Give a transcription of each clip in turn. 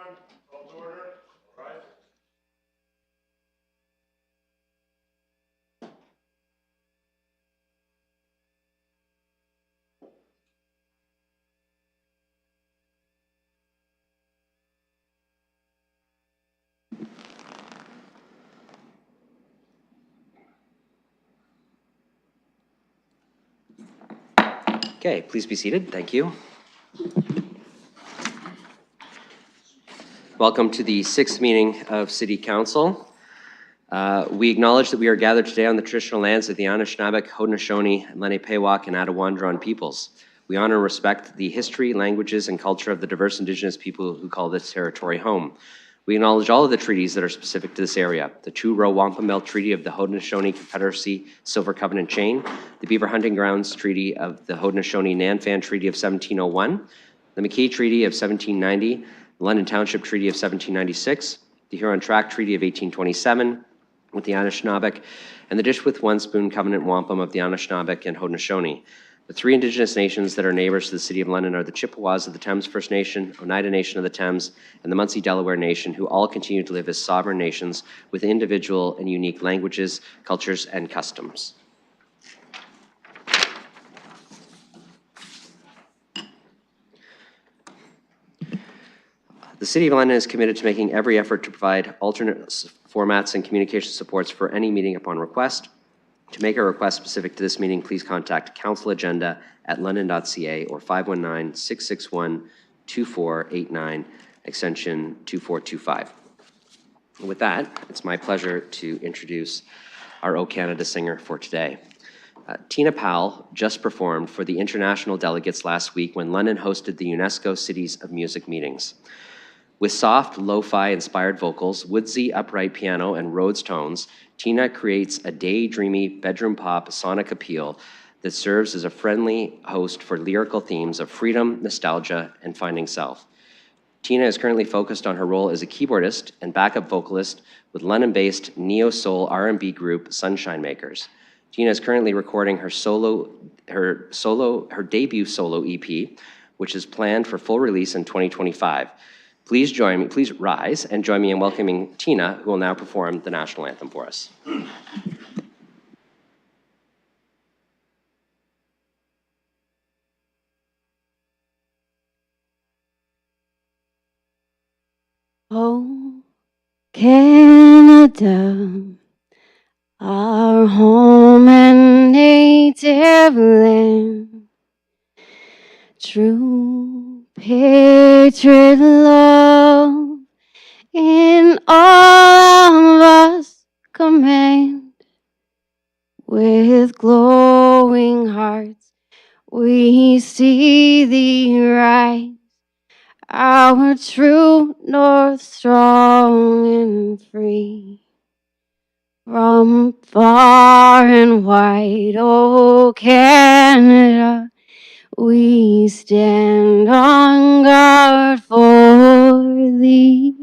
everyone. Call to order. All right. Okay, please be seated. Thank you. Welcome to the 6th meeting of City Council. We acknowledge that we are gathered today on the traditional lands of the Anishinaabe, Haudenosaunee, and Lenape-Pewak and Attawandaron peoples. We honor and respect the history, languages, and culture of the diverse Indigenous people who call this territory home. We acknowledge all of the treaties that are specific to this area: the True-Roe Wampum Belt Treaty of the Haudenosaunee Confederacy Silver Covenant Chain, the Beaver Hunting Grounds Treaty of the Haudenosaunee Nanfan Treaty of 1701, the McKee Treaty of 1790, the London Township Treaty of 1796, the Huron Tract Treaty of 1827 with the Anishinaabe, and the Dish with One Spoon Covenant Wampum of the Anishinaabe and Haudenosaunee. The 3 Indigenous nations that are neighbors to the City of London are the Chippewas of the Thames First Nation, Oneida Nation of the Thames, and the Munsee Delaware Nation, who all continue to live as sovereign nations with individual and unique languages, cultures, and customs. The City of London is committed to making every effort to provide alternate formats and communication supports for any meeting upon request. To make a request specific to this meeting, please contact councilagenda@london.ca or 519-661-2489, extension 2425. With that, it's my pleasure to introduce our O Canada singer for today. Tina Powell just performed for the international delegates last week when London hosted the UNESCO Cities of Music meetings. With soft, lo-fi inspired vocals, woodsy upright piano, and Rhodes tones, Tina creates a daydreamy bedroom pop sonic appeal that serves as a friendly host for lyrical themes of freedom, nostalgia, and finding self. Tina is currently focused on her role as a keyboardist and backup vocalist with London-based neo-soul R&B group Sunshine Makers. Tina is currently recording her debut solo EP, which is planned for full release in 2025. Please rise and join me in welcoming Tina, who will now perform the national anthem for us. Oh, Canada, our home and native land, true patriot love in all of us command. With glowing hearts, we see thee rise, our true north, strong and free. From far and wide, oh Canada, we stand on guard for thee.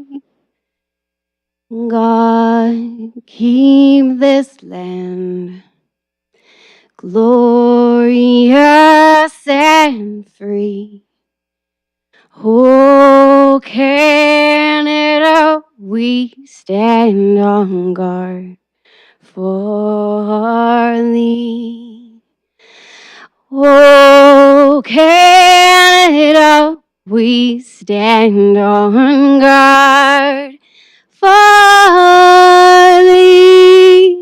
God, keep this land glorious and free. Oh, Canada, we stand on guard for thee. Oh, Canada, we stand on guard for thee.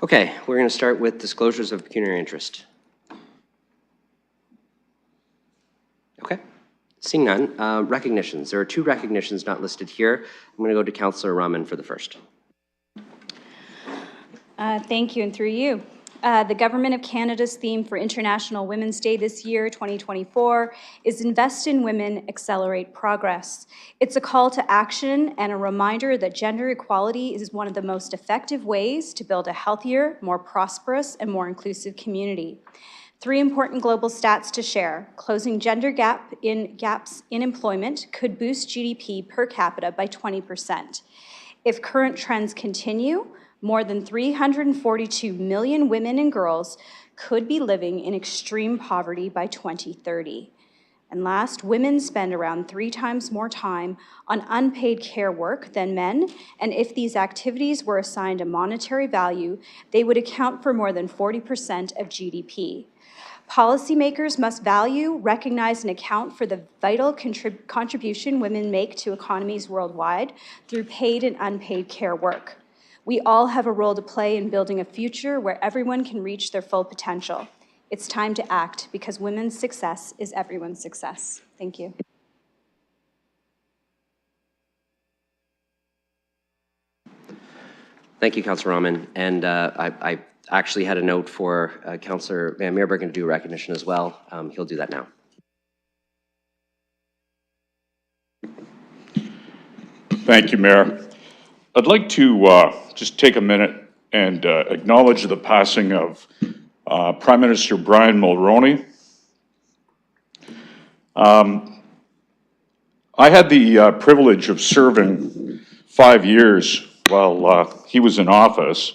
Okay, we're going to start with disclosures of pecuniary interest. Okay. Seeing none, recognitions. There are 2 recognitions not listed here. I'm going to go to Councillor Rahman for the first. Thank you, and through you. The Government of Canada's theme for International Women's Day this year, 2024, is Invest in Women, Accelerate Progress. It's a call to action and a reminder that gender equality is one of the most effective ways to build a healthier, more prosperous, and more inclusive community. 3 important global stats to share. Closing gender gaps in employment could boost GDP per capita by 20%. If current trends continue, more than 342 million women and girls could be living in extreme poverty by 2030. And last, women spend around 3 times more time on unpaid care work than men, and if these activities were assigned a monetary value, they would account for more than 40% of GDP. Policymakers must value, recognize, and account for the vital contribution women make to economies worldwide through paid and unpaid care work. We all have a role to play in building a future where everyone can reach their full potential. It's time to act because women's success is everyone's success. Thank you. Thank you, Councillor Rahman. And I actually had a note for Councillor Van Meerbergen to do recognition as well. He'll do that now. Thank you, Mayor. I'd like to just take a minute and acknowledge the passing of Prime Minister Brian Mulroney. I had the privilege of serving 5 years while he was in office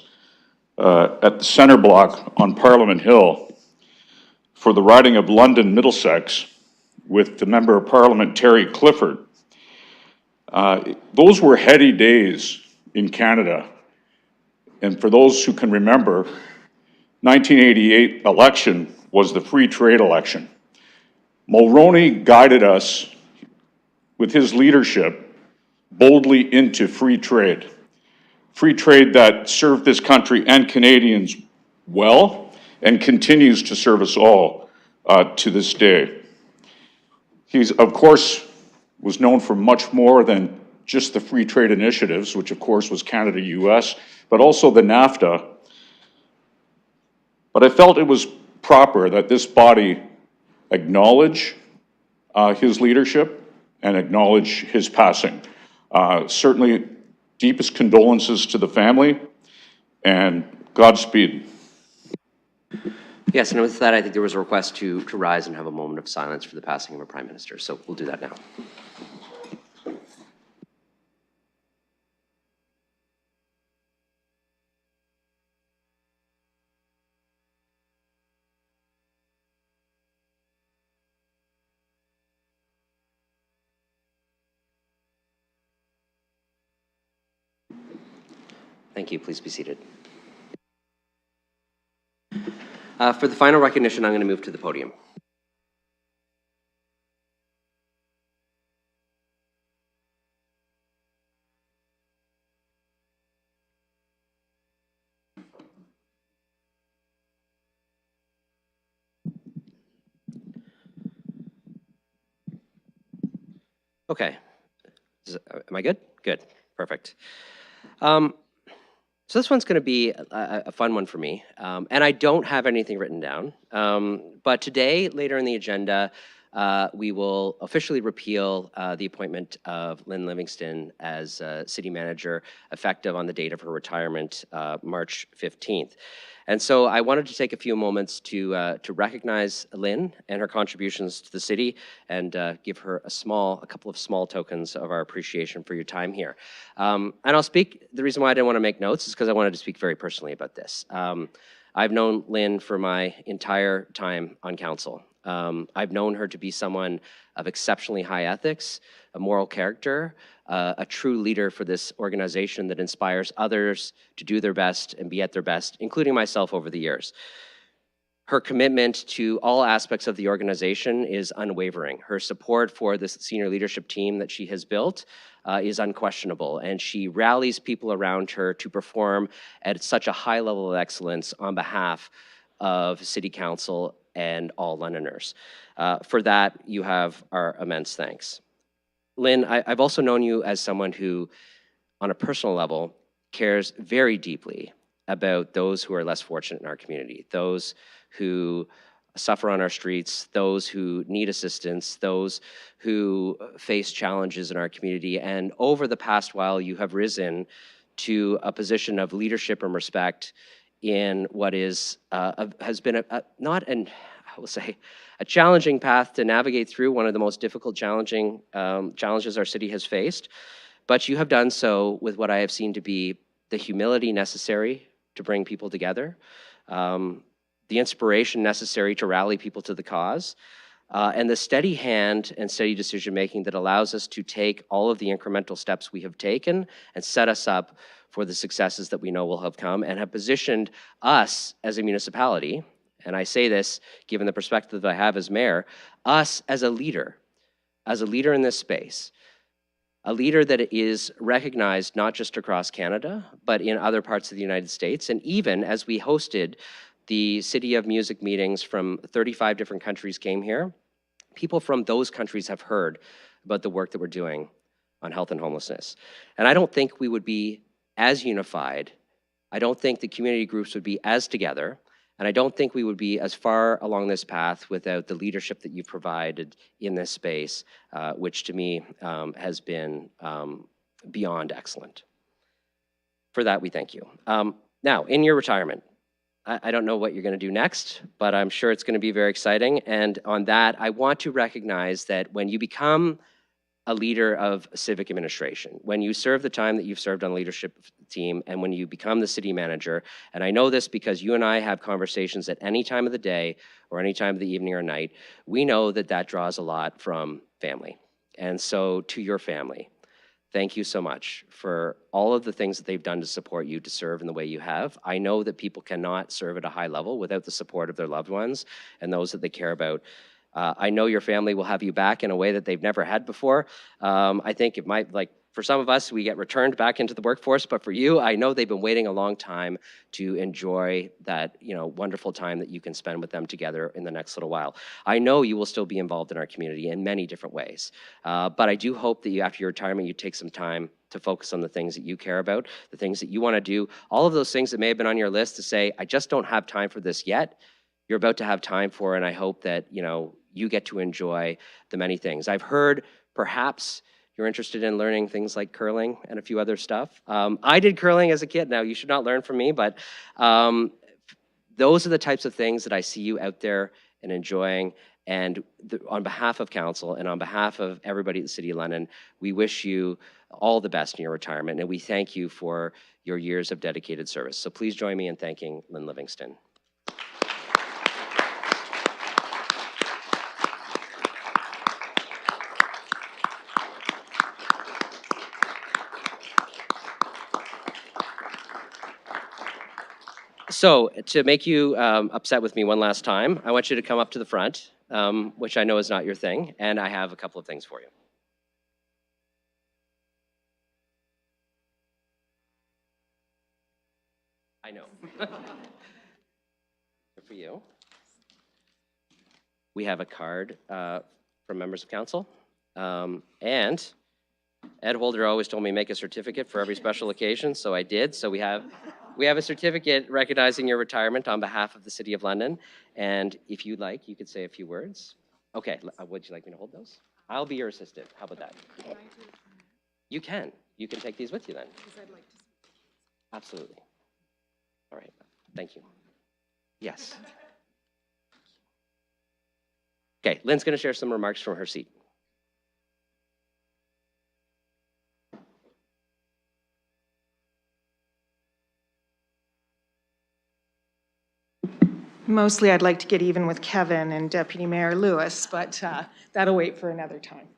at the Centre Block on Parliament Hill for the riding of London Middlesex with the Member of Parliament Terry Clifford. Those were heady days in Canada. And for those who can remember, 1988 election was the free trade election. Mulroney guided us with his leadership boldly into free trade that served this country and Canadians well and continues to serve us all to this day. He's, of course, was known for much more than just the free trade initiatives, which of course was Canada-US, but also the NAFTA. But I felt it was proper that this body acknowledge his leadership and acknowledge his passing. Certainly, deepest condolences to the family, and Godspeed. Yes, and with that, I think there was a request to rise and have a moment of silence for the passing of a Prime Minister, so we'll do that now. Thank you. Please be seated. For the final recognition, I'm going to move to the podium. Okay. Am I good? Good. Perfect. So this one's going to be a fun one for me, and I don't have anything written down. But today, later in the agenda, we will officially repeal the appointment of Lynn Livingston as city manager, effective on the date of her retirement, March 15th. And so I wanted to take a few moments to recognize Lynn and her contributions to the city and give her a couple of small tokens of our appreciation for your time here. And I'll speak, the reason why I didn't want to make notes is because I wanted to speak very personally about this. I've known Lynn for my entire time on council. I've known her to be someone of exceptionally high ethics, a moral character, a true leader for this organization that inspires others to do their best and be at their best, including myself over the years. Her commitment to all aspects of the organization is unwavering. Her support for this senior leadership team that she has built is unquestionable, and she rallies people around her to perform at such a high level of excellence on behalf of City Council and all Londoners. For that, you have our immense thanks. Lynn, I've also known you as someone who, on a personal level, cares very deeply about those who are less fortunate in our community, those who suffer on our streets, those who need assistance, those who face challenges in our community. And over the past while, you have risen to a position of leadership and respect in what is has been not an, I will say, a challenging path to navigate through, one of the most difficult challenges our city has faced. But you have done so with what I have seen to be the humility necessary to bring people together, the inspiration necessary to rally people to the cause, and the steady hand and steady decision-making that allows us to take all of the incremental steps we have taken and set us up for the successes that we know will have come and have positioned us as a municipality, and I say this given the perspective that I have as mayor, us as a leader in this space, a leader that is recognized not just across Canada, but in other parts of the United States. And even as we hosted the City of Music meetings from 35 different countries came here, people from those countries have heard about the work that we're doing on health and homelessness. And I don't think we would be as unified. I don't think the community groups would be as together. And I don't think we would be as far along this path without the leadership that you provided in this space, which to me has been beyond excellent. For that, we thank you. Now, in your retirement, I don't know what you're going to do next, but I'm sure it's going to be very exciting. And on that, I want to recognize that when you become a leader of civic administration, when you serve the time that you've served on leadership team, and when you become the city manager, and I know this because you and I have conversations at any time of the day or any time of the evening or night, we know that that draws a lot from family. And so to your family, thank you so much for all of the things that they've done to support you to serve in the way you have. I know that people cannot serve at a high level without the support of their loved ones and those that they care about. I know your family will have you back in a way that they've never had before. I think it might, like for some of us, we get returned back into the workforce, but for you, I know they've been waiting a long time to enjoy that, wonderful time that you can spend with them together in the next little while. I know you will still be involved in our community in many different ways, but I do hope that you, after your retirement, you take some time to focus on the things that you care about, the things that you want to do, all of those things that may have been on your list to say, I just don't have time for this yet. You're about to have time for, and I hope that, you get to enjoy the many things. I've heard perhaps you're interested in learning things like curling and a few other stuff. I did curling as a kid. Now, you should not learn from me, but those are the types of things that I see you out there and enjoying. And on behalf of council and on behalf of everybody at the City of London, we wish you all the best in your retirement, and we thank you for your years of dedicated service. So please join me in thanking Lynn Livingston. So to make you upset with me one last time, I want you to come up to the front, which I know is not your thing, and I have a couple of things for you. I know. For you. We have a card from members of council, and Ed Holder always told me make a certificate for every special occasion, so I did. So we have a certificate recognizing your retirement on behalf of the City of London. And if you'd like, you could say a few words. Okay, would you like me to hold those? I'll be your assistant. How about that? You can. You can take these with you then. Absolutely. All right. Thank you. Yes. Okay, Lynn's going to share some remarks from her seat. Mostly I'd like to get even with Kevin and Deputy Mayor Lewis, but that'll wait for another time.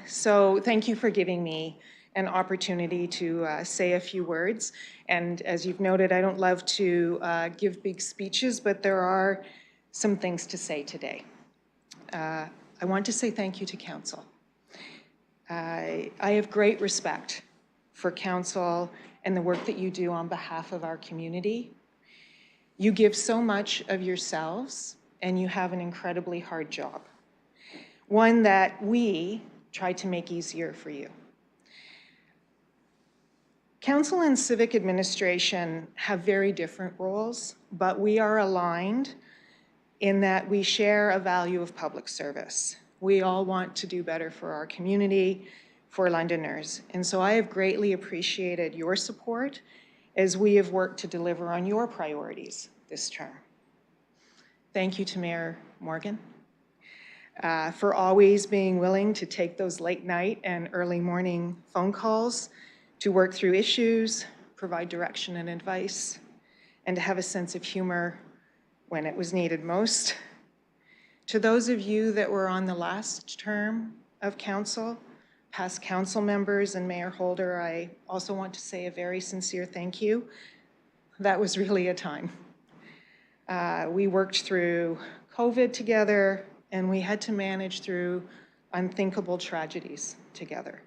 So thank you for giving me an opportunity to say a few words. And as you've noted, I don't love to give big speeches, but there are some things to say today. I want to say thank you to Council. I have great respect for Council and the work that you do on behalf of our community. You give so much of yourselves, and you have an incredibly hard job, one that we try to make easier for you. Council and civic administration have very different roles, but we are aligned in that we share a value of public service. We all want to do better for our community, for Londoners. And so I have greatly appreciated your support as we have worked to deliver on your priorities this term. Thank you to Mayor Morgan for always being willing to take those late night and early morning phone calls to work through issues, provide direction and advice, and to have a sense of humor when it was needed most. To those of you that were on the last term of council, past council members and Mayor Holder, I also want to say a very sincere thank you. That was really a time. We worked through COVID together, and we had to manage through unthinkable tragedies together.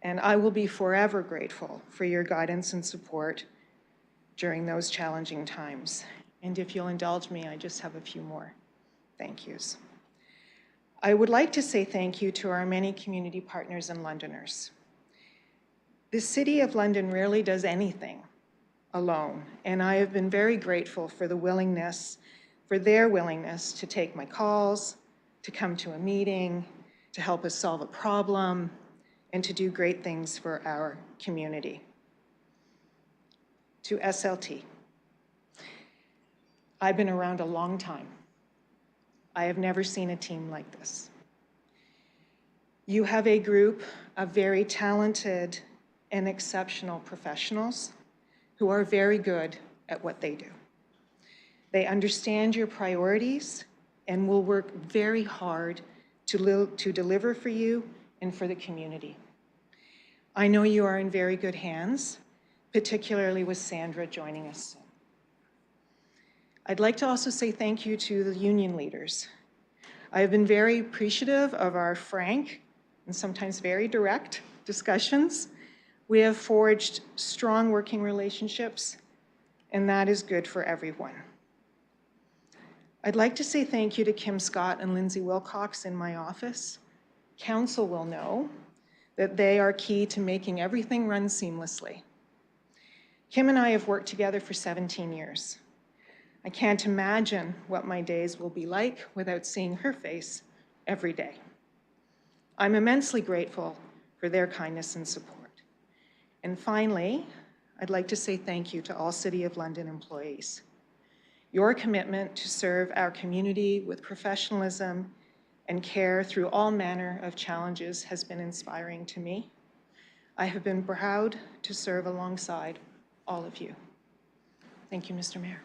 And I will be forever grateful for your guidance and support during those challenging times. And if you'll indulge me, I just have a few more thank yous. I would like to say thank you to our many community partners and Londoners. The City of London rarely does anything alone, and I have been very grateful for their willingness to take my calls, to come to a meeting, to help us solve a problem, and to do great things for our community. To SLT, I've been around a long time. I have never seen a team like this. You have a group of very talented and exceptional professionals who are very good at what they do. They understand your priorities and will work very hard to deliver for you and for the community. I know you are in very good hands, particularly with Sandra joining us soon. I'd like to also say thank you to the union leaders. I have been very appreciative of our frank and sometimes very direct discussions. We have forged strong working relationships, and that is good for everyone. I'd like to say thank you to Kim Scott and Lindsay Wilcox in my office. Council will know that they are key to making everything run seamlessly. Kim and I have worked together for 17 years. I can't imagine what my days will be like without seeing her face every day. I'm immensely grateful for their kindness and support. And finally, I'd like to say thank you to all City of London employees. Your commitment to serve our community with professionalism and care through all manner of challenges has been inspiring to me. I have been proud to serve alongside all of you. Thank you, Mr. Mayor.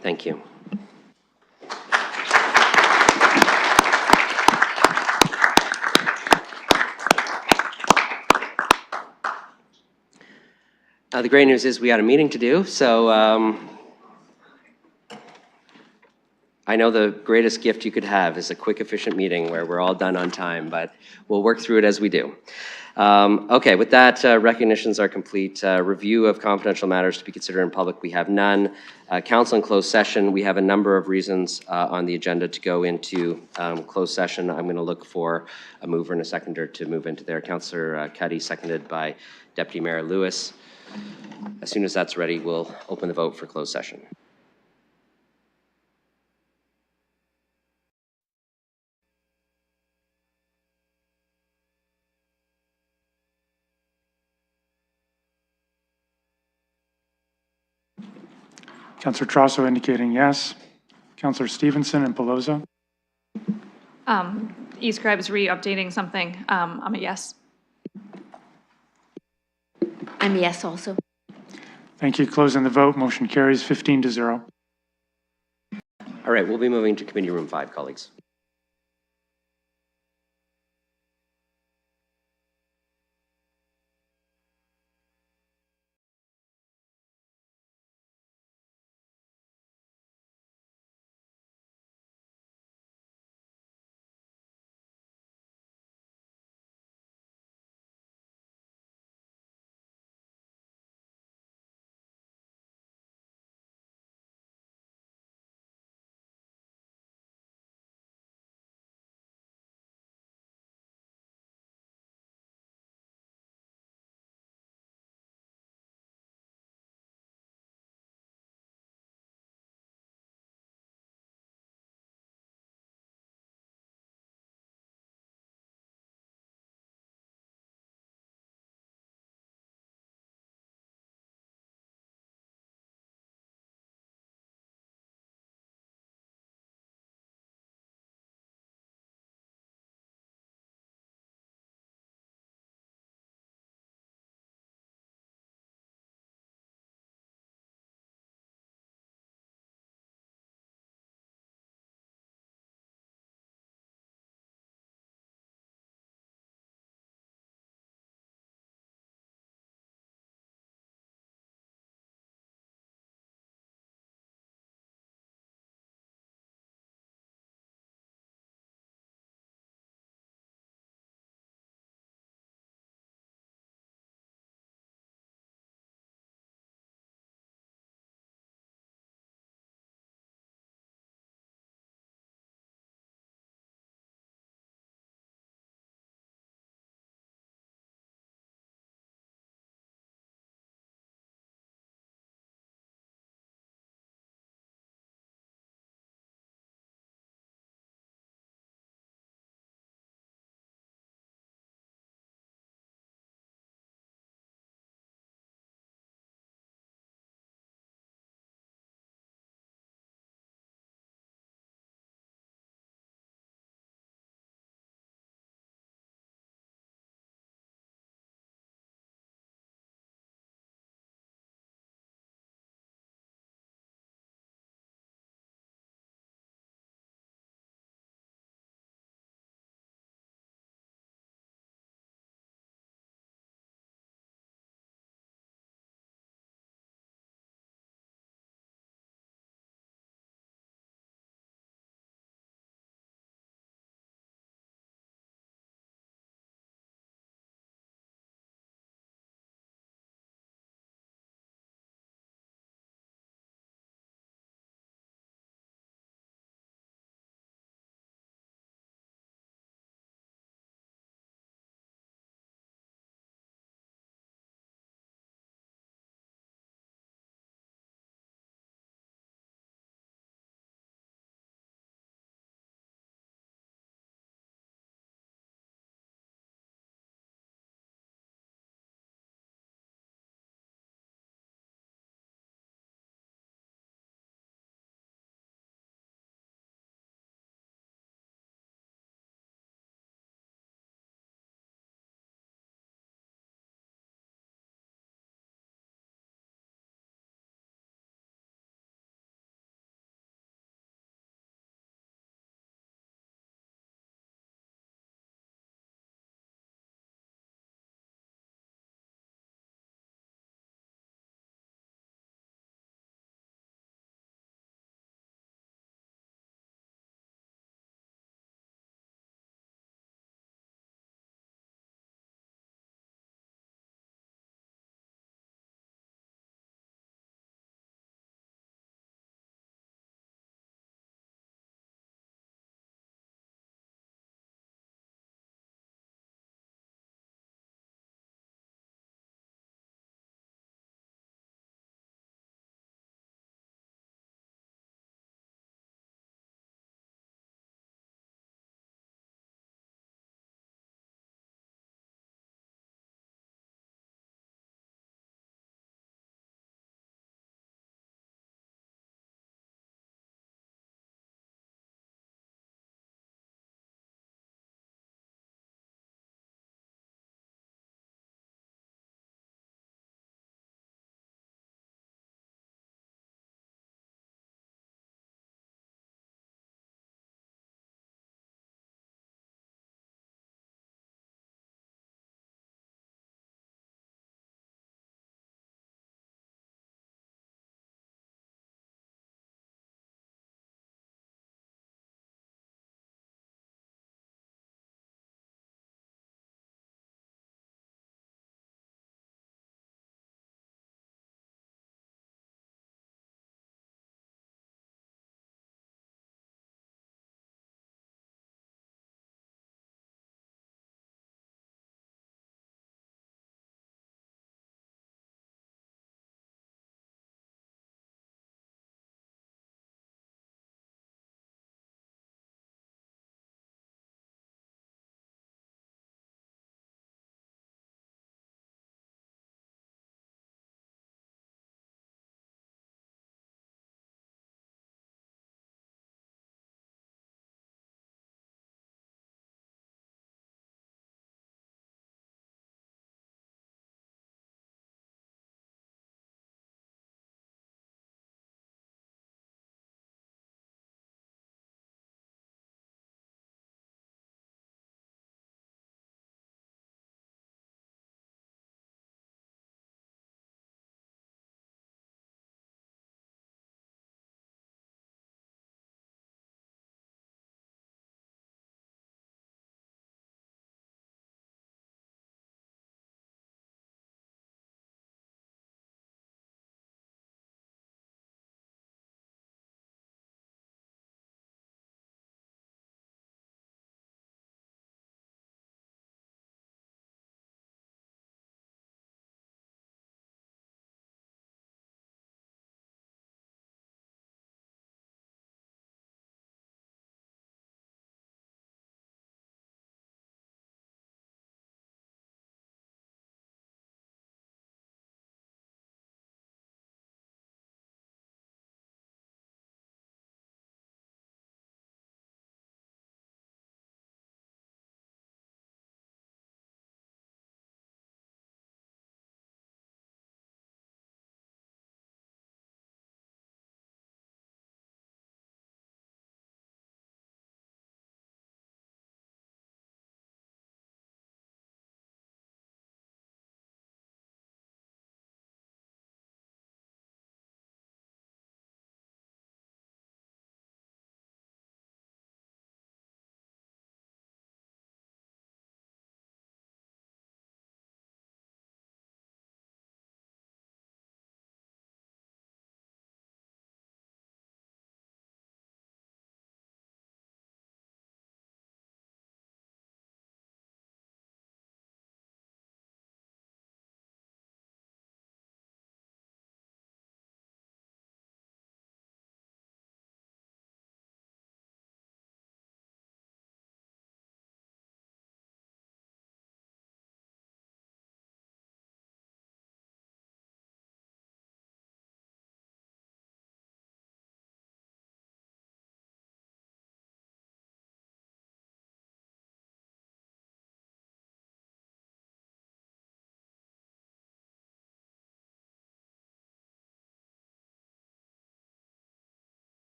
Thank you. The great news is we got a meeting to do, so I know the greatest gift you could have is a quick, efficient meeting where we're all done on time, but we'll work through it as we do. Okay, with that, recognitions are complete. Review of confidential matters to be considered in public, we have none. Council in closed session, we have a number of reasons on the agenda to go into closed session. I'm going to look for a mover and a seconder to move into there. Councillor Cuddy, seconded by Deputy Mayor Lewis. As soon as that's ready, we'll open the vote for closed session. Councillor Trosso indicating yes. Councillor Stevenson and Pelosa. E-scribe is re-updating something. I'm a yes. I'm a yes also. Thank you. Closing the vote. Motion carries 15-0. All right, we'll be moving to Committee Room 5, colleagues.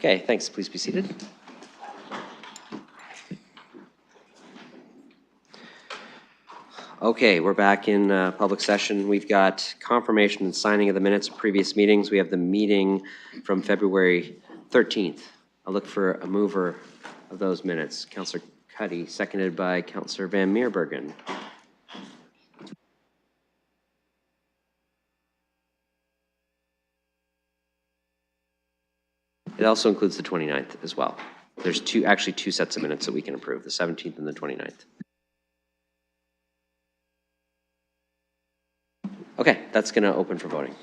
Okay, thanks. Please be seated. Okay, we're back in public session. We've got confirmation and signing of the minutes of previous meetings. We have the meeting from February 13th. I'll look for a mover of those minutes. Councillor Cuddy, seconded by Councillor Van Meerbergen. It also includes the 29th as well. There's actually two sets of minutes that we can approve, the 17th and the 29th. Okay, that's going to open for voting.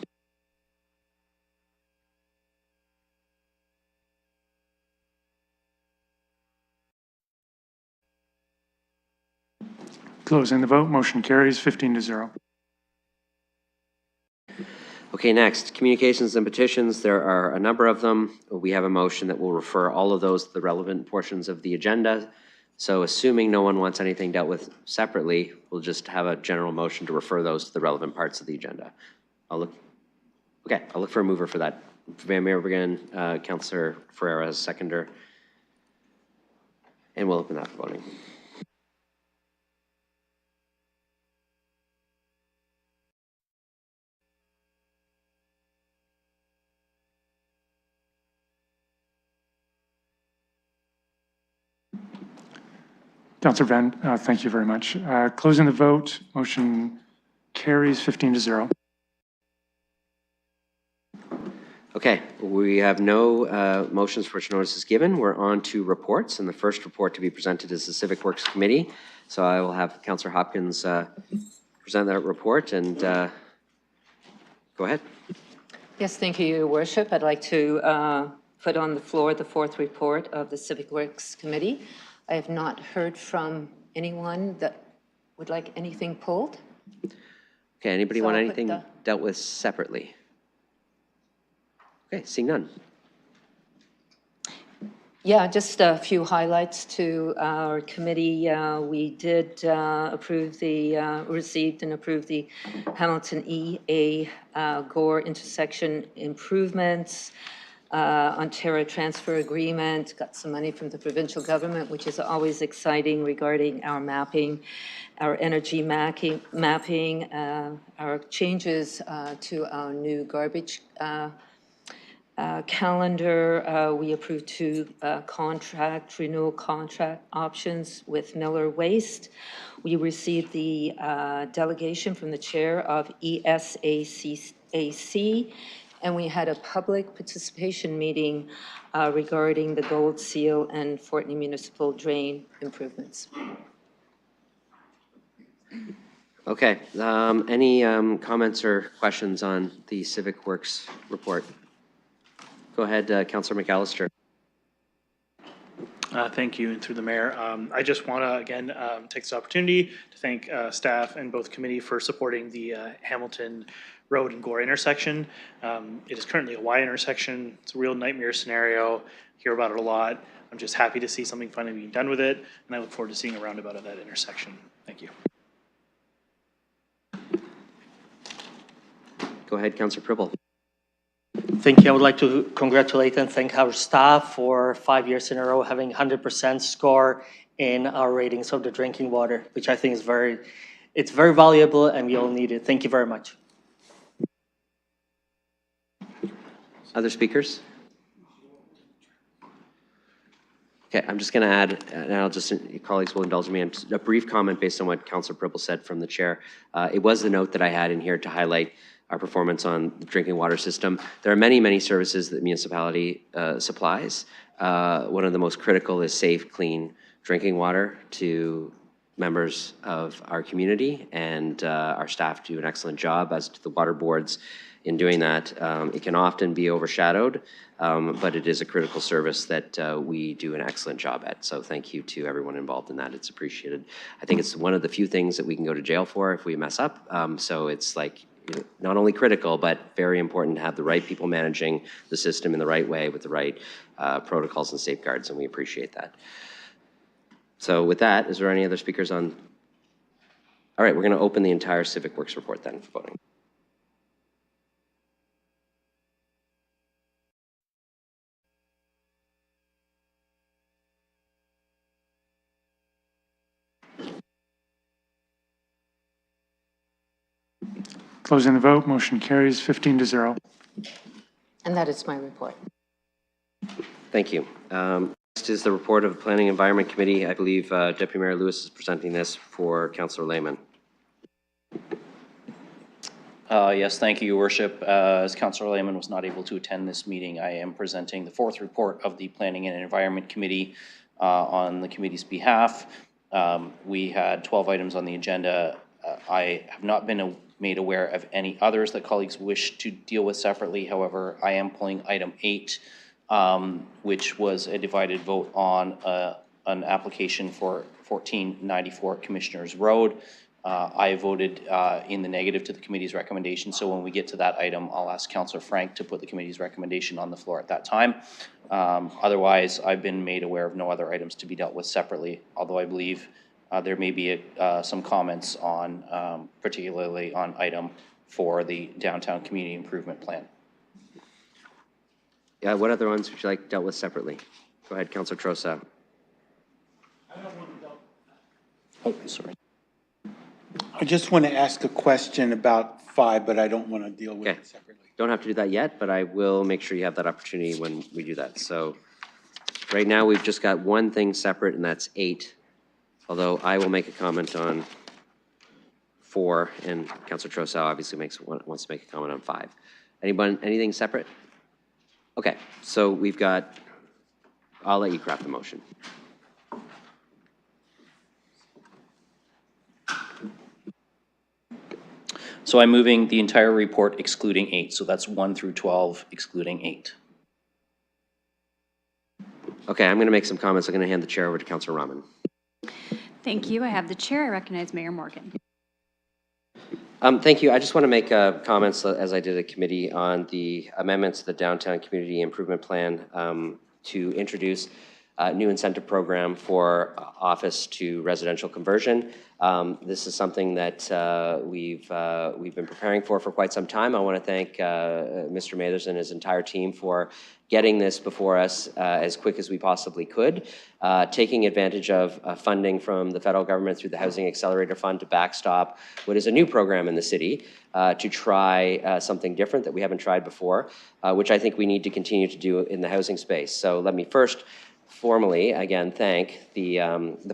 Closing the vote, motion carries 15-0. Okay, next, communications and petitions. There are a number of them. We have a motion that will refer all of those to the relevant portions of the agenda. So assuming no one wants anything dealt with separately, we'll just have a general motion to refer those to the relevant parts of the agenda. I'll look for a mover for that. Van Meerbergen, Councillor Ferreira as seconder. And we'll open that for voting. Councillor Van, thank you very much. Closing the vote, motion carries 15-0. Okay, we have no motions for which notice is given. We're on to reports, and the first report to be presented is the Civic Works Committee. So I will have Councillor Hopkins present that report, and go ahead. Yes, thank you, Your Worship. I'd like to put on the floor the fourth report of the Civic Works Committee. I have not heard from anyone that would like anything pulled. Okay, anybody So want I'll anything dealt with separately? Okay, seeing none. Yeah, just a few highlights to our committee. We did received and approved the Hamilton EA Gore intersection improvements. Ontario transfer agreement, got some money from the provincial government, which is always exciting regarding our mapping, our energy mapping, our changes to our new garbage calendar. We approved two renewal contract options with Miller Waste. We received the delegation from the chair of ESAC, and we had a public participation meeting regarding the Gold Seal and Fortney Municipal Drain improvements. Okay, any comments or questions on the Civic Works report? Go ahead, Councillor McAllister. Thank you, and through the mayor. I just want to, again, take this opportunity to thank staff and both committee for supporting the Hamilton Road and Gore intersection. It is currently a Y intersection. It's a real nightmare scenario. Hear about it a lot. I'm just happy to see something finally being done with it, and I look forward to seeing a roundabout at that intersection. Thank you. Go ahead, Councillor Pribble. Thank you. I would like to congratulate and thank our staff for 5 years in a row having 100% score in our ratings of the drinking water, which I think is very valuable and we all need it. Thank you very much. Other speakers? Okay, I'm just going to add, and I'll just, colleagues will indulge me, a brief comment based on what Councillor Pribble said from the chair. It was the note that I had in here to highlight our performance on the drinking water system. There are many, many services that the municipality supplies. One of the most critical is safe, clean drinking water to members of our community, and our staff do an excellent job, as do the water boards in doing that. It can often be overshadowed, but it is a critical service that we do an excellent job at. So thank you to everyone involved in that. It's appreciated. I think it's one of the few things that we can go to jail for if we mess up. So it's like, not only critical, but very important to have the right people managing the system in the right way with the right protocols and safeguards, and we appreciate that. So with that, is there any other speakers on? All right, we're going to open the entire Civic Works report then for voting. Closing the vote, motion carries 15-0. And that is my report. Thank you. Next is the report of the Planning and Environment Committee. I believe Deputy Mayor Lewis is presenting this for Councillor Lehman. Yes, thank you, Your Worship. As Councillor Lehman was not able to attend this meeting, I am presenting the fourth report of the Planning and Environment Committee on the committee's behalf. We had 12 items on the agenda. I have not been made aware of any others that colleagues wish to deal with separately. However, I am pulling item 8, which was a divided vote on an application for 1494 Commissioners Road. I voted in the negative to the committee's recommendation, so when we get to that item, I'll ask Councillor Frank to put the committee's recommendation on the floor at that time. Otherwise, I've been made aware of no other items to be dealt with separately, although I believe there may be some comments on, particularly on item 4, the Downtown Community Improvement Plan. Yeah, what other ones would you like dealt with separately? Go ahead, Councillor Trosa. Oh, sorry. I just want to ask a question about 5, but I don't want to deal with it separately. Don't have to do that yet, but I will make sure you have that opportunity when we do that. So right now, we've just got one thing separate, and that's 8. Although I will make a comment on 4, and Councillor Trosa obviously wants to make a comment on 5. Anything separate? Okay, so we've got, I'll let you craft the motion. So I'm moving the entire report excluding 8. So that's 1 through 12 excluding 8. Okay, I'm going to make some comments. I'm going to hand the chair over to Councillor Rahman. Thank you. I have the chair. I recognize Mayor Morgan. Thank you. I just want to make comments, as I did at committee, on the amendments to the Downtown Community Improvement Plan to introduce a new incentive program for office to residential conversion. This is something that we've been preparing for quite some time. I want to thank Mr. Mathers and his entire team for getting this before us as quick as we possibly could, taking advantage of funding from the federal government through the Housing Accelerator Fund to backstop what is a new program in the city to try something different that we haven't tried before, which I think we need to continue to do in the housing space. So let me first formally, again, thank the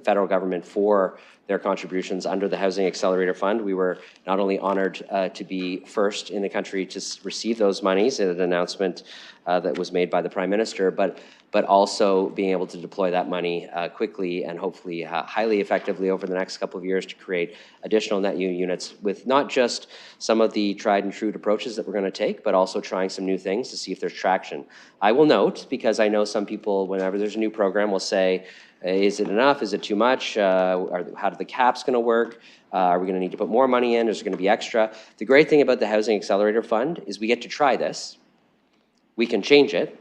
federal government for their contributions under the Housing Accelerator Fund. We were not only honored to be first in the country to receive those monies in an announcement that was made by the Prime Minister, but also being able to deploy that money quickly and hopefully highly effectively over the next couple of years to create additional net units with not just some of the tried and true approaches that we're going to take, but also trying some new things to see if there's traction. I will note, because I know some people, whenever there's a new program, will say, is it enough? Is it too much? How are the caps going to work? Are we going to need to put more money in? Is there going to be extra? The great thing about the Housing Accelerator Fund is we get to try this. We can change it.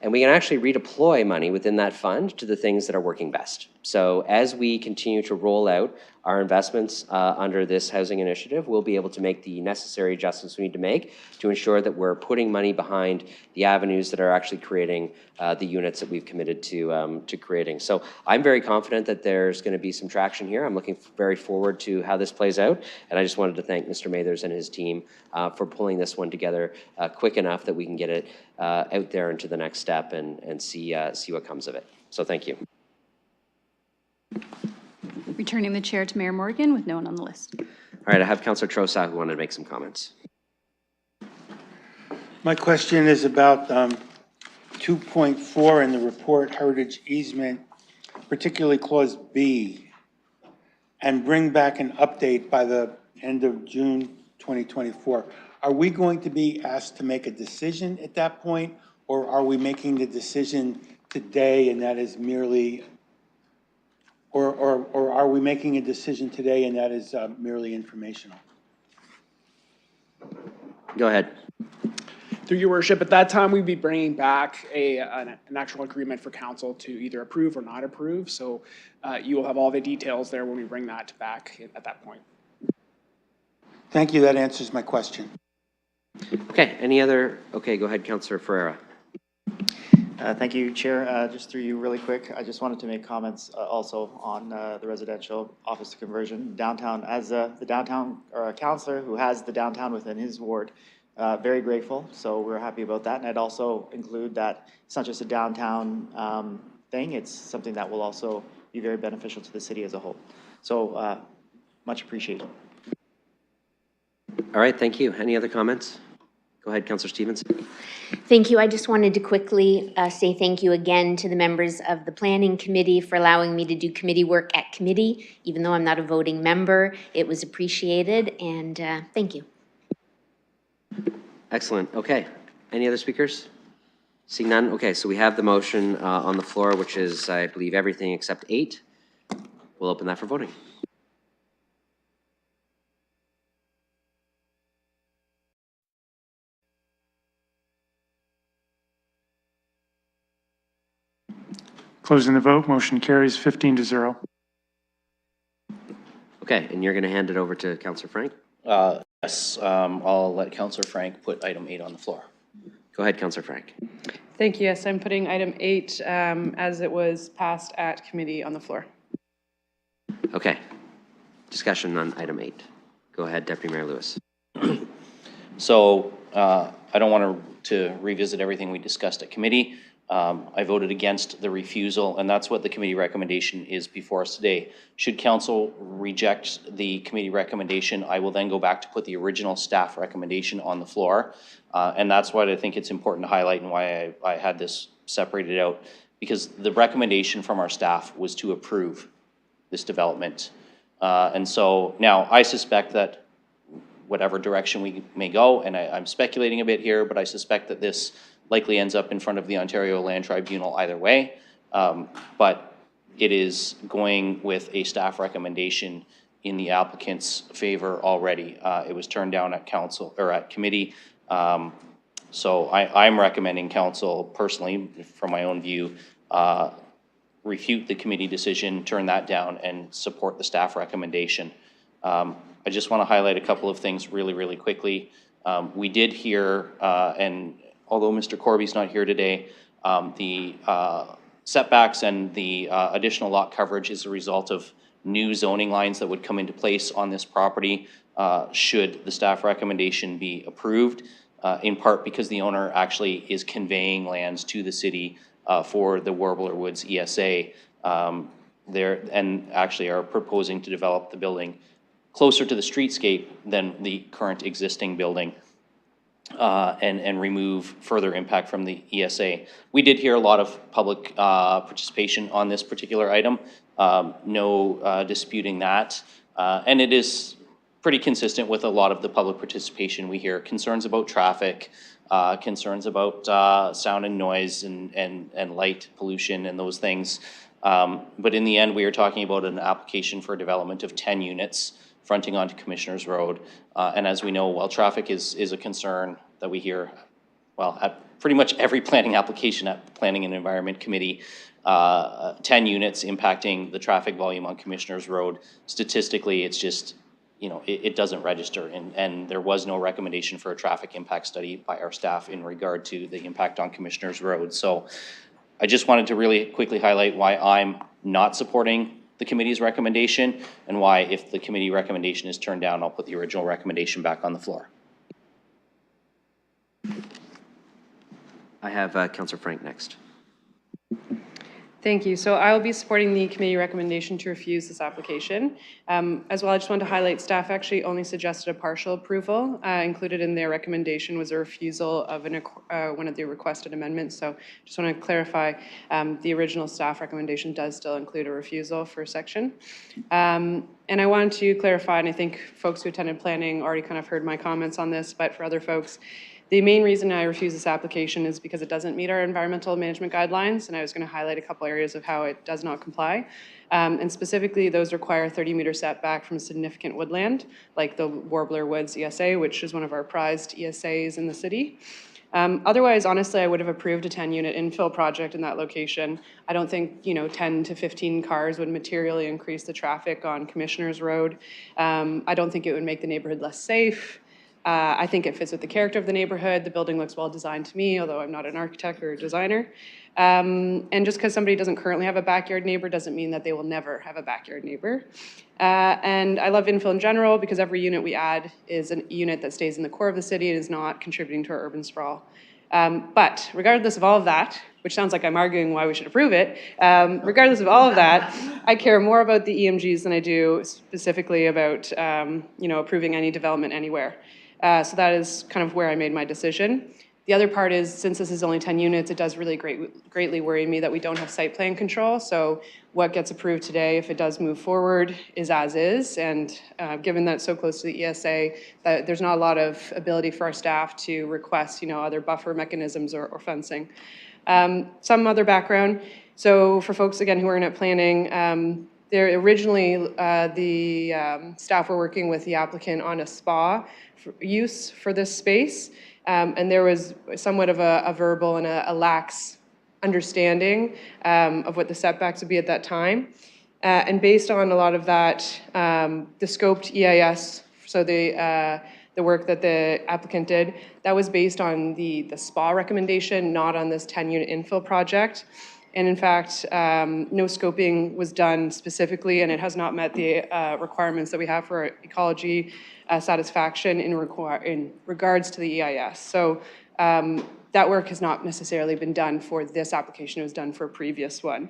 And we can actually redeploy money within that fund to the things that are working best. So as we continue to roll out our investments under this housing initiative, we'll be able to make the necessary adjustments we need to make to ensure that we're putting money behind the avenues that are actually creating the units that we've committed to creating. So I'm very confident that there's going to be some traction here. I'm looking very forward to how this plays out. And I just wanted to thank Mr. Mathers and his team for pulling this one together quick enough that we can get it out there into the next step and see what comes of it. So thank you. Returning the chair to Mayor Morgan with no one on the list. All right, I have Councillor Trosa who wanted to make some comments. My question is about 2.4 in the report, heritage easement, particularly clause B, and bring back an update by the end of June 2024. Are we going to be asked to make a decision at that point, or are we making the decision today and that is merely, or are we making a decision today and that is merely informational? Go ahead. Through your worship, at that time we'd be bringing back an actual agreement for council to either approve or not approve. So you will have all the details there when we bring that back at that point. Thank you. That answers my question. Okay. Any other? Okay. Go ahead, Councillor Ferreira. Thank you, Chair. Just through you really quick, I just wanted to make comments also on the residential office conversion downtown. As the downtown or a councillor who has the downtown within his ward, very grateful. So we're happy about that. And I'd also include that it's not just a downtown thing. It's something that will also be very beneficial to the city as a whole. So much appreciated. All right, thank you. Any other comments? Go ahead, Councillor Stevens. Thank you. I just wanted to quickly say thank you again to the members of the Planning Committee for allowing me to do committee work at committee. Even though I'm not a voting member, it was appreciated, and thank you. Excellent. Okay. Any other speakers? Seeing none? Okay, so we have the motion on the floor, which is, I believe, everything except 8. We'll open that for voting. Closing the vote, motion carries 15-0. Okay, and you're going to hand it over to Councillor Frank? Yes, I'll let Councillor Frank put item 8 on the floor. Go ahead, Councillor Frank. Thank you. Yes, I'm putting item 8 as it was passed at committee on the floor. Okay. Discussion on item 8. Go ahead, Deputy Mayor Lewis. So I don't want to revisit everything we discussed at committee. I voted against the refusal, and that's what the committee recommendation is before us today. Should council reject the committee recommendation, I will then go back to put the original staff recommendation on the floor. And that's why I think it's important to highlight and why I had this separated out, because the recommendation from our staff was to approve this development. And so now I suspect that whatever direction we may go, and I'm speculating a bit here, but I suspect that this likely ends up in front of the Ontario Land Tribunal either way. But it is going with a staff recommendation in the applicant's favor already. It was turned down at council or at committee. So I'm recommending council personally, from my own view, refute the committee decision, turn that down, and support the staff recommendation. I just want to highlight a couple of things really, really quickly. We did hear, and although Mr. Corby's not here today, the setbacks and the additional lot coverage is a result of new zoning lines that would come into place on this property should the staff recommendation be approved, in part because the owner actually is conveying lands to the city for the Warbler Woods ESA there, and actually are proposing to develop the building closer to the streetscape than the current existing building. And remove further impact from the ESA. We did hear a lot of public participation on this particular item, no disputing that. And it is pretty consistent with a lot of the public participation we hear. Concerns about traffic, concerns about sound and noise and light pollution and those things. But in the end, we are talking about an application for development of 10 units fronting onto Commissioners Road. And as we know, while traffic is a concern that we hear, well, at pretty much every planning application at the Planning and Environment Committee, 10 units impacting the traffic volume on Commissioners Road, statistically, it's just, you know, it doesn't register. And there was no recommendation for a traffic impact study by our staff in regard to the impact on Commissioners Road. So I just wanted to really quickly highlight why I'm not supporting the committee's recommendation, and why, if the committee recommendation is turned down, I'll put the original recommendation back on the floor. I have Councillor Frank next. Thank you. So I will be supporting the committee recommendation to refuse this application. As well, I just wanted to highlight staff actually only suggested a partial approval. Included in their recommendation was a refusal of one of the requested amendments. So just want to clarify, the original staff recommendation does still include a refusal for a section. And I wanted to clarify, and I think folks who attended planning already kind of heard my comments on this, but for other folks, the main reason I refuse this application is because it doesn't meet our environmental management guidelines, and I was going to highlight a couple areas of how it does not comply. And specifically, those require 30-meter setback from significant woodland, like the Warbler Woods ESA, which is one of our prized ESAs in the city. Otherwise, honestly, I would have approved a 10-unit infill project in that location. I don't think, 10 to 15 cars would materially increase the traffic on Commissioners Road. I don't think it would make the neighborhood less safe. I think it fits with the character of the neighborhood. The building looks well designed to me, although I'm not an architect or a designer. And just because somebody doesn't currently have a backyard neighbor doesn't mean that they will never have a backyard neighbor. And I love infill in general because every unit we add is a unit that stays in the core of the city and is not contributing to our urban sprawl. But regardless of all of that, which sounds like I'm arguing why we should approve it, regardless of all of that, I care more about the EMGs than I do specifically about approving any development anywhere. So that is kind of where I made my decision. The other part is, since this is only 10 units, it does really greatly worry me that we don't have site plan control. So what gets approved today, if it does move forward, is as is. And given that it's so close to the ESA, that there's not a lot of ability for our staff to request, other buffer mechanisms or fencing. Some other background. So for folks, again, who are in planning, there originally, the staff were working with the applicant on a spa use for this space. And there was somewhat of a verbal and a lax understanding of what the setbacks would be at that time. And based on a lot of that, the scoped EIS, so the work that the applicant did, that was based on the spa recommendation, not on this 10-unit infill project. And in fact, no scoping was done specifically, and it has not met the requirements that we have for ecology satisfaction in regards to the EIS. So that work has not necessarily been done for this application. It was done for a previous one.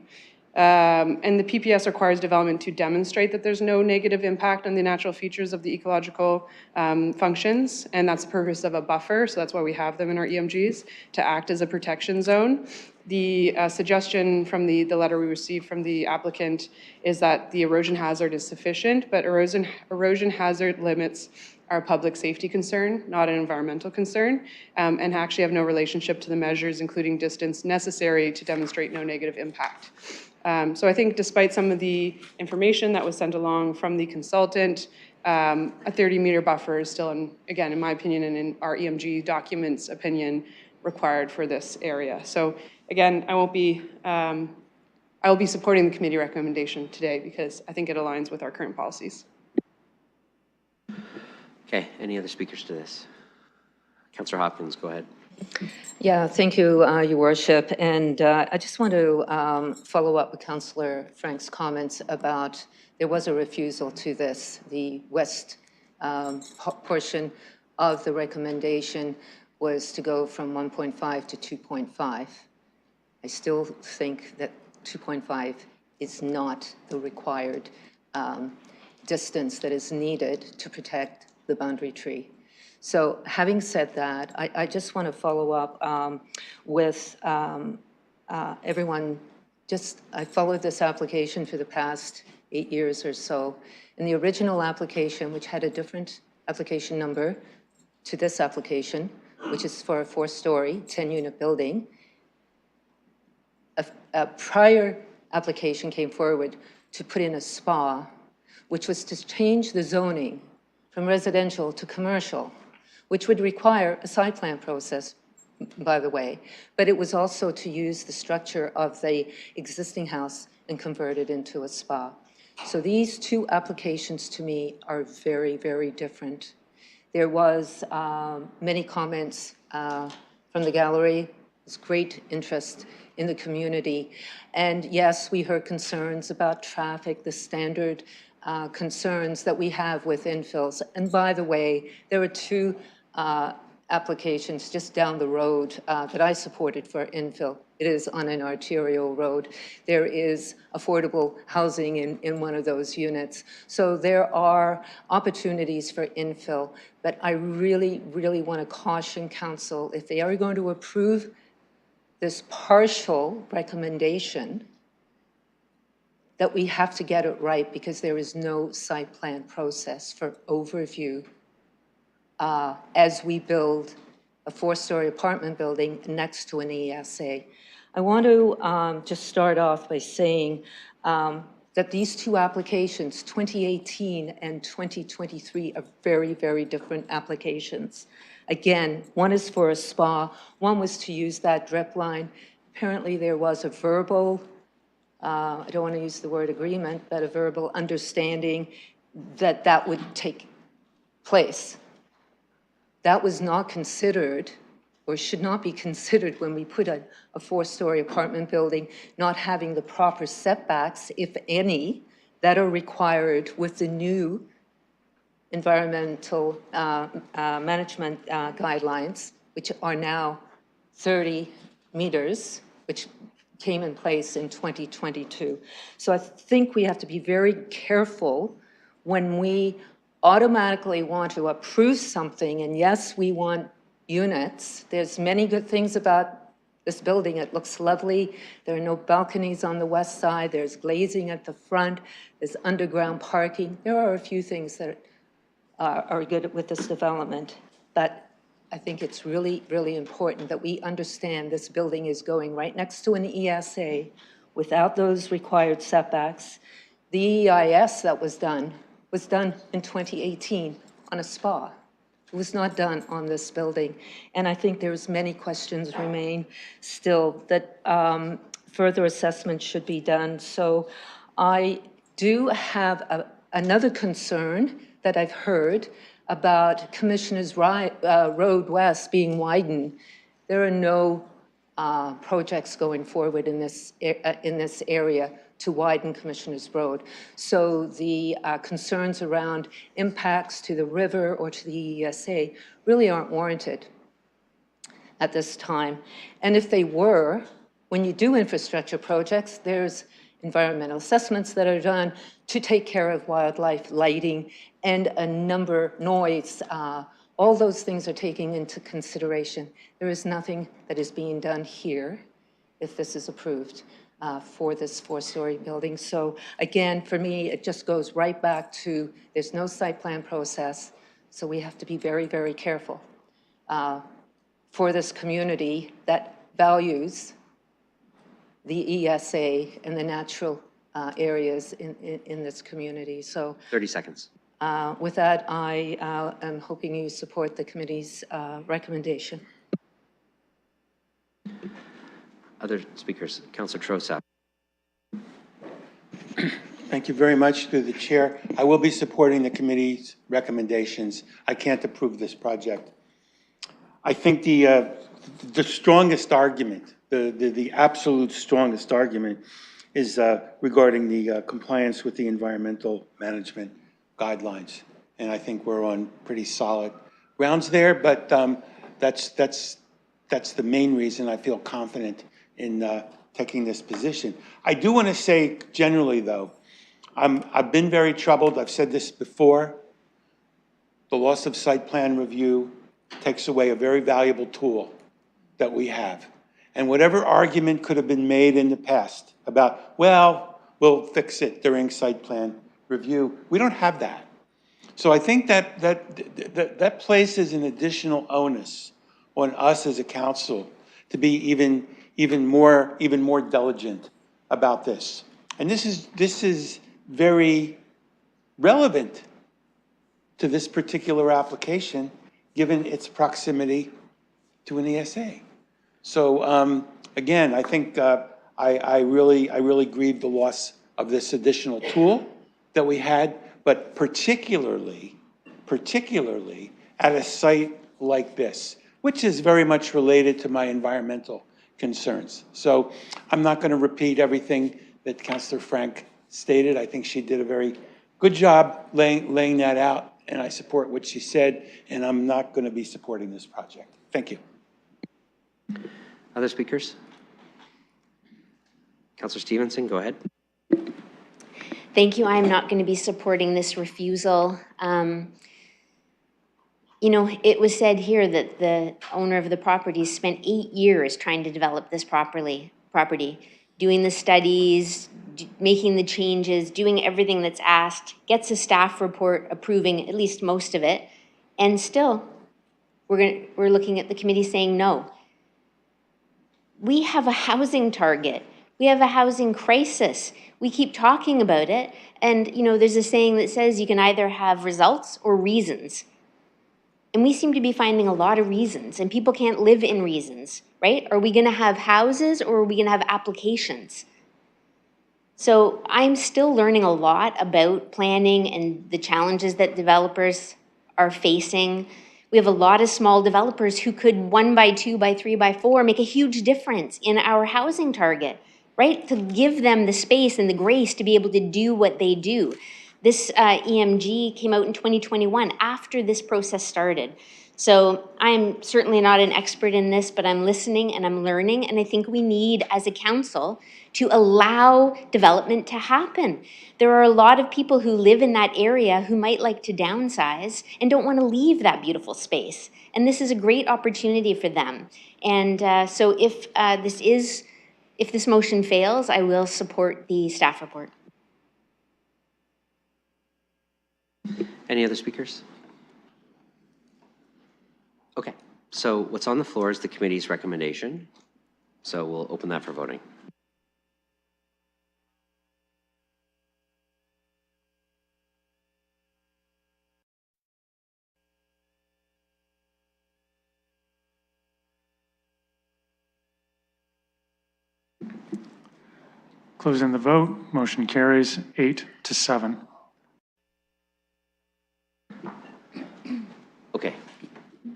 And the PPS requires development to demonstrate that there's no negative impact on the natural features of the ecological functions, and that's the purpose of a buffer, so that's why we have them in our EMGs, to act as a protection zone. The suggestion from the letter we received from the applicant is that the erosion hazard is sufficient, but erosion hazard limits are a public safety concern, not an environmental concern, and actually have no relationship to the measures, including distance, necessary to demonstrate no negative impact. So I think despite some of the information that was sent along from the consultant, a 30-meter buffer is still, again, in my opinion and in our EMG documents' opinion, required for this area. So again, I will be supporting the committee recommendation today because I think it aligns with our current policies. Okay, any other speakers to this? Councillor Hopkins, go ahead. Yeah, thank you, Your Worship. And I just want to follow up with Councillor Frank's comments about there was a refusal to this. The west portion of the recommendation was to go from 1.5 to 2.5. I still think that 2.5 is not the required distance that is needed to protect the boundary tree. So having said that, I just want to follow up with everyone. I followed this application for the past 8 years or so. In the original application, which had a different application number to this application, which is for a 4-story, 10-unit building, a prior application came forward to put in a spa, which was to change the zoning from residential to commercial, which would require a site plan process, by the way, but it was also to use the structure of the existing house and convert it into a spa. So these two applications to me are very, very different. There was many comments from the gallery. There's great interest in the community. And yes, we heard concerns about traffic, the standard concerns that we have with infills. And by the way, there are two applications just down the road that I supported for infill. It is on an arterial road. There is affordable housing in one of those units. So there are opportunities for infill, but I really, really want to caution council, if they are going to approve this partial recommendation, that we have to get it right because there is no site plan process for overview as we build a 4-story apartment building next to an ESA. I want to just start off by saying that these two applications, 2018 and 2023, are very, very different applications. Again, one is for a spa, one was to use that drip line. Apparently there was a verbal, I don't want to use the word agreement, but a verbal understanding that that would take place. that was not considered or should not be considered when we put a 4-story apartment building, not having the proper setbacks, if any, that are required with the new environmental management guidelines, which are now 30 meters, which came in place in 2022. So I think we have to be very careful when we automatically want to approve something, and yes, we want units. There's many good things about this building. It looks lovely. There are no balconies on the west side. There's glazing at the front. There's underground parking. There are a few things that are good with this development, but I think it's really, really important that we understand this building is going right next to an ESA without those required setbacks. The EIS that was done in 2018 on a spa. It was not done on this building. And I think there's many questions remain still that further assessment should be done. So I do have another concern that I've heard about Commissioners Road West being widened. There are no projects going forward in this area to widen Commissioners Road. So the concerns around impacts to the river or to the ESA really aren't warranted at this time. And if they were, when you do infrastructure projects, there's environmental assessments that are done to take care of wildlife, lighting, and a number, noise. All those things are taken into consideration. There is nothing that is being done here if this is approved for this 4-story building. So again, for me, it just goes right back to there's no site plan process. So we have to be very, very careful for this community that values the ESA and the natural areas in this community. So 30 seconds. with that, I am hoping you support the committee's recommendation. Other speakers, Councillor Trosap. Thank you very much through the chair. I will be supporting the committee's recommendations. I can't approve this project. I think the strongest argument, the absolute strongest argument is regarding the compliance with the environmental management guidelines. And I think we're on pretty solid grounds there, but that's the main reason I feel confident in taking this position. I do want to say generally, though, I've been very troubled. I've said this before. The loss of site plan review takes away a very valuable tool that we have. And whatever argument could have been made in the past about, well, we'll fix it during site plan review, we don't have that. So I think that places an additional onus on us as a council to be even more diligent about this. And this is very relevant to this particular application, given its proximity to an ESA. So again, I think I really grieve the loss of this additional tool that we had, but particularly at a site like this, which is very much related to my environmental concerns. So I'm not going to repeat everything that Councillor Frank stated. I think she did a very good job laying that out, and I support what she said, and I'm not going to be supporting this project. Thank you. Other speakers? Councillor Stevenson, go ahead. Thank you. I'm not going to be supporting this refusal. You know, it was said here that the owner of the property spent 8 years trying to develop this property, doing the studies, making the changes, doing everything that's asked, gets a staff report approving at least most of it, and still we're looking at the committee saying no. We have a housing target. We have a housing crisis. We keep talking about it, and you know, there's a saying that says you can either have results or reasons. And we seem to be finding a lot of reasons, and people can't live in reasons, right? Are we going to have houses, or are we going to have applications? So I'm still learning a lot about planning and the challenges that developers are facing We have a lot of small developers who could 1 by 2 by 3 by 4 make a huge difference in our housing target, right? To give them the space and the grace to be able to do what they do. This EMG came out in 2021 after this process started. So I'm certainly not an expert in this, but I'm listening and I'm learning. And I think we need, as a council, to allow development to happen. There are a lot of people who live in that area who might like to downsize and don't want to leave that beautiful space. And this is a great opportunity for them. And so if this motion fails, I will support the staff report. Any other speakers? Okay, so what's on the floor is the committee's recommendation. So we'll open that for voting. Closing the vote, motion carries 8-7. Okay,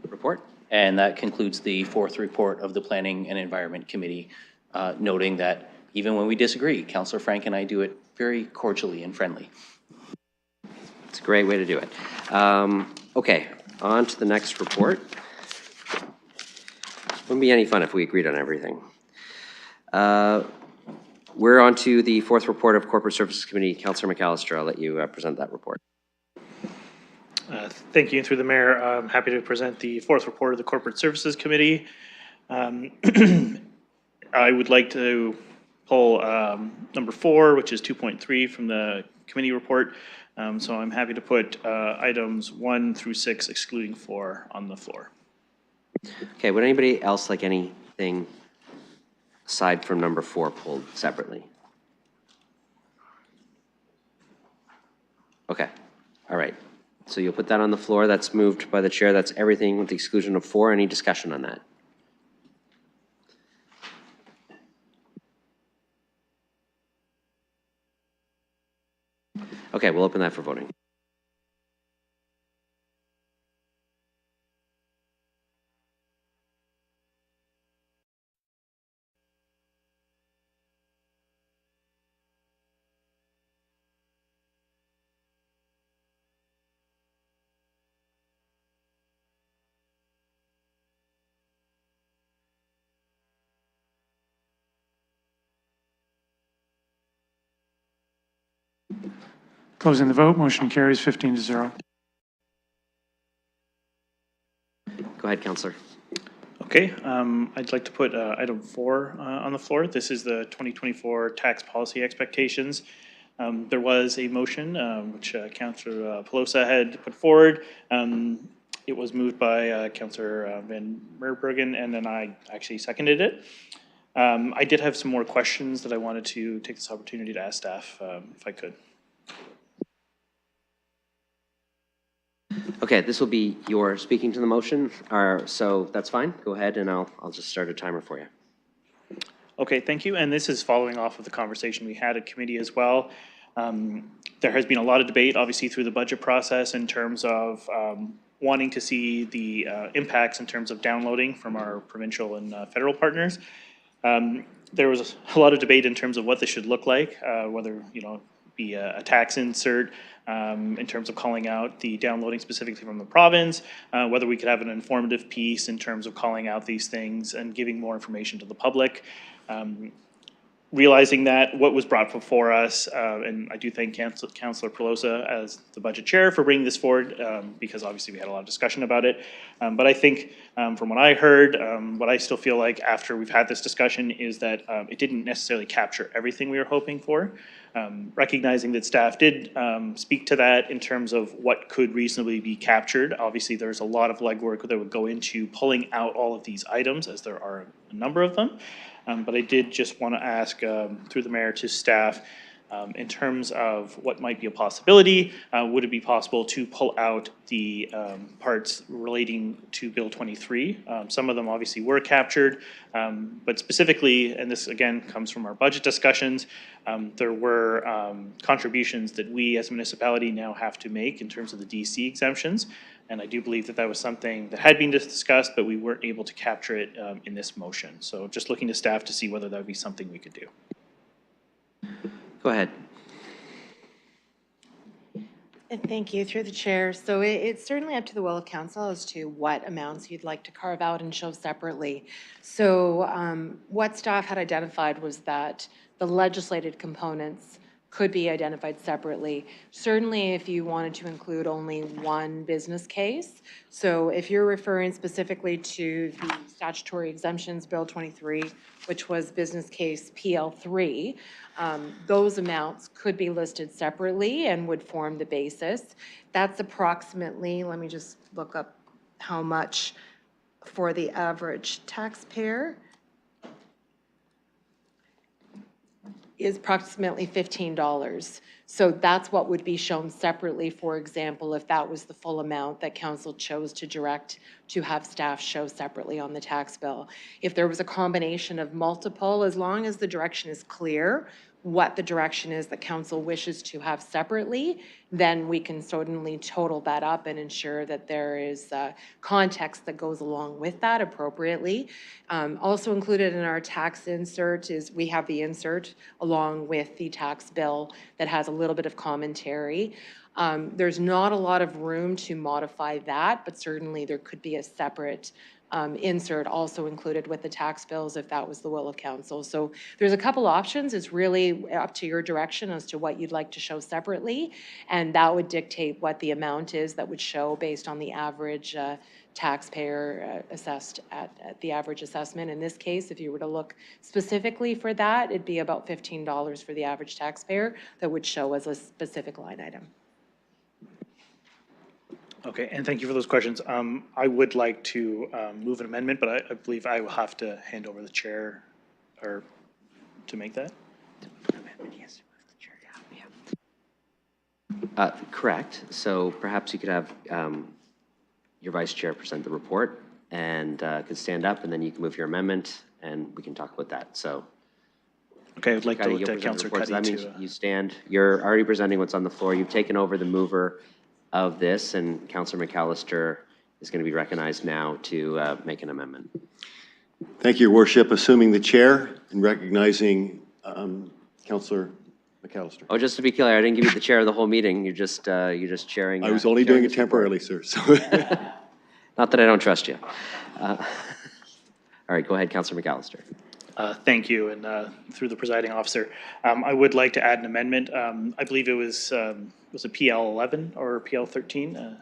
report? And that concludes the fourth report of the Planning and Environment Committee, noting that even when we disagree, Councillor Frank and I do it very cordially and friendly. It's a great way to do it. Okay, on to the next report. Wouldn't be any fun if we agreed on everything. We're on to the fourth report of Corporate Services Committee. Councillor McAllister, I'll let you present that report. Thank you. Through the mayor, I'm happy to present the fourth report of the Corporate Services Committee. I would like to pull number 4, which is 2.3 from the committee report. So I'm happy to put items 1 through 6, excluding 4, on the floor. Okay, would anybody else like anything aside from number 4 pulled separately? Okay, all right. So you'll put that on the floor. That's moved by the chair. That's everything with the exclusion of 4. Any discussion on that? Okay, we'll open that for voting. Closing the vote, motion carries 15-0. Go ahead, Councillor. Okay, I'd like to put item 4 on the floor. This is the 2024 tax policy expectations. There was a motion which Councillor Pelosa had put forward. It was moved by Councillor Van Meerbruggen, and then I actually seconded it. I did have some more questions that I wanted to take this opportunity to ask staff, if I could. Okay, this will be your speaking to the motion, so that's fine. Go ahead, and I'll just start a timer for you. Okay, thank you. And this is following off of the conversation we had at committee as well. There has been a lot of debate, obviously, through the budget process in terms of wanting to see the impacts in terms of downloading from our provincial and federal partners. There was a lot of debate in terms of what this should look like, whether, be a tax insert in terms of calling out the downloading specifically from the province, whether we could have an informative piece in terms of calling out these things and giving more information to the public. Realizing that what was brought before us, and I do thank Councillor Pelosa as the budget chair for bringing this forward, because obviously we had a lot of discussion about it. But I think from what I heard, what I still feel like after we've had this discussion is that it didn't necessarily capture everything we were hoping for. Recognizing that staff did speak to that in terms of what could reasonably be captured. Obviously, there's a lot of legwork that would go into pulling out all of these items, as there are a number of them. But I did just want to ask through the mayor to staff In terms of what might be a possibility, would it be possible to pull out the parts relating to Bill 23? Some of them obviously were captured, but specifically, and this again comes from our budget discussions, there were contributions that we as a municipality now have to make in terms of the DC exemptions. And I do believe that that was something that had been discussed, but we weren't able to capture it in this motion. So just looking to staff to see whether that would be something we could do. Go ahead. Thank you, through the chair. So it's certainly up to the will of council as to what amounts you'd like to carve out and show separately. So what staff had identified was that the legislated components could be identified separately. Certainly if you wanted to include only one business case. So if you're referring specifically to the statutory exemptions, Bill 23, which was business case PL3, those amounts could be listed separately and would form the basis. That's approximately, let me just look up how much for the average taxpayer. Is approximately $15. So that's what would be shown separately, for example, if that was the full amount that council chose to direct to have staff show separately on the tax bill. If there was a combination of multiple, as long as the direction is clear, what the direction is that council wishes to have separately, then we can certainly total that up and ensure that there is context that goes along with that appropriately. Also included in our tax insert is we have the insert along with the tax bill that has a little bit of commentary. There's not a lot of room to modify that, but certainly there could be a separate insert also included with the tax bills if that was the will of council. So there's a couple options. It's really up to your direction as to what you'd like to show separately, and that would dictate what the amount is that would show based on the average taxpayer assessed at the average assessment. In this case, if you were to look specifically for that, it'd be about $15 for the average taxpayer that would show as a specific line item. Okay, and thank you for those questions. I would like to move an amendment, but I believe I will have to hand over the chair or to make that. Correct. So perhaps you could have your vice chair present the report and could stand up, and then you can move your amendment and we can talk about that. So. Okay, I'd like to Cuddy, look at Councillor Cuddy that means to. you stand. You're already presenting what's on the floor. You've taken over the mover of this, and Councillor McAllister is going to be recognized now to make an amendment. Thank you, Your Worship. Assuming the chair and recognizing Councillor McAllister. Oh, just to be clear, I didn't give you the chair of the whole meeting. You're just chairing. I was only doing it temporarily, sir. So. Not that I don't trust you. All right, go ahead, Councillor McAllister. Thank you, and through the presiding officer, I would like to add an amendment. I believe it was it PL 11 or PL 13?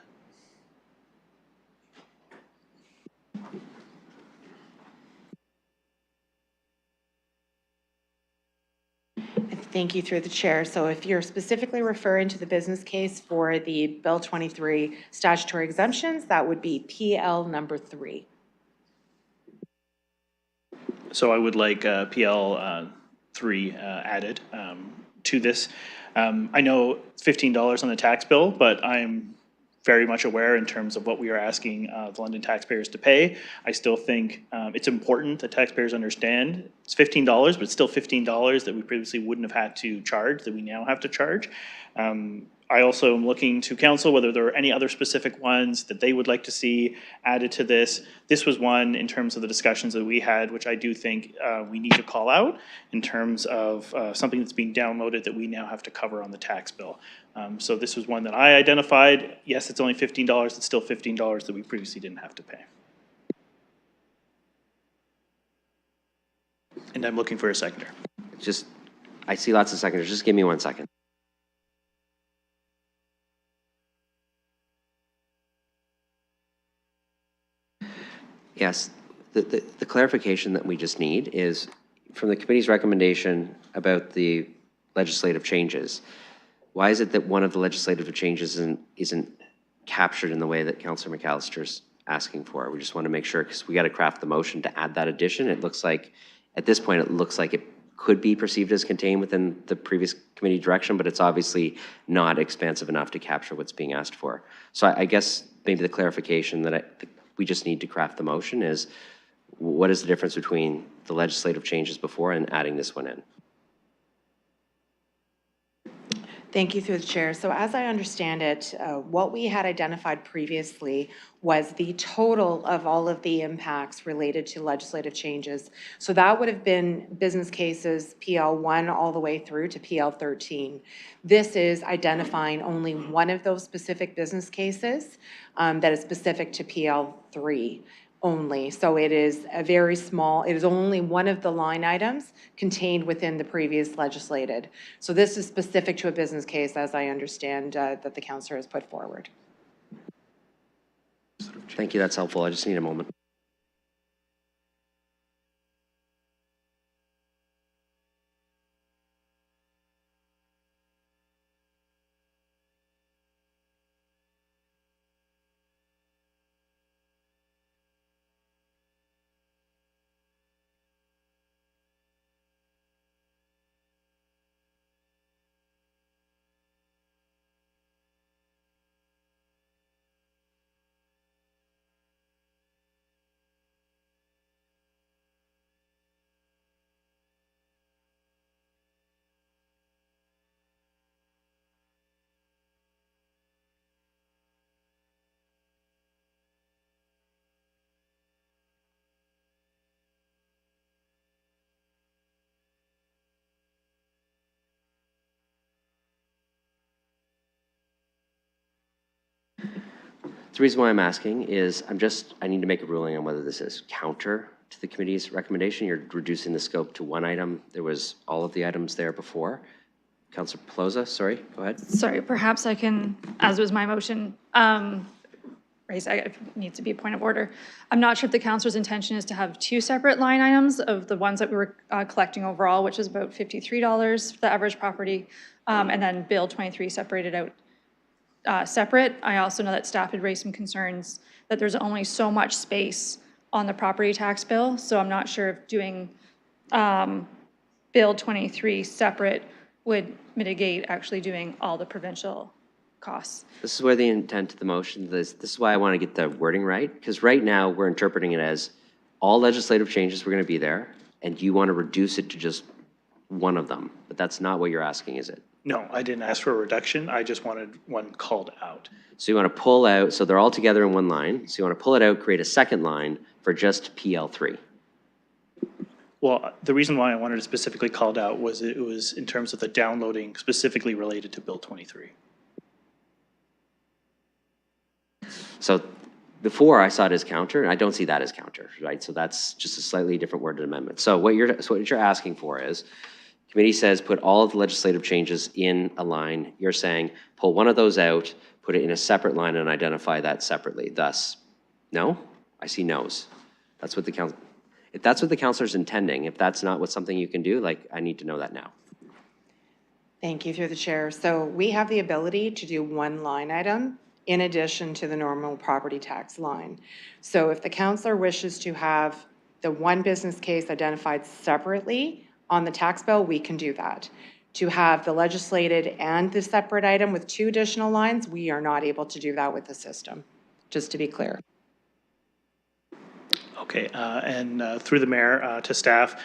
Thank you, through the chair. So if you're specifically referring to the business case for the Bill 23 statutory exemptions, that would be PL number 3. So I would like PL 3 added to this. I know $15 on the tax bill, but I'm very much aware in terms of what we are asking the London taxpayers to pay. I still think it's important that taxpayers understand it's $15, but it's still $15 that we previously wouldn't have had to charge, that we now have to charge. I also am looking to council whether there are any other specific ones that they would like to see added to this. This was one in terms of the discussions that we had, which I do think we need to call out in terms of something that's being downloaded that we now have to cover on the tax bill. So this was one that I identified. Yes, it's only $15. It's still $15 that we previously didn't have to pay. And I'm looking for a seconder. I see lots of seconders. Just give me 1 second. Yes, the clarification that we just need is from the committee's recommendation about the legislative changes. Why is it that one of the legislative changes isn't captured in the way that Councillor McAllister's asking for? We just want to make sure, because we got to craft the motion to add that addition. It looks like, at this point, it looks like could be perceived as contained within the previous committee direction, but it's obviously not expansive enough to capture what's being asked for. So I guess maybe the clarification that we just need to craft the motion is, what is the difference between the legislative changes before and adding this one in? Thank you through the chair. So as I understand it, what we had identified previously was the total of all of the impacts related to legislative changes. So that would have been business cases PL1 all the way through to PL13. This is identifying only one of those specific business cases that is specific to PL3 only. So it is a very small, it is only one of the line items contained within the previous legislated. So this is specific to a business case, as I understand that the councillor has put forward. Thank you, that's helpful. I just need a moment. The reason why I'm asking is I need to make a ruling on whether this is counter to the committee's recommendation. You're reducing the scope to one item. There was all of the items there before. Councillor Pelosa, sorry, go ahead. Sorry, perhaps I can, as was my motion, raise, it needs to be a point of order. I'm not sure if the councillor's intention is to have two separate line items of the ones that we were collecting overall, which is about $53 for the average property, and then Bill 23 separated out separate. I also know that staff had raised some concerns that there's only so much space on the property tax bill, so I'm not sure if doing Bill 23 separate would mitigate actually doing all the provincial costs. This is where the intent of the motion is. This is why I want to get the wording right, because right now we're interpreting it as all legislative changes were going to be there, and you want to reduce it to just one of them. But that's not what you're asking, is it? No, I didn't ask for a reduction. I just wanted one called out. So you want to pull out, so they're all together in one line. So you want to pull it out, create a second line for just PL3. Well, the reason why I wanted it specifically called out was it was in terms of the downloading specifically related to Bill 23. So before I saw it as counter, and I don't see that as counter, right? So that's just a slightly different worded amendment. So what you're asking for is, committee says put all of the legislative changes in a line. You're saying pull one of those out, put it in a separate line and identify that separately. Thus, no? I see no's. That's what the council, if that's what the councilor's intending, if that's not what something you can do, like, I need to know that now. Thank you through the chair. So we have the ability to do one line item in addition to the normal property tax line. So if the councilor wishes to have the one business case identified separately on the tax bill, we can do that. To have the legislated and the separate item with two additional lines, we are not able to do that with the system, just to be clear. Okay, and through the mayor to staff.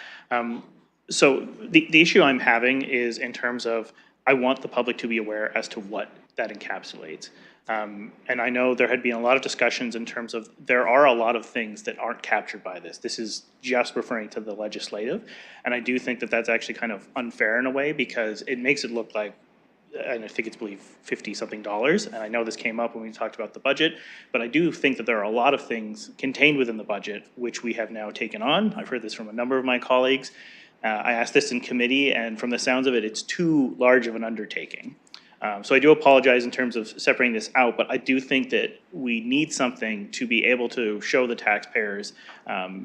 So the issue I'm having is in terms of, I want the public to be aware as to what that encapsulates. And I know there had been a lot of discussions in terms of, there are a lot of things that aren't captured by this. This is just referring to the legislative. And I do think that that's actually kind of unfair in a way, because it makes it look like, and I think it's, believe, $50-something. And I know this came up when we talked about the budget, but I do think that there are a lot of things contained within the budget which we have now taken on. I've heard this from a number of my colleagues. I asked this in committee, and from the sounds of it, it's too large of an undertaking. So I do apologize in terms of separating this out, but I do think that we need something to be able to show the taxpayers,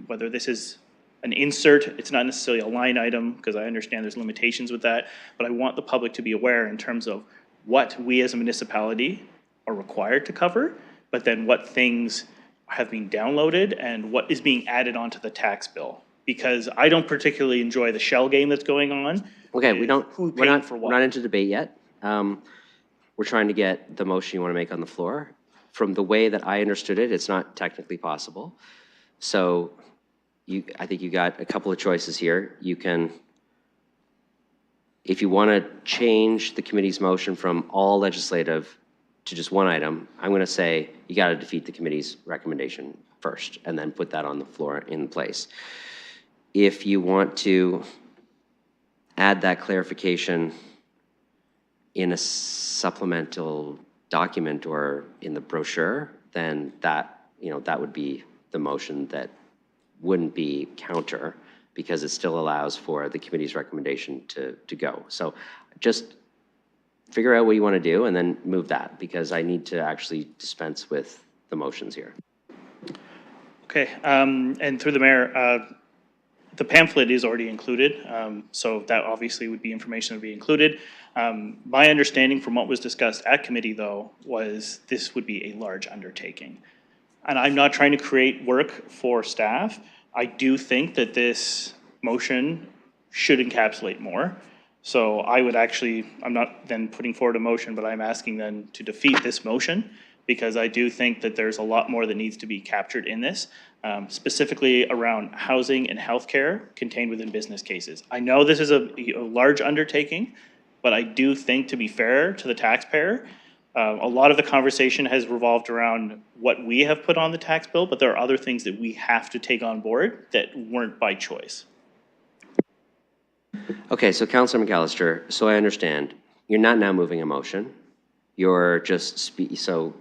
whether this is an insert, it's not necessarily a line item, because I understand there's limitations with that, but I want the public to be aware in terms of what we as a municipality are required to cover, but then what things have been downloaded and what is being added onto the tax bill. because I don't particularly enjoy the shell game that's going on. Okay, we're we're not into debate yet. We're trying to get the motion you want to make on the floor. From the way that I understood it, it's not technically possible. So I think you got a couple of choices here. You can, if you want to change the committee's motion from all legislative to just one item, I'm going to say you got to defeat the committee's recommendation first and then put that on the floor in place. If you want to add that clarification in a supplemental document or in the brochure, then that, that would be the motion that wouldn't be counter, because it still allows for the committee's recommendation to go. So just figure out what you want to do and then move that, because I need to actually dispense with the motions here. Okay, and through the mayor, the pamphlet is already included, so that obviously would be information that would be included. My understanding from what was discussed at committee, though, was this would be a large undertaking. And I'm not trying to create work for staff. I do think that this motion should encapsulate more. So I would actually, I'm not then putting forward a motion, but I'm asking then to defeat this motion, because I do think that there's a lot more that needs to be captured in this, specifically around housing and healthcare contained within business cases. I know this is a large undertaking, but I do think, to be fair to the taxpayer, a lot of the conversation has revolved around what we have put on the tax bill, but there are other things that we have to take on board that weren't by choice. Okay, so Councilor McAllister, so I understand, you're not now moving a motion. You're just, so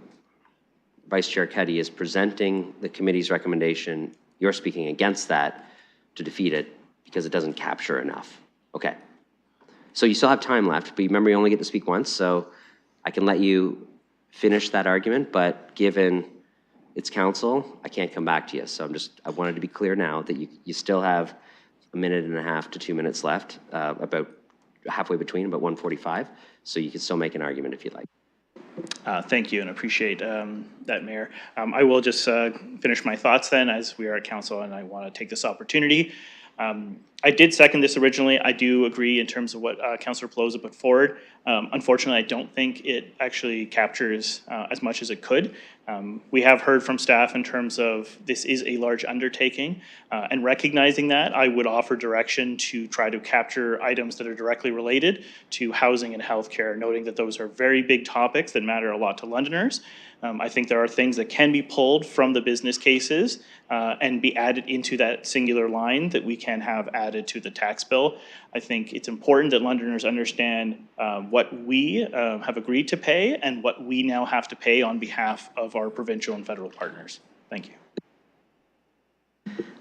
Vice Chair Keddy is presenting the committee's recommendation. You're speaking against that to defeat it because it doesn't capture enough. Okay. So you still have time left, but remember you only get to speak once, so I can let you finish that argument, but given it's council, I can't come back to you. So I wanted to be clear now that you still have 1.5 to 2 minutes left, about halfway between, about 1:45, so you can still make an argument if you'd like. Thank you, and appreciate that, Mayor. I will just finish my thoughts then, as we are at council, and I want to take this opportunity. I did second this originally. I do agree in terms of what Councillor Pelosi put forward. Unfortunately, I don't think it actually captures as much as it could. We have heard from staff in terms of this is a large undertaking, and recognizing that, I would offer direction to try to capture items that are directly related to housing and healthcare, noting that those are very big topics that matter a lot to Londoners. I think there are things that can be pulled from the business cases and be added into that singular line that we can have added to the tax bill. I think it's important that Londoners understand what we have agreed to pay and what we now have to pay on behalf of our provincial and federal partners. Thank you.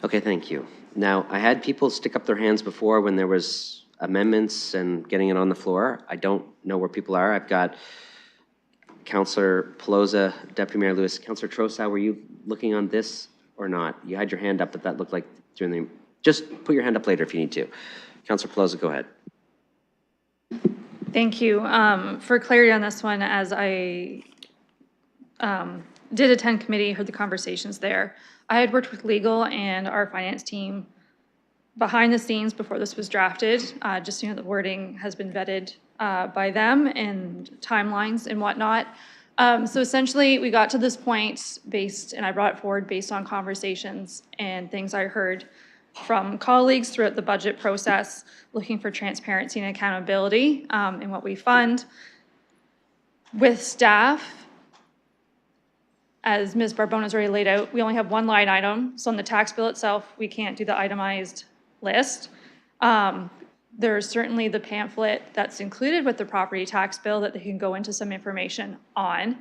Okay, thank you. Now, I had people stick up their hands before when there was amendments and getting it on the floor. I don't know where people are. I've got Councillor Pelosi, Deputy Mayor Lewis. Councillor Trossau, were you looking on this or not? You had your hand up, but that looked like during the... Just put your hand up later if you need to. Councillor Pelosi, go ahead. Thank you. For clarity on this one, as I did attend committee, heard the conversations there, I had worked with legal and our finance team behind the scenes before this was drafted, just so you know the wording has been vetted by them and timelines and whatnot. So essentially we got to this point and I brought it forward based on conversations and things I heard from colleagues throughout the budget process, looking for transparency and accountability in what we fund. With staff, as Ms. Barbona's already laid out, we only have one line item. So on the tax bill itself, we can't do the itemized list. There's certainly the pamphlet that's included with the property tax bill that they can go into some information on.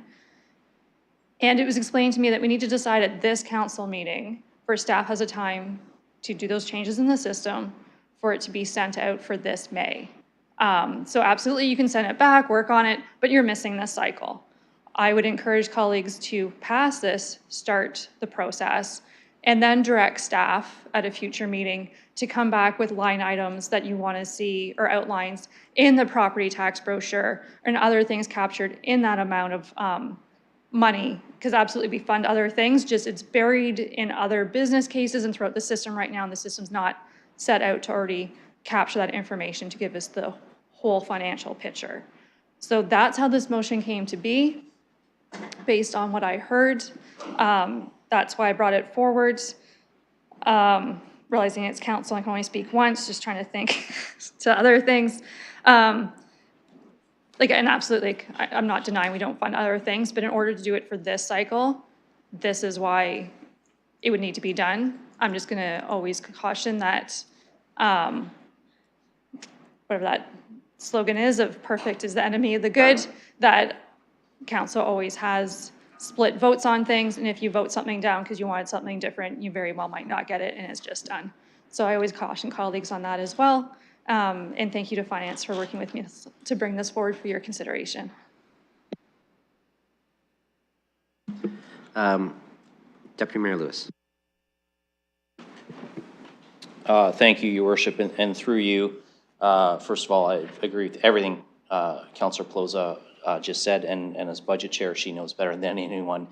And it was explained to me that we need to decide at this council meeting, where staff has a time to do those changes in the system, for it to be sent out for this May. So absolutely you can send it back, work on it, but you're missing this cycle. I would encourage colleagues to pass this, start the process, and then direct staff at a future meeting to come back with line items that you want to see, or outlines in the property tax brochure and other things captured in that amount of money, because absolutely we fund other things, just it's buried in other business cases and throughout the system right now, and the system's not set out to already capture that information to give us the whole financial picture. So that's how this motion came to be, based on what I heard. That's why I brought it forward. Realizing it's council, I can only speak once, just trying to think to other things. And absolutely, I'm not denying we don't fund other things, but in order to do it for this cycle, this is why it would need to be done. I'm just gonna always caution that, whatever that slogan is of perfect is the enemy of the good, that council always has split votes on things, and if you vote something down because you wanted something different, you very well might not get it, and it's just done. So I always caution colleagues on that as well. And thank you to Finance for working with me to bring this forward for your consideration. Deputy Mayor Lewis. Thank you, Your Worship, and through you, first of all, I agree with everything Councillor Ploza just said, and as budget chair, she knows better than anyone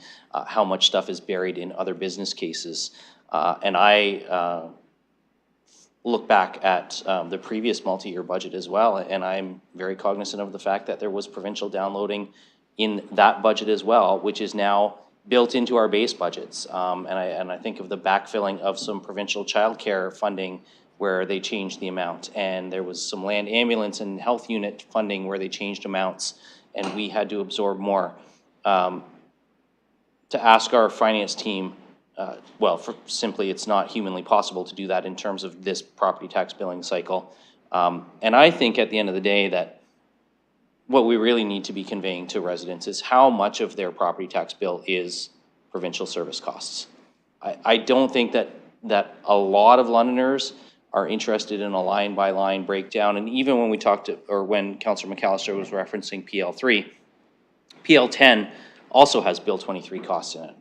how much stuff is buried in other business cases. And I look back at the previous multi-year budget as well, and I'm very cognizant of the fact that there was provincial downloading in that budget as well, which is now built into our base budgets. And I think of the backfilling of some provincial childcare funding where they changed the amount, and there was some land ambulance and health unit funding where they changed amounts, and we had to absorb more. To ask our finance team, simply it's not humanly possible to do that in terms of this property tax billing cycle. And I think at the end of the day that what we really need to be conveying to residents is how much of their property tax bill is provincial service costs. I don't think that a lot of Londoners are interested in a line-by-line breakdown, and even when we talked to, or when Councillor McAllister was referencing PL3, PL10 also has Bill 23 costs in it.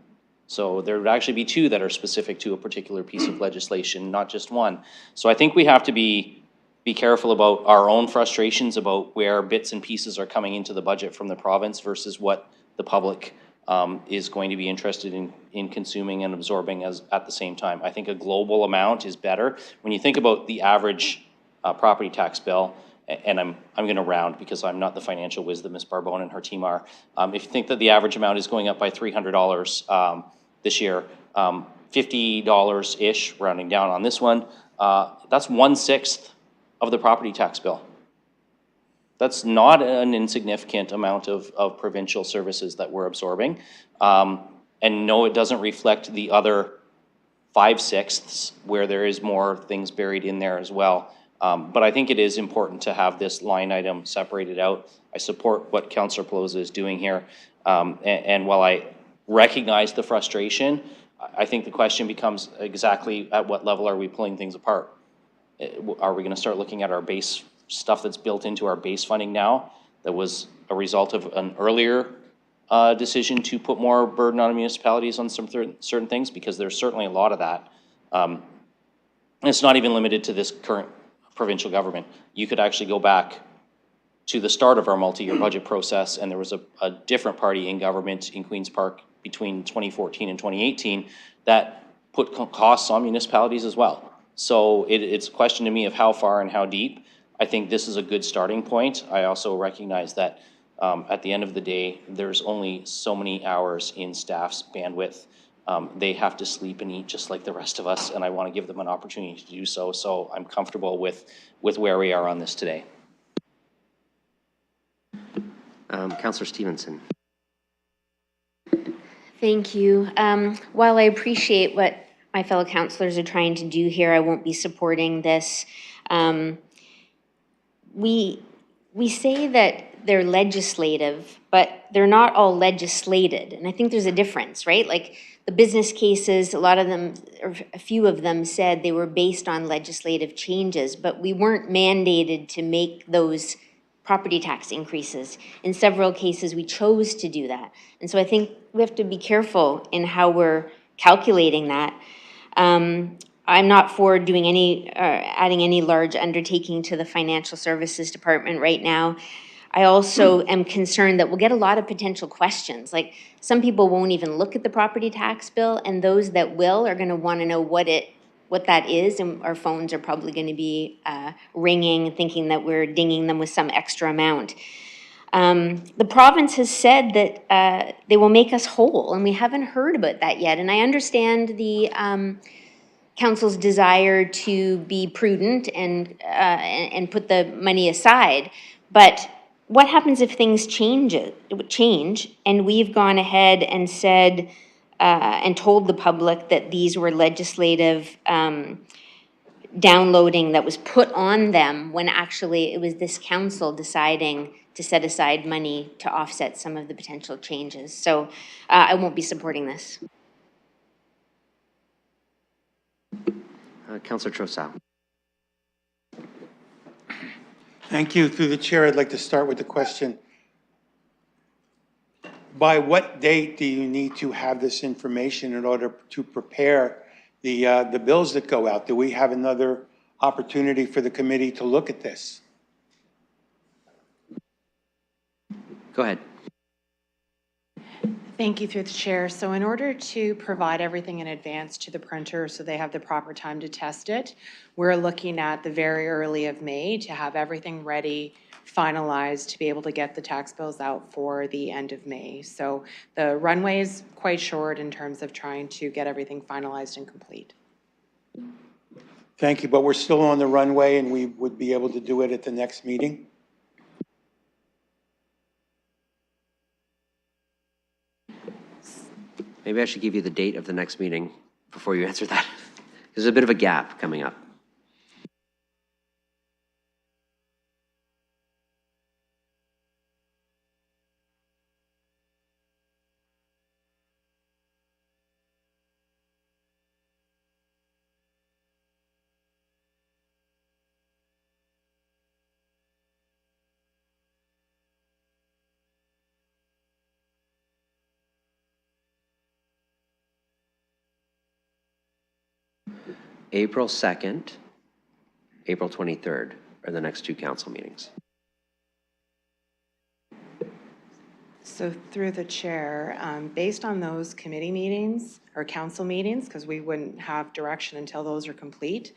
So there would actually be two that are specific to a particular piece of legislation, not just one. So I think we have to be careful about our own frustrations about where bits and pieces are coming into the budget from the province versus what the public is going to be interested in consuming and absorbing at the same time. I think a global amount is better. When you think about the average property tax bill, and I'm going to round because I'm not the financial whiz that Ms. Barbone and her team are. If you think that the average amount is going up by $300 this year, $50-ish, rounding down on this one, that's 1/6 of the property tax bill. That's not an insignificant amount of provincial services that we're absorbing. And no, it doesn't reflect the other 5/6 where there is more things buried in there as well. But I think it is important to have this line item separated out. I support what Councillor Pelosi is doing here. And while I recognize the frustration, I think the question becomes exactly at what level are we pulling things apart? Are we going to start looking at our base stuff that's built into our base funding now that was a result of an earlier decision to put more burden on municipalities on some certain things? Because there's certainly a lot of that. And it's not even limited to this current provincial government. You could actually go back to the start of our multi-year budget process, and there was a different party in government in Queen's Park between 2014 and 2018 that put costs on municipalities as well. So it's a question to me of how far and how deep. I think this is a good starting point. I also recognize that at the end of the day, there's only so many hours in staff's bandwidth. They have to sleep and eat just like the rest of us, and I want to give them an opportunity to do so. So I'm comfortable with where we are on this today. Councillor Stevenson. Thank you. While I appreciate what my fellow councillors are trying to do here, I won't be supporting this. We say that they're legislative, but they're not all legislated. And I think there's a difference, right? Like the business cases, a lot of them, or a few of them said they were based on legislative changes, but we weren't mandated to make those property tax increases. In several cases, we chose to do that. And so I think we have to be careful in how we're calculating that. I'm not for doing any, adding any large undertaking to the financial services department right now. I also am concerned that we'll get a lot of potential questions. Like, some people won't even look at the property tax bill, and those that will are gonna wanna know what that is, and our phones are probably gonna be ringing, thinking that we're dinging them with some extra amount. The province has said that they will make us whole, and we haven't heard about that yet. And I understand the council's desire to be prudent and put the money aside. But what happens if things change and we've gone ahead and said and told the public that these were legislative downloading that was put on them when actually it was this council deciding to set aside money to offset some of the potential changes. So I won't be supporting this. Councillor Trossau. Thank you. Through the chair, I'd like to start with the question. By what date do you need to have this information in order to prepare the bills that go out? Do we have another opportunity for the committee to look at this? Go ahead. Thank you, through the chair. So in order to provide everything in advance to the printer so they have the proper time to test it, we're looking at the very early of May to have everything ready, finalized, to be able to get the tax bills out for the end of May. So the runway is quite short in terms of trying to get everything finalized and complete. Thank you, but we're still on the runway and we would be able to do it at the next meeting? Maybe I should give you the date of the next meeting before you answer that. There's a bit of a gap coming up. April 2nd, April 23rd are the next two council meetings. So through the chair, based on those committee meetings or council meetings, because we wouldn't have direction until those are complete,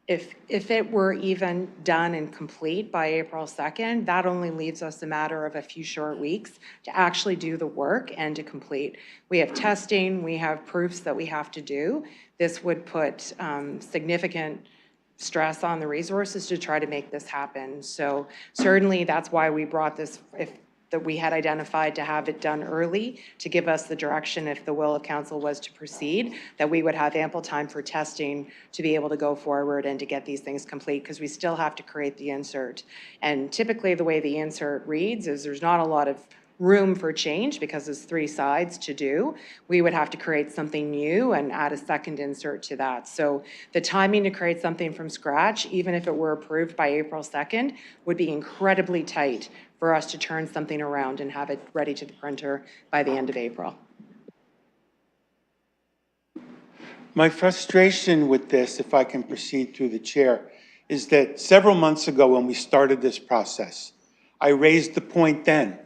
if it were even done and complete by April 2nd, that only leaves us a matter of a few short weeks to actually do the work and to complete. We have testing, we have proofs that we have to do. This would put significant stress on the resources to try to make this happen. So certainly that's why we brought this, that we had identified to have it done early, to give us the direction if the will of council was to proceed, that we would have ample time for testing to be able to go forward and to get these things complete, because we still have to create the insert. And typically the way the insert reads is there's not a lot of room for change because there's 3 sides to do. We would have to create something new and add a second insert to that. So the timing to create something from scratch, even if it were approved by April 2nd, would be incredibly tight for us to turn something around and have it ready to the printer by the end of April. My frustration with this, if I can proceed through the chair, is that several months ago when we started this process, I raised the point then.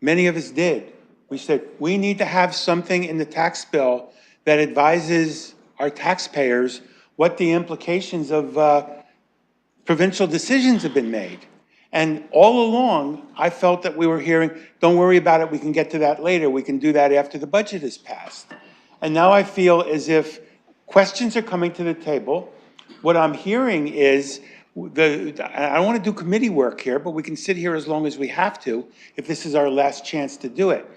Many of us did. We said, we need to have something in the tax bill that advises our taxpayers what the implications of provincial decisions have been made. And all along, I felt that we were hearing, don't worry about it, we can get to that later. We can do that after the budget is passed. And now I feel as if questions are coming to the table. What I'm hearing is, I don't want to do committee work here, but we can sit here as long as we have to if this is our last chance to do it.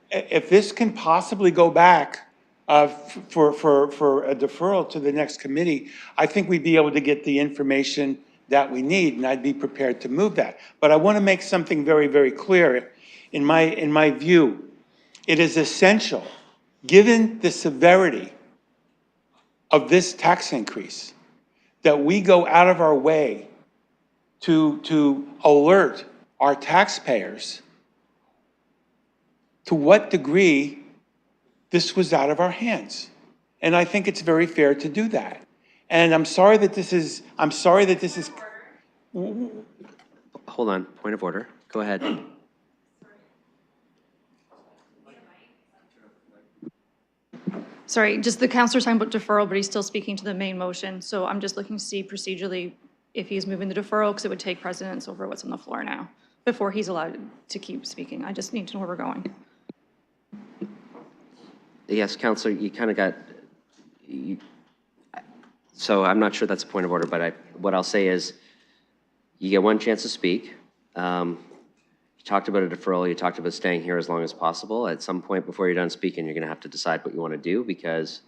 If this can possibly go back for a deferral to the next committee, I think we'd be able to get the information that we need, and I'd be prepared to move that. But I want to make something very, very clear. In my view, it is essential, given the severity of this tax increase, that we go out of our way to alert our taxpayers to what degree this was out of our hands. And I think it's very fair to do that. And I'm sorry that this is, Hold on, point of order. Go ahead. Sorry, just the counselor's talking about deferral, but he's still speaking to the main motion. So I'm just looking to see procedurally if he's moving the deferral, because it would take precedence over what's on the floor now, before he's allowed to keep speaking. I just need to know where we're going. Yes, Counselor, you kind of got, so I'm not sure that's a point of order, but what I'll say is you get one chance to speak. You talked about a deferral, you talked about staying here as long as possible. At some point before you're done speaking, you're going to have to decide what you want to do, because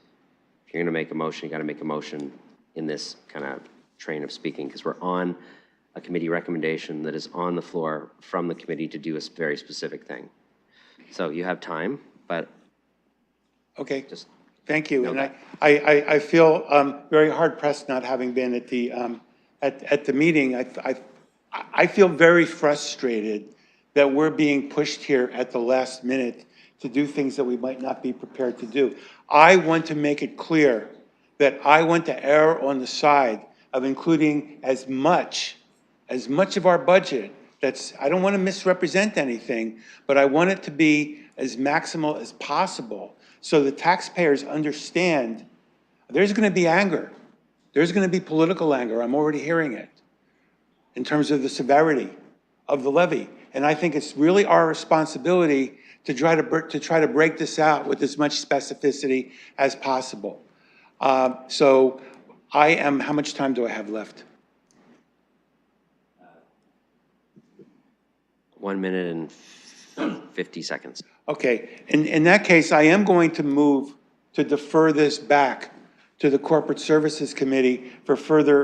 if you're going to make a motion, you got to make a motion in this kind of train of speaking, because we're on a committee recommendation that is on the floor from the committee to do a very specific thing. So you have time, but Okay, just thank you. know And that. I feel very hard pressed not having been at the meeting. I feel very frustrated that we're being pushed here at the last minute to do things that we might not be prepared to do. I want to make it clear that I want to err on the side of including as much of our budget. I don't want to misrepresent anything, but I want it to be as maximal as possible so the taxpayers understand there's going to be anger. There's going to be political anger. I'm already hearing it in terms of the severity of the levy. And I think it's really our responsibility to try to break this out with as much specificity as possible. So how much time do I have left? 1 minute and 50 seconds. Okay, in that case, I am going to move to defer this back to the Corporate Services Committee for further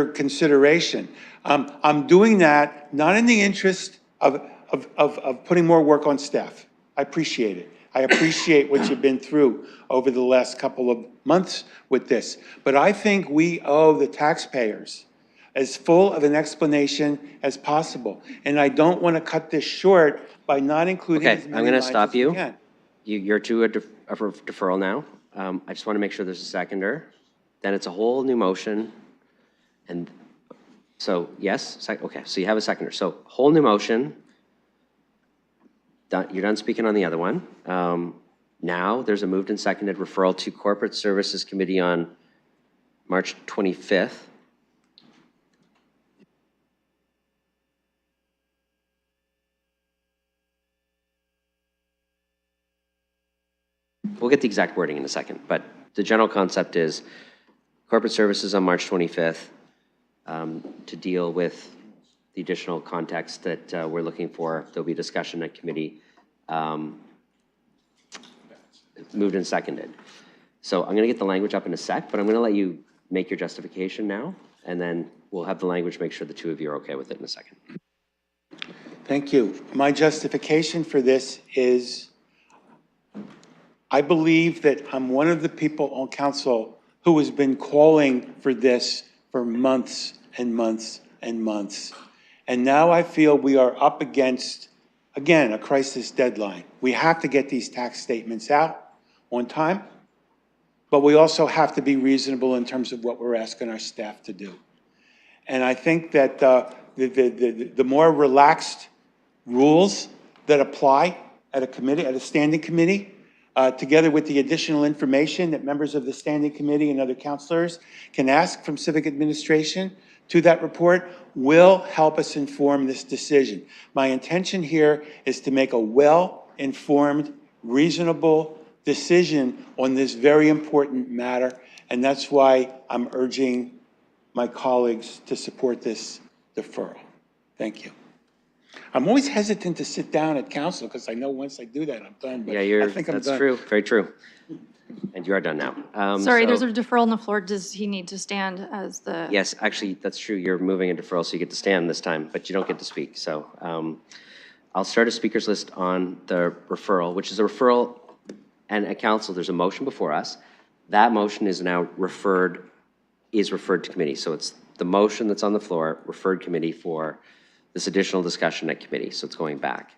consideration. I'm doing that not in the interest of putting more work on staff. I appreciate it. I appreciate what you've been through over the last couple of months with this. But I think we owe the taxpayers as full of an explanation as possible. And I don't want to cut this short by not including Okay, as I'm many going to lines stop as we you. can. You're to a deferral now. I just want to make sure there's a seconder. Then it's a whole new motion. And so, yes, okay, so you have a seconder. So whole new motion. You're done speaking on the other one. Now there's a moved and seconded referral to Corporate Services Committee on March 25th. We'll get the exact wording in a second, but the general concept is corporate services on March 25th to deal with the additional context that we're looking for. There'll be discussion at committee, moved and seconded. So I'm going to get the language up in a sec, but I'm going to let you make your justification now, and then we'll have the language, make sure the two of you are okay with it in a second. Thank you. My justification for this is I believe that I'm one of the people on council who has been calling for this for months and months and months. And now I feel we are up against, again, a crisis deadline. We have to get these tax statements out on time, but we also have to be reasonable in terms of what we're asking our staff to do. And I think that the more relaxed rules that apply at a committee, at a standing committee, together with the additional information that members of the standing committee and other councilors can ask from civic administration to that report, will help us inform this decision. My intention here is to make a well-informed, reasonable decision on this very important matter, and that's why I'm urging my colleagues to support this deferral. Thank you. I'm always hesitant to sit down at council because I know once I do that, I'm done. But Yeah, I think I'm that's done. true, very true. And you are done now. Sorry, so- there's a deferral on the floor. Does he need to stand as the? Yes, actually, that's true. You're moving a deferral, so you get to stand this time, but you don't get to speak. So I'll start a speakers list on the referral, which is a referral, and at council, there's a motion before us. That motion is now referred to committee. So it's the motion that's on the floor, referred committee for this additional discussion at committee. So it's going back.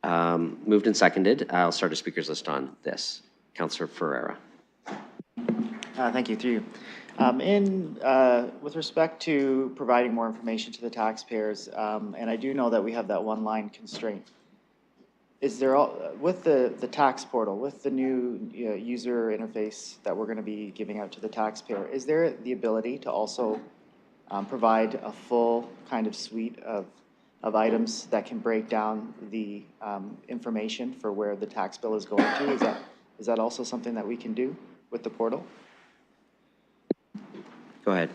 Moved and seconded. I'll start a speakers list on this. Councillor Ferreira. Thank you, through you. With respect to providing more information to the taxpayers, and I do know that we have that one line constraint, is there, with the tax portal, with the new user interface that we're going to be giving out to the taxpayer, is there the ability to also provide a full kind of suite of items that can break down the information for where the tax bill is going to? Is that also something that we can do with the portal? Go ahead.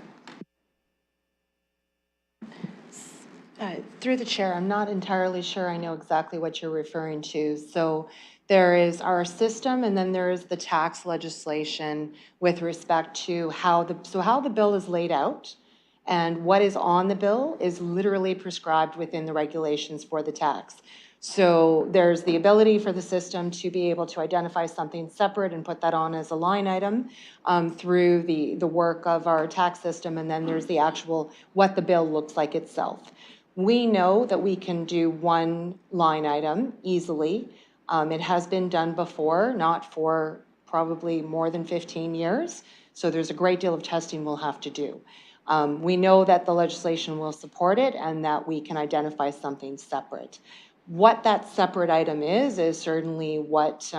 Through the chair, I'm not entirely sure I know exactly what you're referring to. So there is our system, and then there is the tax legislation with respect to how the bill is laid out, and what is on the bill is literally prescribed within the regulations for the tax. So there's the ability for the system to be able to identify something separate and put that on as a line item through the work of our tax system, and then there's the actual, what the bill looks like itself. We know that we can do one line item easily. It has been done before, not for probably more than 15 years. So there's a great deal of testing we'll have to do. We know that the legislation will support it and that we can identify something separate. What that separate item is certainly what,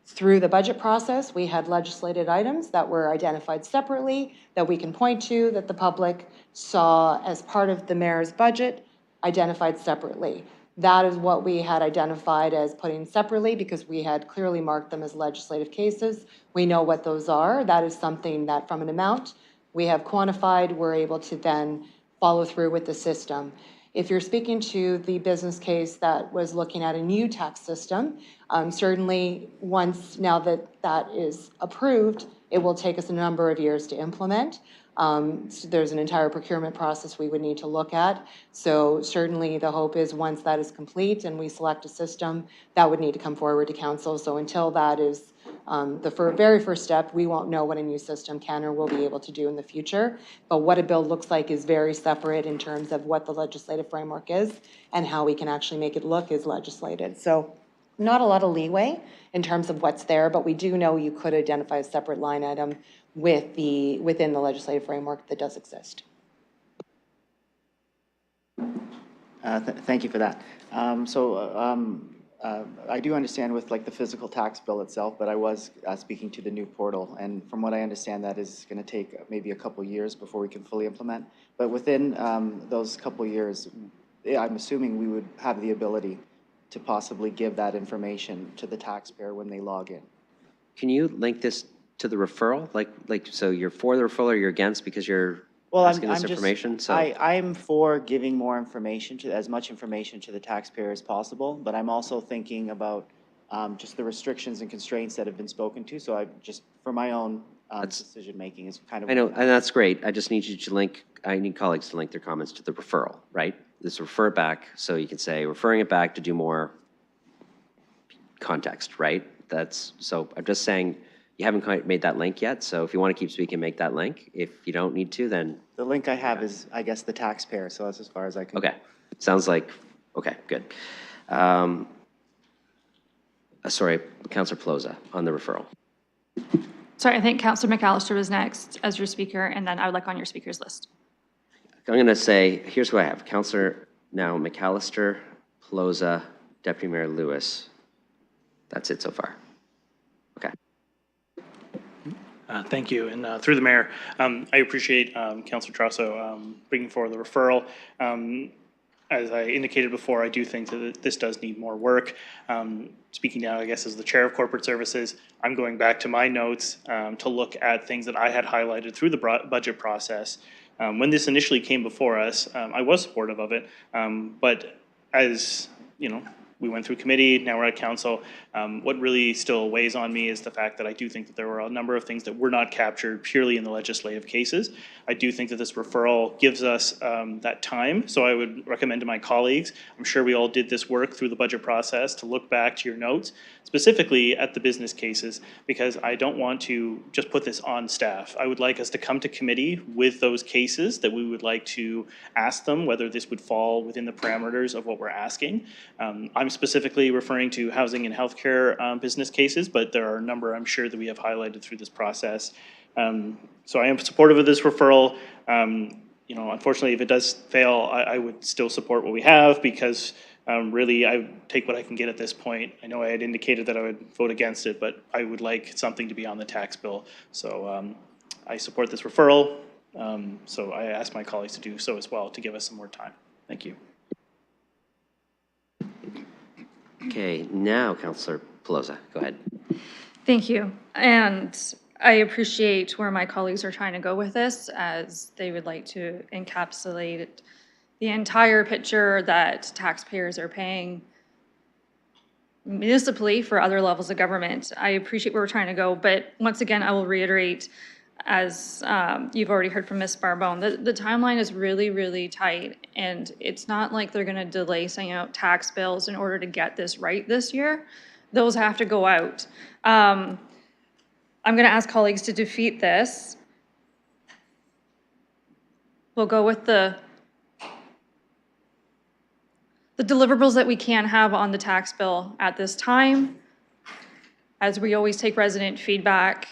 through the budget process, we had legislated items that were identified separately that we can point to, that the public saw as part of the mayor's budget, identified separately. That is what we had identified as putting separately because we had clearly marked them as legislative cases. We know what those are. That is something that from an amount we have quantified, we're able to then follow through with the system. If you're speaking to the business case that was looking at a new tax system, certainly once now that that is approved, it will take us a number of years to implement. So there's an entire procurement process we would need to look at. So certainly the hope is once that is complete and we select a system, that would need to come forward to council. So until that is the very first step, we won't know what a new system can or will be able to do in the future. But what a bill looks like is very separate in terms of what the legislative framework is and how we can actually make it look as legislated. So not a lot of leeway in terms of what's there, but we do know you could identify a separate line item within the legislative framework that does exist. Thank you for that. I do understand with like the physical tax bill itself, but I was speaking to the new portal, and from what I understand, that is going to take maybe a couple years before we can fully implement. But within those couple years, I'm assuming we would have the ability to possibly give that information to the taxpayer when they log in. Can you link this to the referral? Like, so you're for the referral or you're against because you're Well, asking this information? So I'm for giving more information as much information to the taxpayer as possible, but I'm also thinking about just the restrictions and constraints that have been spoken to. So I just, for my own decision making is kind of. I know, and that's great. I just need you to link, I need colleagues to link their comments to the referral, right? Just refer it back, so you can say, referring it back to do more context, right? So I'm just saying, you haven't quite made that link yet, so if you want to keep speaking, make that link. If you don't need to, then. The link I have is, I guess, the taxpayer, so that's as far as I can. Okay, sounds like, okay, good. Sorry, Councillor Plaza on the referral. Sorry, I think Councillor McAllister was next as your speaker, and then I would like on your speakers list. I'm going to say, here's who I have. Councillor now McAllister, Plaza, Deputy Mayor Lewis. That's it so far. Okay. Thank you, and through the mayor, I appreciate Councillor Trasso bringing forward the referral. As I indicated before, I do think that this does need more work. Speaking now, I guess, as the chair of corporate services, I'm going back to my notes to look at things that I had highlighted through the budget process. When this initially came before us, I was supportive of it, but as you know, we went through committee, now we're at council. What really still weighs on me is the fact that I do think that there were a number of things that were not captured purely in the legislative cases. I do think that this referral gives us that time, so I would recommend to my colleagues, I'm sure we all did this work through the budget process, to look back to your notes, specifically at the business cases, because I don't want to just put this on staff. I would like us to come to committee with those cases that we would like to ask them, whether this would fall within the parameters of what we're asking. I'm specifically referring to housing and healthcare business cases, but there are a number I'm sure that we have highlighted through this process So I am supportive of this referral. You know, unfortunately, if it does fail, I would still support what we have because really I take what I can get at this point. I know I had indicated that I would vote against it, but I would like something to be on the tax bill. So I support this referral. So I ask my colleagues to do so as well to give us some more time. Thank you. Okay, now Councillor Pelosa, go ahead. Thank you. And I appreciate where my colleagues are trying to go with this, as they would like to encapsulate the entire picture that taxpayers are paying municipally for other levels of government. I appreciate where we're trying to go, but once again, I will reiterate, as you've already heard from Ms. Barbone, the timeline is really, really tight, and it's not like they're going to delay sending out tax bills in order to get this right this year. Those have to go out. I'm going to ask colleagues to defeat this. We'll go with the deliverables that we can have on the tax bill at this time. As we always take resident feedback,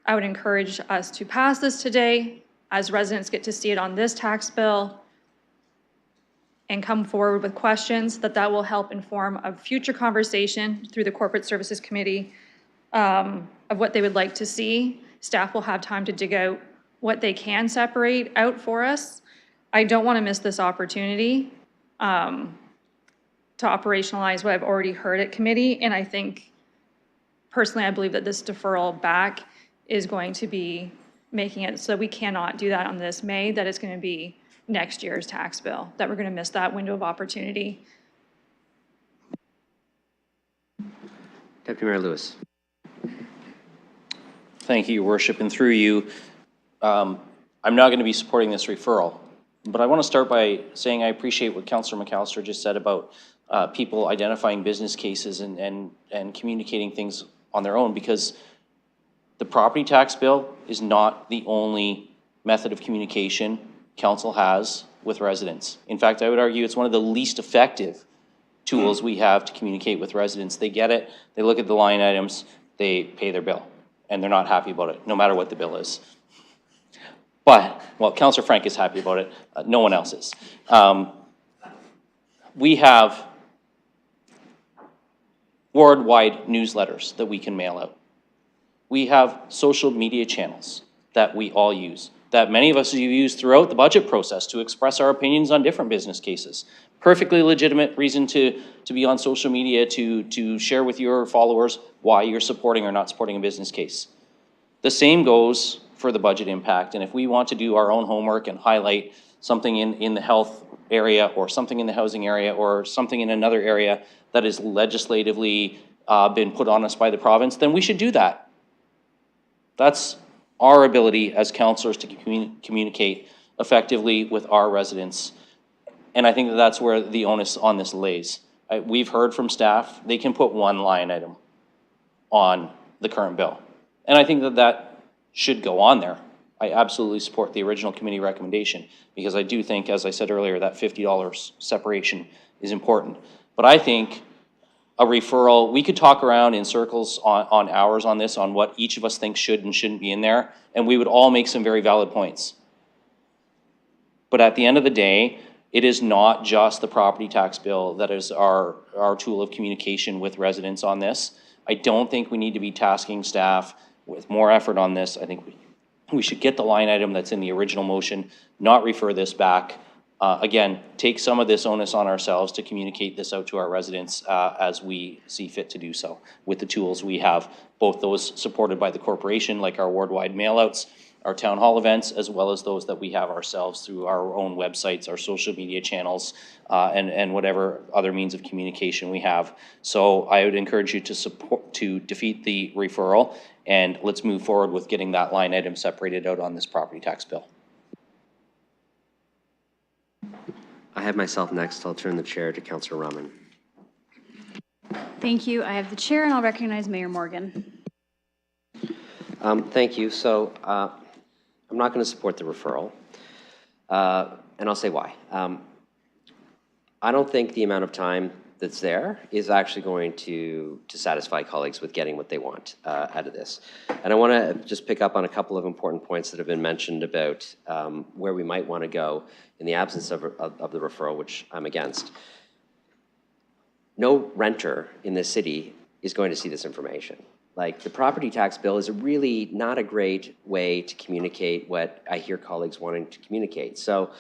I would encourage us to pass this today, as residents get to see it on this tax bill and come forward with questions that will help inform a future conversation through the Corporate Services Committee of what they would like to see. Staff will have time to dig out what they can separate out for us. I don't want to miss this opportunity to operationalize what I've already heard at committee, and I think, personally, I believe that this deferral back is going to be making it so we cannot do that on this May, that it's going to be next year's tax bill, that we're going to miss that window of opportunity. Deputy Mayor Lewis. Thank you, Your Worship, and through you, I'm not going to be supporting this referral, but I want to start by saying I appreciate what Councillor McAllister just said about people identifying business cases and communicating things on their own, because the property tax bill is not the only method of communication council has with residents. In fact, I would argue it's one of the least effective tools we have to communicate with residents. They get it, they look at the line items, they pay their bill, and they're not happy about it, no matter what the bill is. But, well, Councillor Frank is happy about it, no one else is. We have ward-wide newsletters that we can mail out. We have social media channels that we all use, that many of us have used throughout the budget process to express our opinions on different business cases. Perfectly legitimate reason to be on social media, to share with your followers why you're supporting or not supporting a business case. The same goes for the budget impact, and if we want to do our own homework and highlight something in the health area, or something in the housing area, or something in another area that is legislatively been put on us by the province, then we should do that. That's our ability as councillors to communicate effectively with our residents. And I think that that's where the onus on this lays. We've heard from staff, they can put one line item on the current bill. And I think that that should go on there. I absolutely support the original committee recommendation, because I do think, as I said earlier, that $50 separation is important. But I think a referral, we could talk around in circles on hours on this, on what each of us thinks should and shouldn't be in there, and we would all make some very valid points. But at the end of the day, it is not just the property tax bill that is our tool of communication with residents on this. I don't think we need to be tasking staff with more effort on this. I think we should get the line item that's in the original motion, not refer this back. Again, take some of this onus on ourselves to communicate this out to our residents as we see fit to do so with the tools we have, both those supported by the corporation, like our ward-wide mailouts, our town hall events, as well as those that we have ourselves through our own websites, our social media channels, and whatever other means of communication we have. So I would encourage you to defeat the referral, and let's move forward with getting that line item separated out on this property tax bill. I have myself next. I'll turn the chair to Councillor Rahman. Thank you. I have the chair, and I'll recognize Mayor Morgan. Thank you. So I'm not going to support the referral, and I'll say why. I don't think the amount of time that's there is actually going to satisfy colleagues with getting what they want out of this. And I want to just pick up on a couple of important points that have been mentioned about where we might want to go in the absence of the referral, which I'm against. No renter in this city is going to see this information. Like, the property tax bill is really not a great way to communicate what I hear colleagues wanting to communicate. So,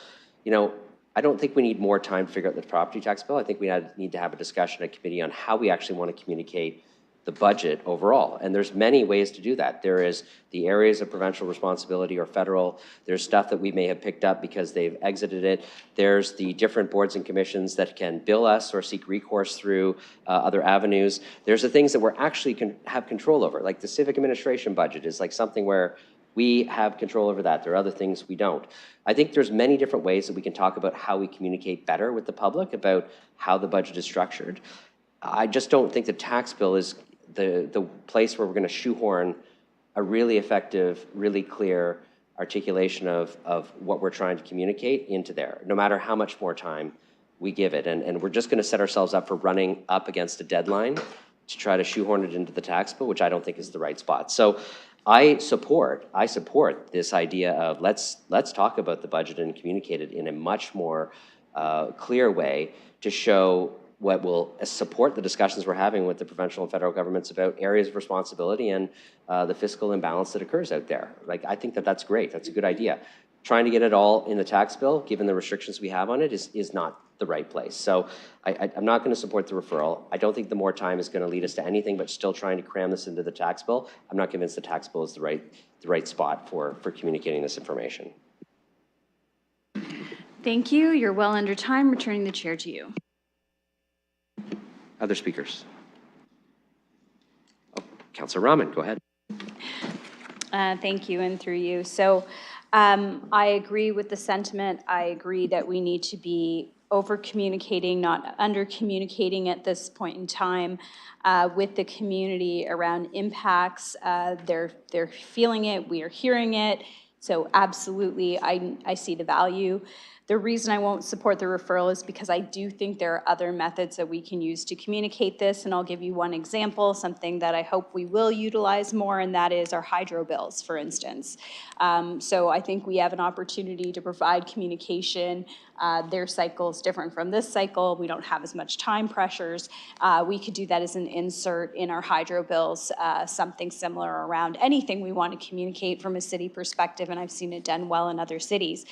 you know, I don't think we need more time to figure out the property tax bill. I think we need to have a discussion at committee on how we actually want to communicate the budget overall. And there's many ways to do that. There is the areas of provincial responsibility or federal. There's stuff that we may have picked up because they've exited it. There's the different boards and commissions that can bill us or seek recourse through other avenues. There's the things that we're actually can have control over, like the civic administration budget is like something where we have control over that. There are other things we don't. I think there's many different ways that we can talk about how we communicate better with the public about how the budget is structured. I just don't think the tax bill is the place where we're going to shoehorn a really effective, really clear articulation of what we're trying to communicate into there, no matter how much more time we give it. And we're just going to set ourselves up for running up against a deadline to try to shoehorn it into the tax bill, which I don't think is the right spot. So I support this idea of let's talk about the budget and communicate it in a much more clear way to show what will support the discussions we're having with the provincial and federal governments about areas of responsibility and the fiscal imbalance that occurs out there. Like, I think that that's great. That's a good idea. Trying to get it all in the tax bill, given the restrictions we have on it, is not the right place. So I'm not going to support the referral. I don't think the more time is going to lead us to anything but still trying to cram this into the tax bill. I'm not convinced the tax bill is the right spot for communicating this information. Thank you. You're well under time. Returning the chair to you. Other speakers? Oh, Councillor Rahman, go ahead. Thank you, and through you. So I agree with the sentiment. I agree that we need to be over-communicating, not under-communicating at this point in time with the community around impacts. They're feeling it, we are hearing it. So absolutely, I see the value. The reason I won't support the referral is because I do think there are other methods that we can use to communicate this, and I'll give you one example, something that I hope we will utilize more, and that is our hydro bills, for instance. So I think we have an opportunity to provide communication. Their cycle is different from this cycle. We don't have as much time pressures. We could do that as an insert in our hydro bills, something similar around anything we want to communicate from a city perspective, and I've seen it done well in other cities.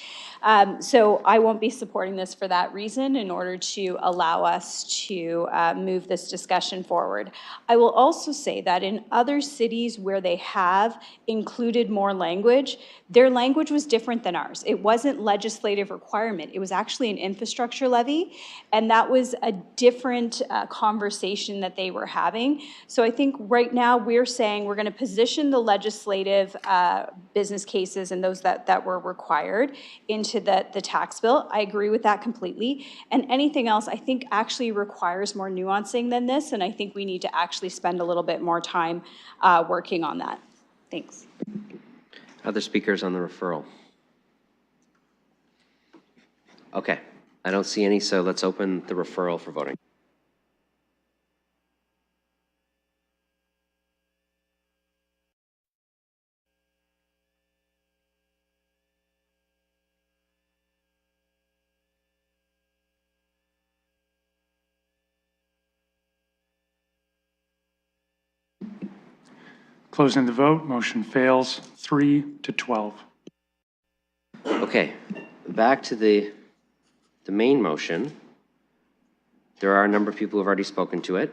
So I won't be supporting this for that reason in order to allow us to move this discussion forward. I will also say that in other cities where they have included more language, their language was different than ours. It wasn't legislative requirement. It was actually an infrastructure levy, and that was a different conversation that they were having. So I think right now we're saying we're going to position the legislative business cases and those that were required into the tax bill. I agree with that completely. And anything else I think actually requires more nuancing than this, and I think we need to actually spend a little bit more time working on that. Thanks. Other speakers on the referral? Okay, I don't see any, so let's open the referral for voting. Closing the vote, motion fails 3-12. Okay, back to the main motion. There are a number of people who have already spoken to it.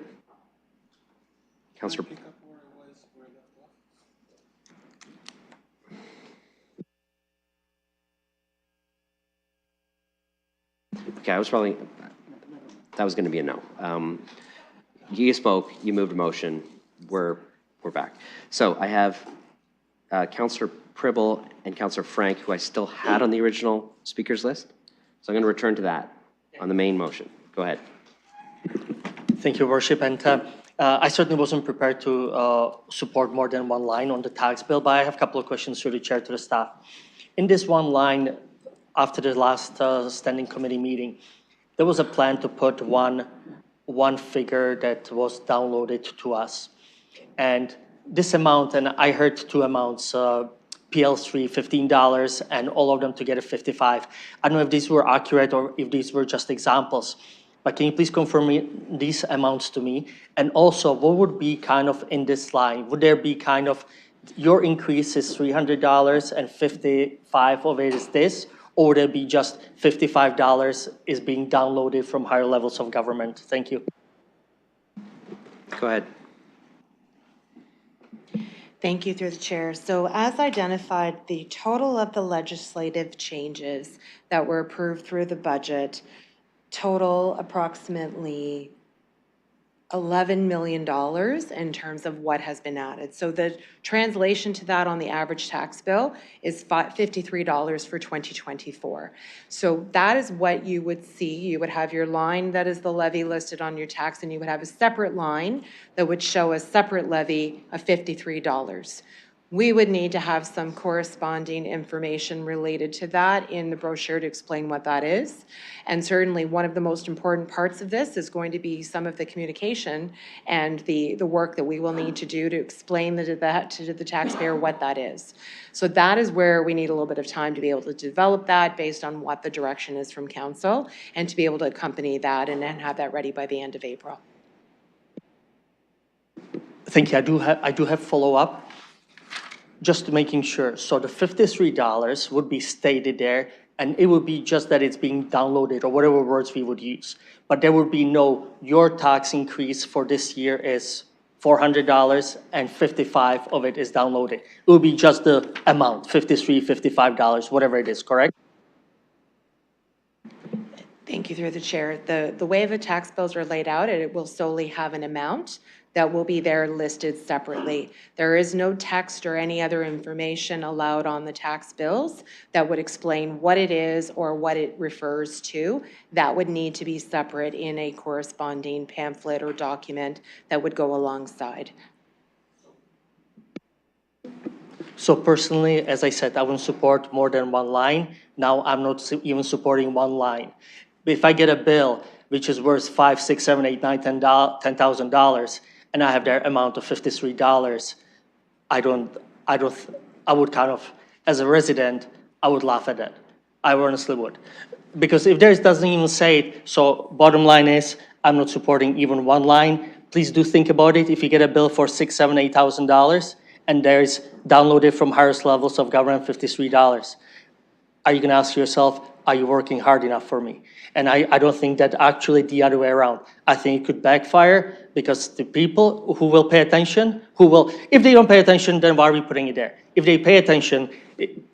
Councillor. Okay, that was going to be a no. You spoke, you moved a motion, we're back. So I have Councillor Pribble and Councillor Frank, who I still had on the original speakers list. So I'm going to return to that on the main motion. Go ahead. Thank you, Worship. And I certainly wasn't prepared to support more than one line on the tax bill, but I have a couple of questions through the chair to the staff. In this one line, after the last standing committee meeting, there was a plan to put one one figure that was downloaded to us. And this amount, and I heard two amounts, PL3, $15, and all of them together, $55. I don't know if these were accurate or if these were just examples, but can you please confirm these amounts to me? And also, what would be kind of in this line? Would there be kind of, your increase is $300 and 55 of it is this, or would it be just $55 is being downloaded from higher levels of government? Thank you. Go ahead. Thank you, through the chair. So as identified, the total of the legislative changes that were approved through the budget total approximately $11 million in terms of what has been added. So the translation to that on the average tax bill is $53 for 2024. So that is what you would see. You would have your line that is the levy listed on your tax, and you would have a separate line that would show a separate levy of $53. We would need to have some corresponding information related to that in the brochure to explain what that is. And certainly one of the most important parts of this is going to be some of the communication and the work that we will need to do to explain that to the taxpayer what that is. So that is where we need a little bit of time to be able to develop that based on what the direction is from council, and to be able to accompany that and then have that ready by the end of April. Thank you. I do have follow-up. Just making sure. So the $53 would be stated there, and it would be just that it's being downloaded, or whatever words we would use. But there would be no, your tax increase for this year is $400 and 55 of it is downloaded. It would be just the amount, $53, $55, whatever it is, correct? Thank you, through the chair. The way the tax bills are laid out, it will solely have an amount that will be there listed separately. There is no text or any other information allowed on the tax bills that would explain what it is or what it refers to. That would need to be separate in a corresponding pamphlet or document that would go alongside. So personally, as I said, I wouldn't support more than one line. Now I'm not even supporting one line. But if I get a bill which is worth $5, $6, $7, $8, $9, $10,000, and I have that amount of $53, I would kind of, as a resident, I would laugh at that. I honestly would. Because if there doesn't even say it, so bottom line is, I'm not supporting even one line. Please do think about it. If you get a bill for $6, $7, $8,000, and there's downloaded from highest levels of government $53, are you gonna ask yourself, are you working hard enough for me? And I don't think that actually the other way around. I think it could backfire, because the people who will pay attention, if they don't pay attention, then why are we putting it there? If they pay attention,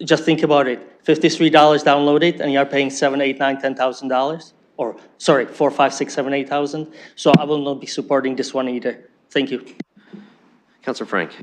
just think about it. $53 downloaded, and you're paying $7, $8, $9, $10,000, or sorry, 4, 5, 6, 7, 8,000. So I will not be supporting this one either. Thank you. Councillor Frank.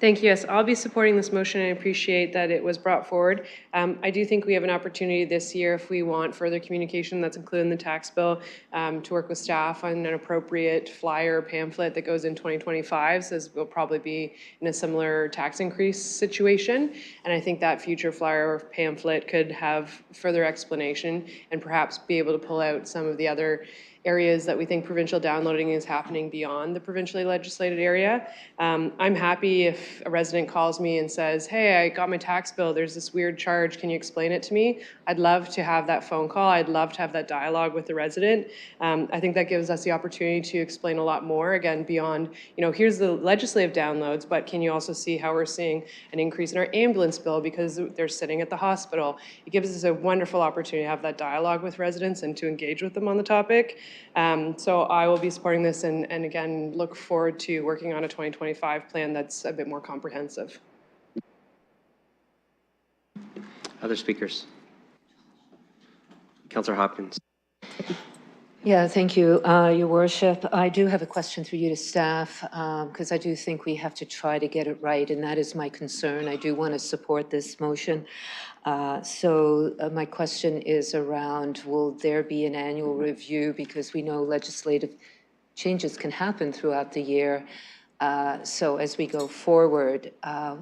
Thank you. Yes, I'll be supporting this motion. I appreciate that it was brought forward. I do think we have an opportunity this year, if we want further communication that's included in the tax bill, to work with staff on an appropriate flyer or pamphlet that goes in 2025, as we'll probably be in a similar tax increase situation. And I think that future flyer or pamphlet could have further explanation and perhaps be able to pull out some of the other areas that we think provincial downloading is happening beyond the provincially legislated area. I'm happy if a resident calls me and says, hey, I got my tax bill, there's this weird charge, can you explain it to me? I'd love to have that phone call. I'd love to have that dialogue with the resident. I think that gives us the opportunity to explain a lot more, again, beyond, here's the legislative downloads, but can you also see how we're seeing an increase in our ambulance bill because they're sitting at the hospital? It gives us a wonderful opportunity to have that dialogue with residents and to engage with them on the topic. So I will be supporting this and again, look forward to working on a 2025 plan that's a bit more comprehensive. Other speakers? Councillor Hopkins. Yeah, thank you, Your Worship. I do have a question through you to staff, because I do think we have to try to get it right, and that is my concern. I do want to support this motion. My question is around, will there be an annual review? Because we know legislative changes can happen throughout the year. So as we go forward,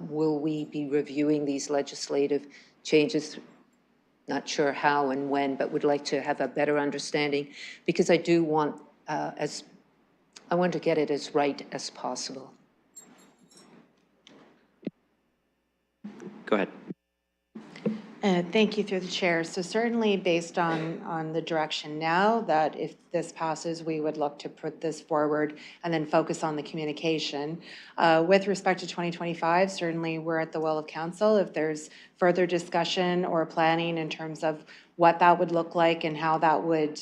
will we be reviewing these legislative changes Not sure how and when, but would like to have a better understanding, because I do want, I want to get it as right as possible. Go ahead. Thank you through the chair. So certainly based on the direction now that if this passes, we would look to put this forward and then focus on the communication. With respect to 2025, certainly we're at the will of council. If there's further discussion or planning in terms of what that would look like and how that would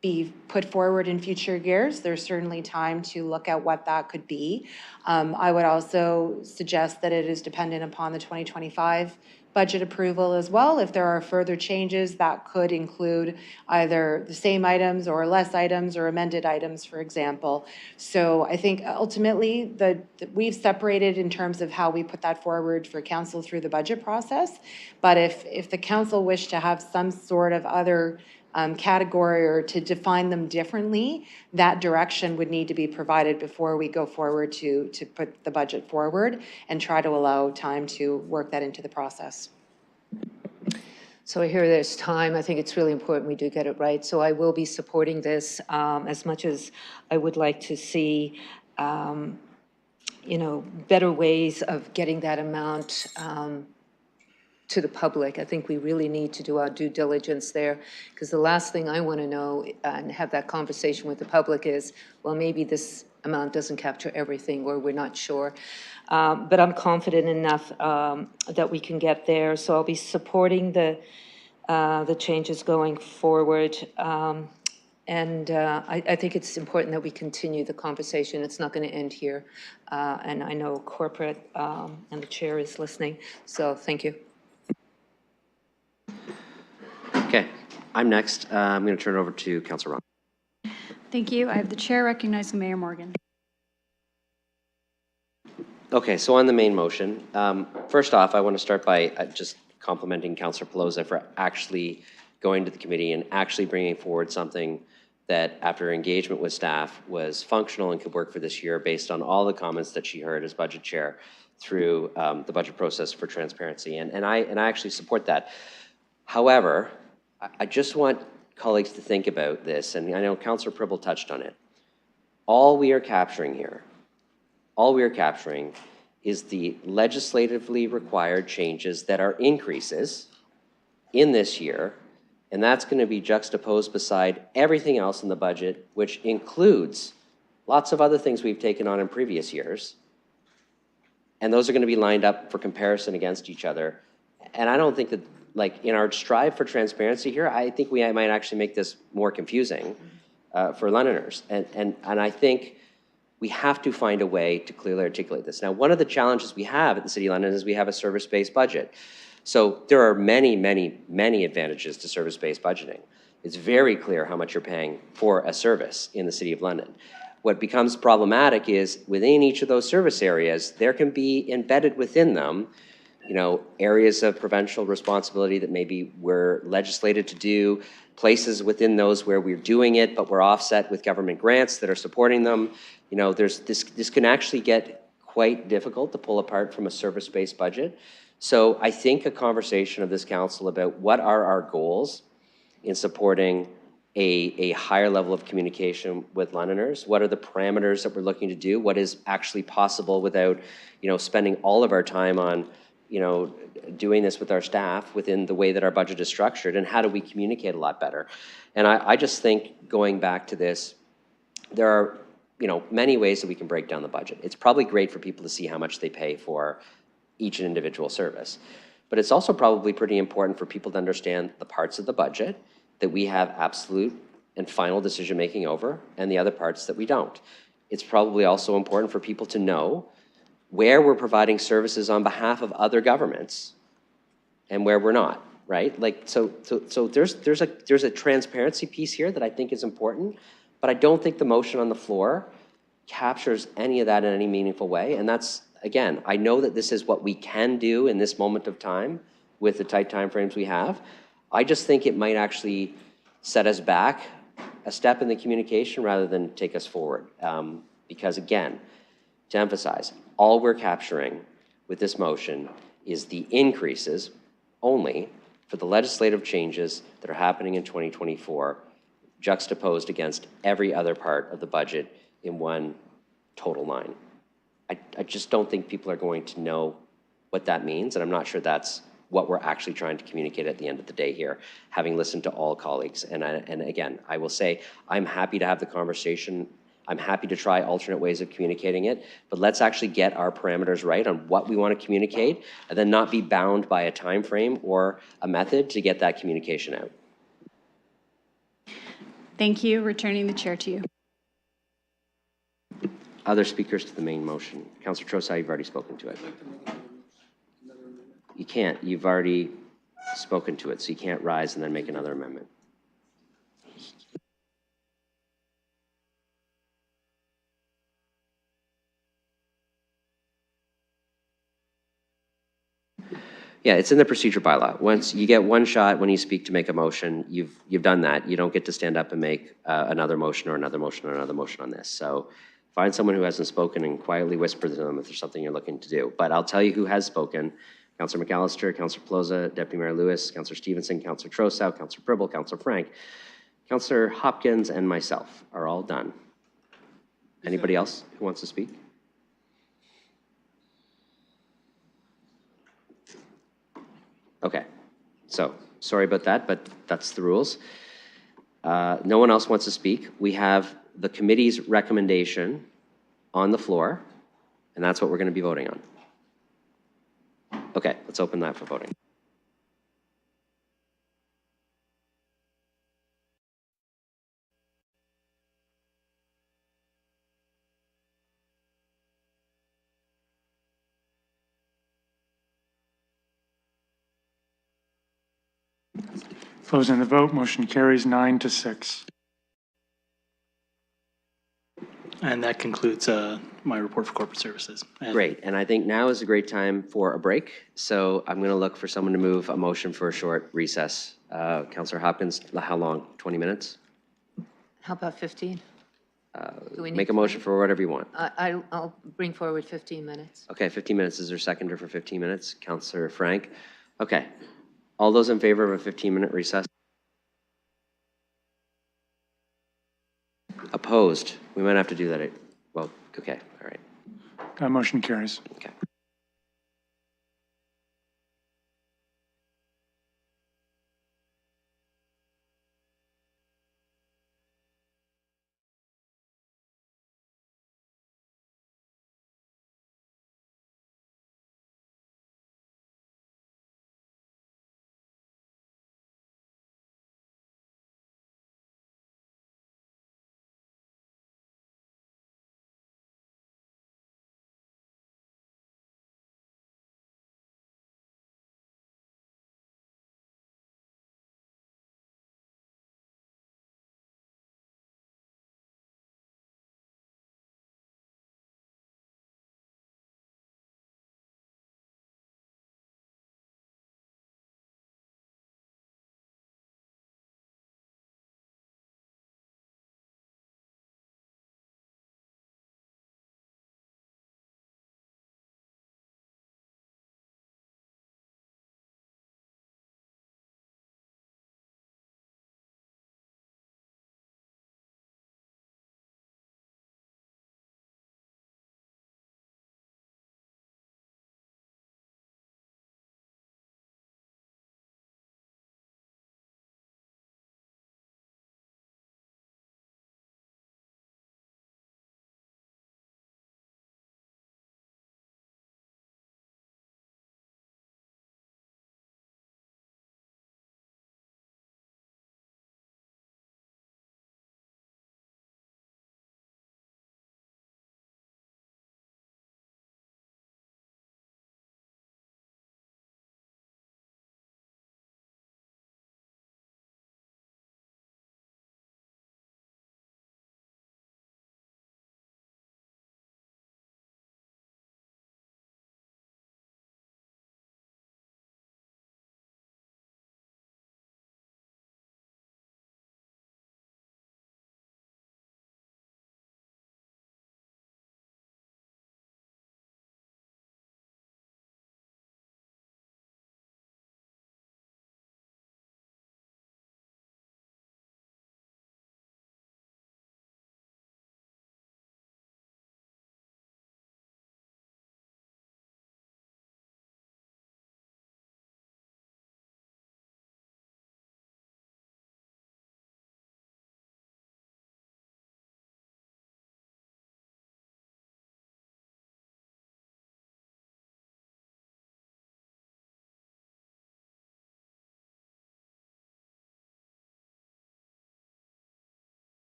be put forward in future years, there's certainly time to look at what that could be. I would also suggest that it is dependent upon the 2025 budget approval as well. If there are further changes, that could include either the same items or less items or amended items, for example. So I think ultimately we've separated in terms of how we put that forward for council through the budget process. But if the council wished to have some sort of other category or to define them differently, that direction would need to be provided before we go forward to put the budget forward and try to allow time to work that into the process. So I hear there's time. I think it's really important we do get it right. So I will be supporting this as much as I would like to see, better ways of getting that amount to the public. I think we really need to do our due diligence there, because the last thing I want to know and have that conversation with the public is, well, maybe this amount doesn't capture everything, or we're not sure. But I'm confident enough that we can get there. So I'll be supporting the changes going forward. And I think it's important that we continue the conversation. It's not going to end here. And I know corporate and the chair is listening. So thank you. Okay, I'm next. I'm going to turn it over to Councillor Ron. Thank you. I have the chair recognizing Mayor Morgan. Okay, so on the main motion, first off, I want to start by just complimenting Councillor Pelosa for actually going to the committee and actually bringing forward something that, after engagement with staff, was functional and could work for this year based on all the comments that she heard as budget chair through the budget process for transparency. And I actually support that. However, I just want colleagues to think about this, and I know Councillor Pribble touched on it. All we are capturing here, is the legislatively required changes that are increases in this year, and that's going to be juxtaposed beside everything else in the budget, which includes lots of other things we've taken on in previous years, and those are going to be lined up for comparison against each other. And I don't think that, like, in our strive for transparency here, I think we might actually make this more confusing for Londoners. And I think we have to find a way to clearly articulate this. Now, one of the challenges we have at the City of London is we have a service-based budget. So there are many, many, many advantages to service-based budgeting. It's very clear how much you're paying for a service in the City of London. What becomes problematic is within each of those service areas, there can be embedded within them areas of provincial responsibility that maybe we're legislated to do, places within those where we're doing it, but we're offset with government grants that are supporting them. This can actually get quite difficult to pull apart from a service-based budget. So I think a conversation of this council about what are our goals in supporting a higher level of communication with Londoners, what are the parameters that we're looking to do, what is actually possible without, spending all of our time on doing this with our staff within the way that our budget is structured, and how do we communicate a lot better? And I just think, going back to this, there are many ways that we can break down the budget. It's probably great for people to see how much they pay for each individual service, but it's also probably pretty important for people to understand the parts of the budget that we have absolute and final decision-making over, and the other parts that we don't. It's probably also important for people to know where we're providing services on behalf of other governments and where we're not, right? So there's a transparency piece here that I think is important, but I don't think the motion on the floor captures any of that in any meaningful way. And that's, again, I know that this is what we can do in this moment of time with the tight timeframes we have. I just think it might actually set us back a step in the communication rather than take us forward. Because again, to emphasize, all we're capturing with this motion is the increases only for the legislative changes that are happening in 2024 juxtaposed against every other part of the budget in one total line. I just don't think people are going to know what that means, and I'm not sure that's what we're actually trying to communicate at the end of the day here, having listened to all colleagues. And again, I will say, I'm happy to have the conversation. I'm happy to try alternate ways of communicating it, but let's actually get our parameters right on what we want to communicate, and then not be bound by a time frame or a method to get that communication out. Thank you. Returning the chair to you. Other speakers to the main motion. Councillor Trosau, you've already spoken to it. You can't. You've already spoken to it, so you can't rise and then make another amendment. Yeah, it's in the procedure bylaw. Once you get one shot when you speak to make a motion, you've done that. You don't get to stand up and make another motion or another motion or another motion on this. So find someone who hasn't spoken and quietly whisper to them if there's something you're looking to do. But I'll tell you who has spoken. Councillor McAllister, Councillor Plaza, Deputy Mayor Lewis, Councillor Stevenson, Councillor Trosau, Councillor Pribble, Councillor Frank, Councillor Hopkins, and myself are all done. Anybody else who wants to speak? Okay, so sorry about that, but that's the rules. No one else wants to speak. We have the committee's recommendation on the floor, and that's what we're going to be voting on. Okay, let's open that for voting. Closing the vote, motion carries 9-6. And that concludes my report for corporate services. Great, and I think now is a great time for a break. So I'm going to look for someone to move a motion for a short recess. Councillor Hopkins, how long? 20 minutes? How about 15? Do we need Make a motion for whatever you want. I'll bring forward 15 minutes. Okay, 15 minutes. Is there a seconder for 15 minutes? Councillor Frank? Okay. All those in favor of a 15-minute recess? Opposed? We might have to do that. Well, okay, all right. Motion carries. Okay.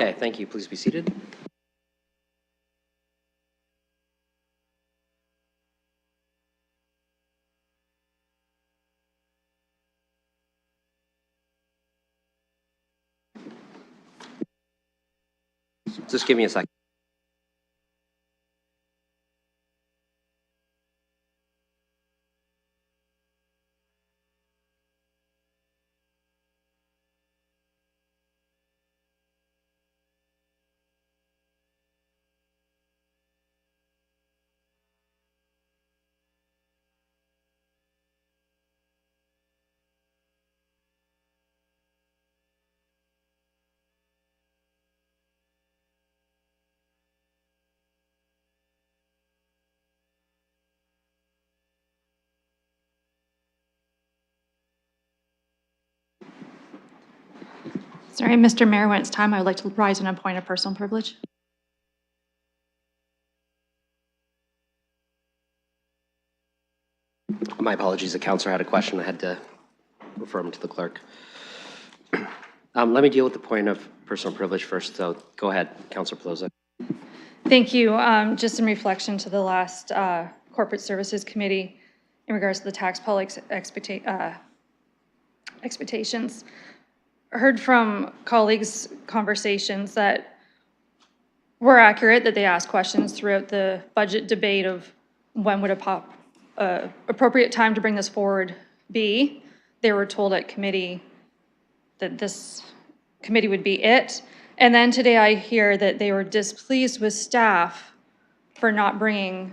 Okay, thank you. Please be seated. Just give me a second. Sorry, Mr. Mayor, when it's time, I would like to rise and appoint a personal privilege. My apologies, the counselor had a question. I had to refer him to the clerk. Let me deal with the point of personal privilege first, so go ahead, Councilor Pelosi. Thank you. Just in reflection to the last Corporate Services Committee in regards to the tax policy expectations. I heard from colleagues' conversations that were accurate, that they asked questions throughout the budget debate of when would a appropriate time to bring this forward be. They were told at committee that this committee would be it. And then today I hear that they were displeased with staff for not bringing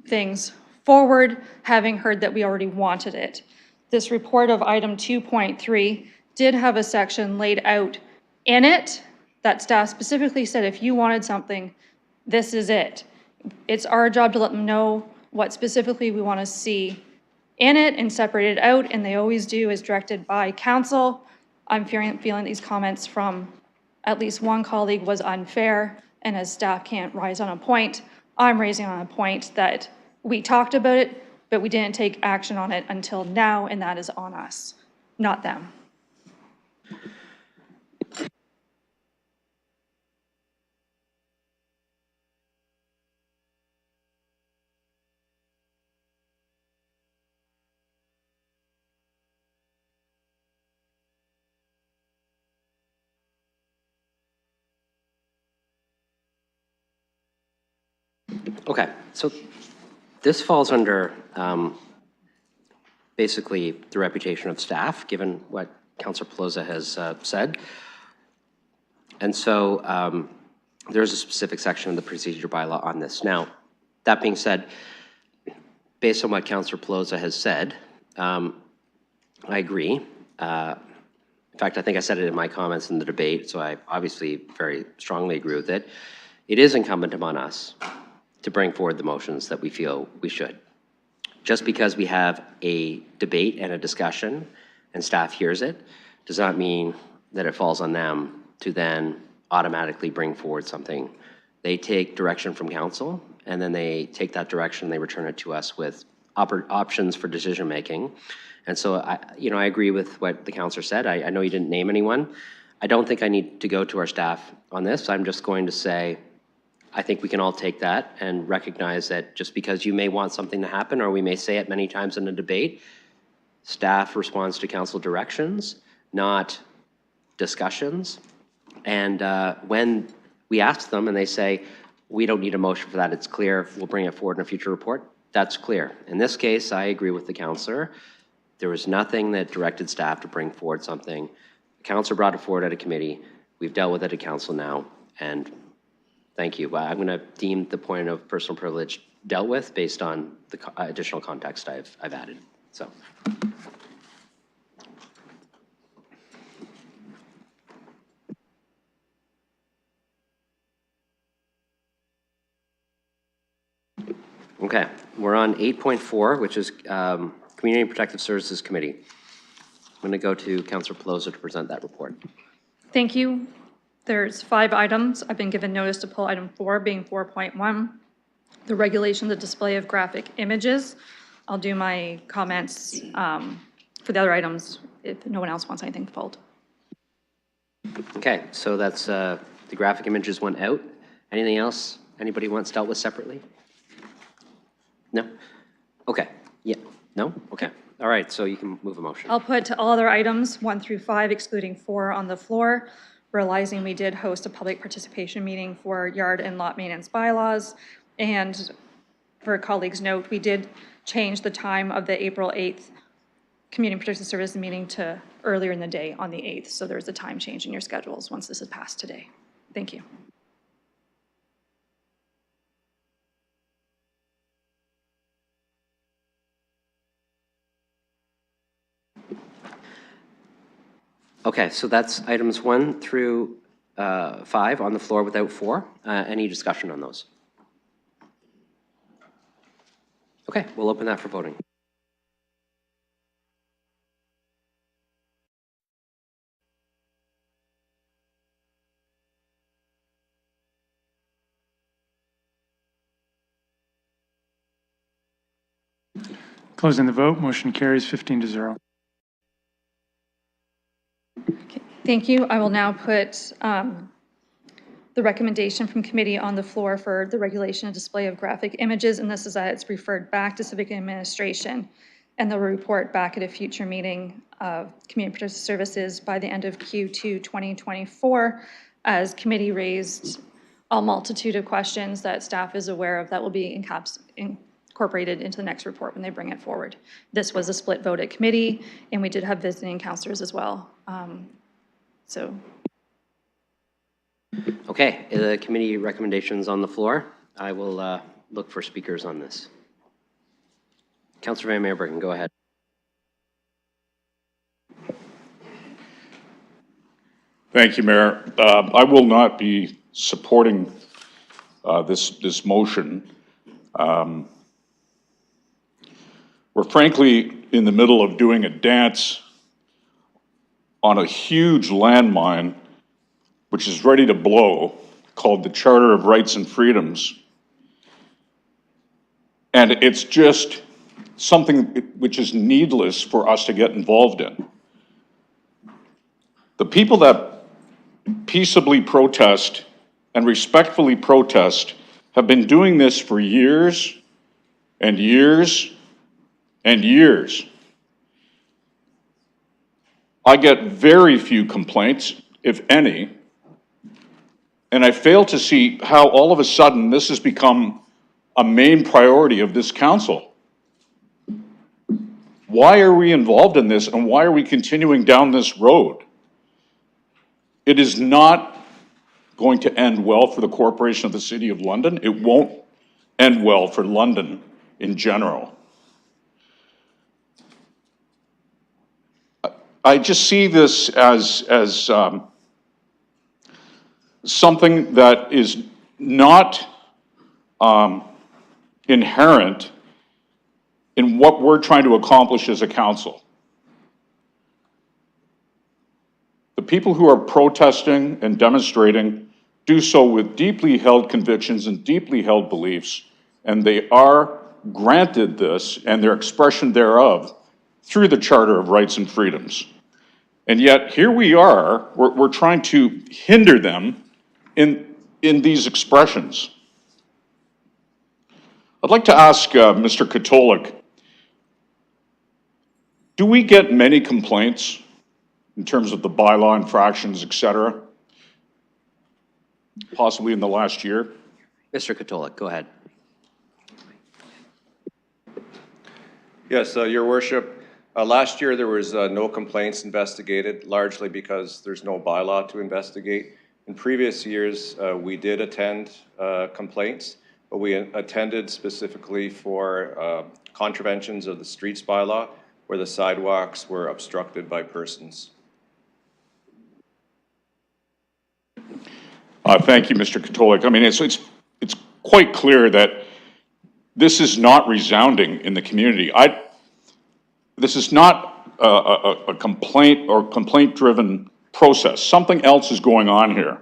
things forward, having heard that we already wanted it. This report of item 2.3 did have a section laid out in it that staff specifically said, if you wanted something, this is it. It's our job to let them know what specifically we want to see in it and separate it out, and they always do as directed by council. I'm feeling these comments from at least one colleague was unfair, and as staff can't rise on a point, I'm raising on a point that we talked about it, but we didn't take action on it until now, and that is on us, not them. Okay, so this falls under basically the reputation of staff, given what Councilor Pelosi has said. And so there's a specific section of the procedure bylaw on this. Now, that being said, based on what Councilor Pelosi has said, I agree. In fact, I think I said it in my comments in the debate, so I obviously very strongly agree with it. It is incumbent upon us to bring forward the motions that we feel we should. Just because we have a debate and a discussion and staff hears it, does not mean that it falls on them to then automatically bring forward something. They take direction from council, and then they take that direction, they return it to us with options for decision-making. And so, I agree with what the councilor said. I know you didn't name anyone. I don't think I need to go to our staff on this. I'm just going to say, I think we can all take that and recognize that just because you may want something to happen, or we may say it many times in a debate, staff responds to council directions, not discussions. And when we ask them and they say, we don't need a motion for that, it's clear, we'll bring it forward in a future report, that's clear. In this case, I agree with the councilor. There was nothing that directed staff to bring forward something. The councilor brought it forward at a committee. We've dealt with it at council now, and thank you. I'm going to deem the point of personal privilege dealt with based on the additional context I've added. So. Okay, we're on 8.4, which is Community and Protective Services Committee. I'm going to go to Councilor Pelosi to present that report. Thank you. There's 5 items. I've been given notice to pull item 4, being 4.1, the regulation, the display of graphic images. I'll do my comments for the other items if no one else wants anything pulled. Okay, so that's The graphic images went out. Anything else anybody wants dealt with separately? No? Okay, yeah, no? Okay, all right, so you can move a motion. I'll put all other items 1 through 5, excluding 4, on the floor, realizing we did host a public participation meeting for yard and lot maintenance bylaws. And for a colleague's note, we did change the time of the April 8th Community Protection Service meeting to earlier in the day on the 8th. So there's a time change in your schedules once this is passed today. Thank you. Okay, so that's items 1 through 5 on the floor without 4. Any discussion on those? Okay, we'll open that for voting. Closing the vote, motion carries 15-0. Thank you. I will now put the recommendation from committee on the floor for the regulation and display of graphic images, and this is that it's referred back to Civic Administration, and they'll report back at a future meeting of Community Protection Services by the end of Q2 2024, as committee raised a multitude of questions that staff is aware of that will be incorporated into the next report when they bring it forward. This was a split vote at committee, and we did have visiting counselors as well. Okay, the committee recommendations on the floor. I will look for speakers on this. Councillor Van Meerbergen, go ahead. Thank you, Mayor. I will not be supporting this motion. We're frankly in the middle of doing a dance on a huge landmine which is ready to blow, called the Charter of Rights and Freedoms. And it's just something which is needless for us to get involved in. The people that peaceably protest and respectfully protest have been doing this for years and years and years. I get very few complaints, if any, and I fail to see how all of a sudden this has become a main priority of this council. Why are we involved in this, and why are we continuing down this road? It is not going to end well for the Corporation of the City of London. It won't end well for London in general. I just see this as something that is not inherent in what we're trying to accomplish as a council. The people who are protesting and demonstrating do so with deeply held convictions and deeply held beliefs, and they are granted this and their expression thereof through the Charter of Rights and Freedoms. And yet here we are, we're trying to hinder them in these expressions. I'd like to ask Mr. Katolik, do we get many complaints in terms of the bylaw infractions, et cetera, possibly in the last year? Mr. Katolik, go ahead. Yes, Your Worship. Last year there was no complaints investigated, largely because there's no bylaw to investigate. In previous years, we did attend complaints, but we attended specifically for contraventions of the streets bylaw, where the sidewalks were obstructed by persons. Thank you, Mr. Katolik. I mean, it's quite clear that this is not resounding in the community. This is not a complaint or complaint-driven process. Something else is going on here.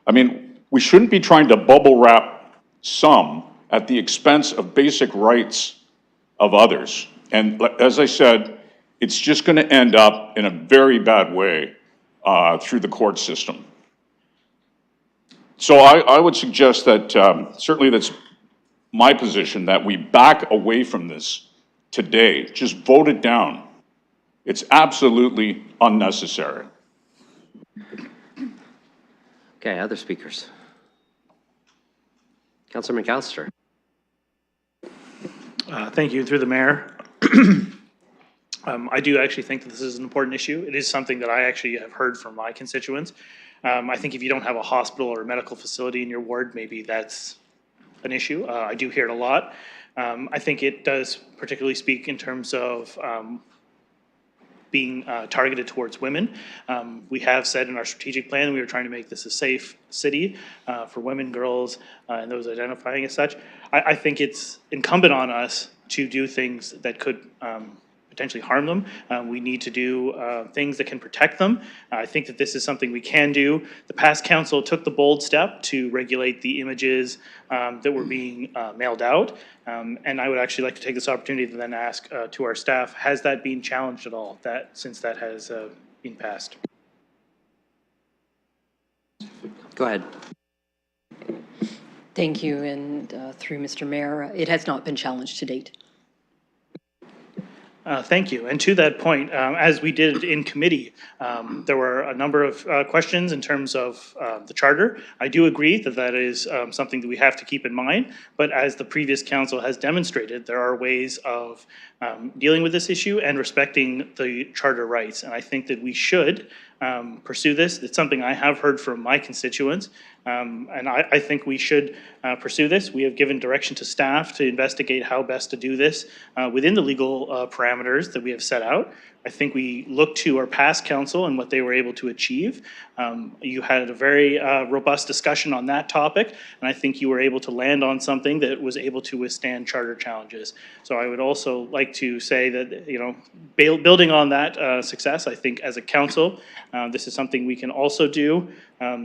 I mean, we shouldn't be trying to bubble wrap some at the expense of basic rights of others. And as I said, it's just going to end up in a very bad way through the court system. So I would suggest that, certainly that's my position, that we back away from this today. Just vote it down. It's absolutely unnecessary. Okay, other speakers. Councillor McAllister. Thank you. Through the mayor. I do actually think that this is an important issue. It is something that I actually have heard from my constituents. I think if you don't have a hospital or a medical facility in your ward, maybe that's an issue. I do hear it a lot. I think it does particularly speak in terms of being targeted towards women. We have said in our strategic plan we are trying to make this a safe city for women, girls, and those identifying as such. I think it's incumbent on us to do things that could potentially harm them. We need to do things that can protect them. I think that this is something we can do. The past council took the bold step to regulate the images that were being mailed out. And I would actually like to take this opportunity to then ask to our staff, has that been challenged at all since that has been passed? Go ahead. Thank you, and through Mr. Mayor, it has not been challenged to date. Thank you. And to that point, as we did in committee, there were a number of questions in terms of the charter. I do agree that that is something that we have to keep in mind, but as the previous council has demonstrated, there are ways of dealing with this issue and respecting the charter rights. And I think that we should pursue this. It's something I have heard from my constituents, and I think we should pursue this. We have given direction to staff to investigate how best to do this within the legal parameters that we have set out. I think we look to our past council and what they were able to achieve. You had a very robust discussion on that topic, and I think you were able to land on something that was able to withstand charter challenges. So I would also like to say that, you know, building on that success, I think as a council, this is something we can also do.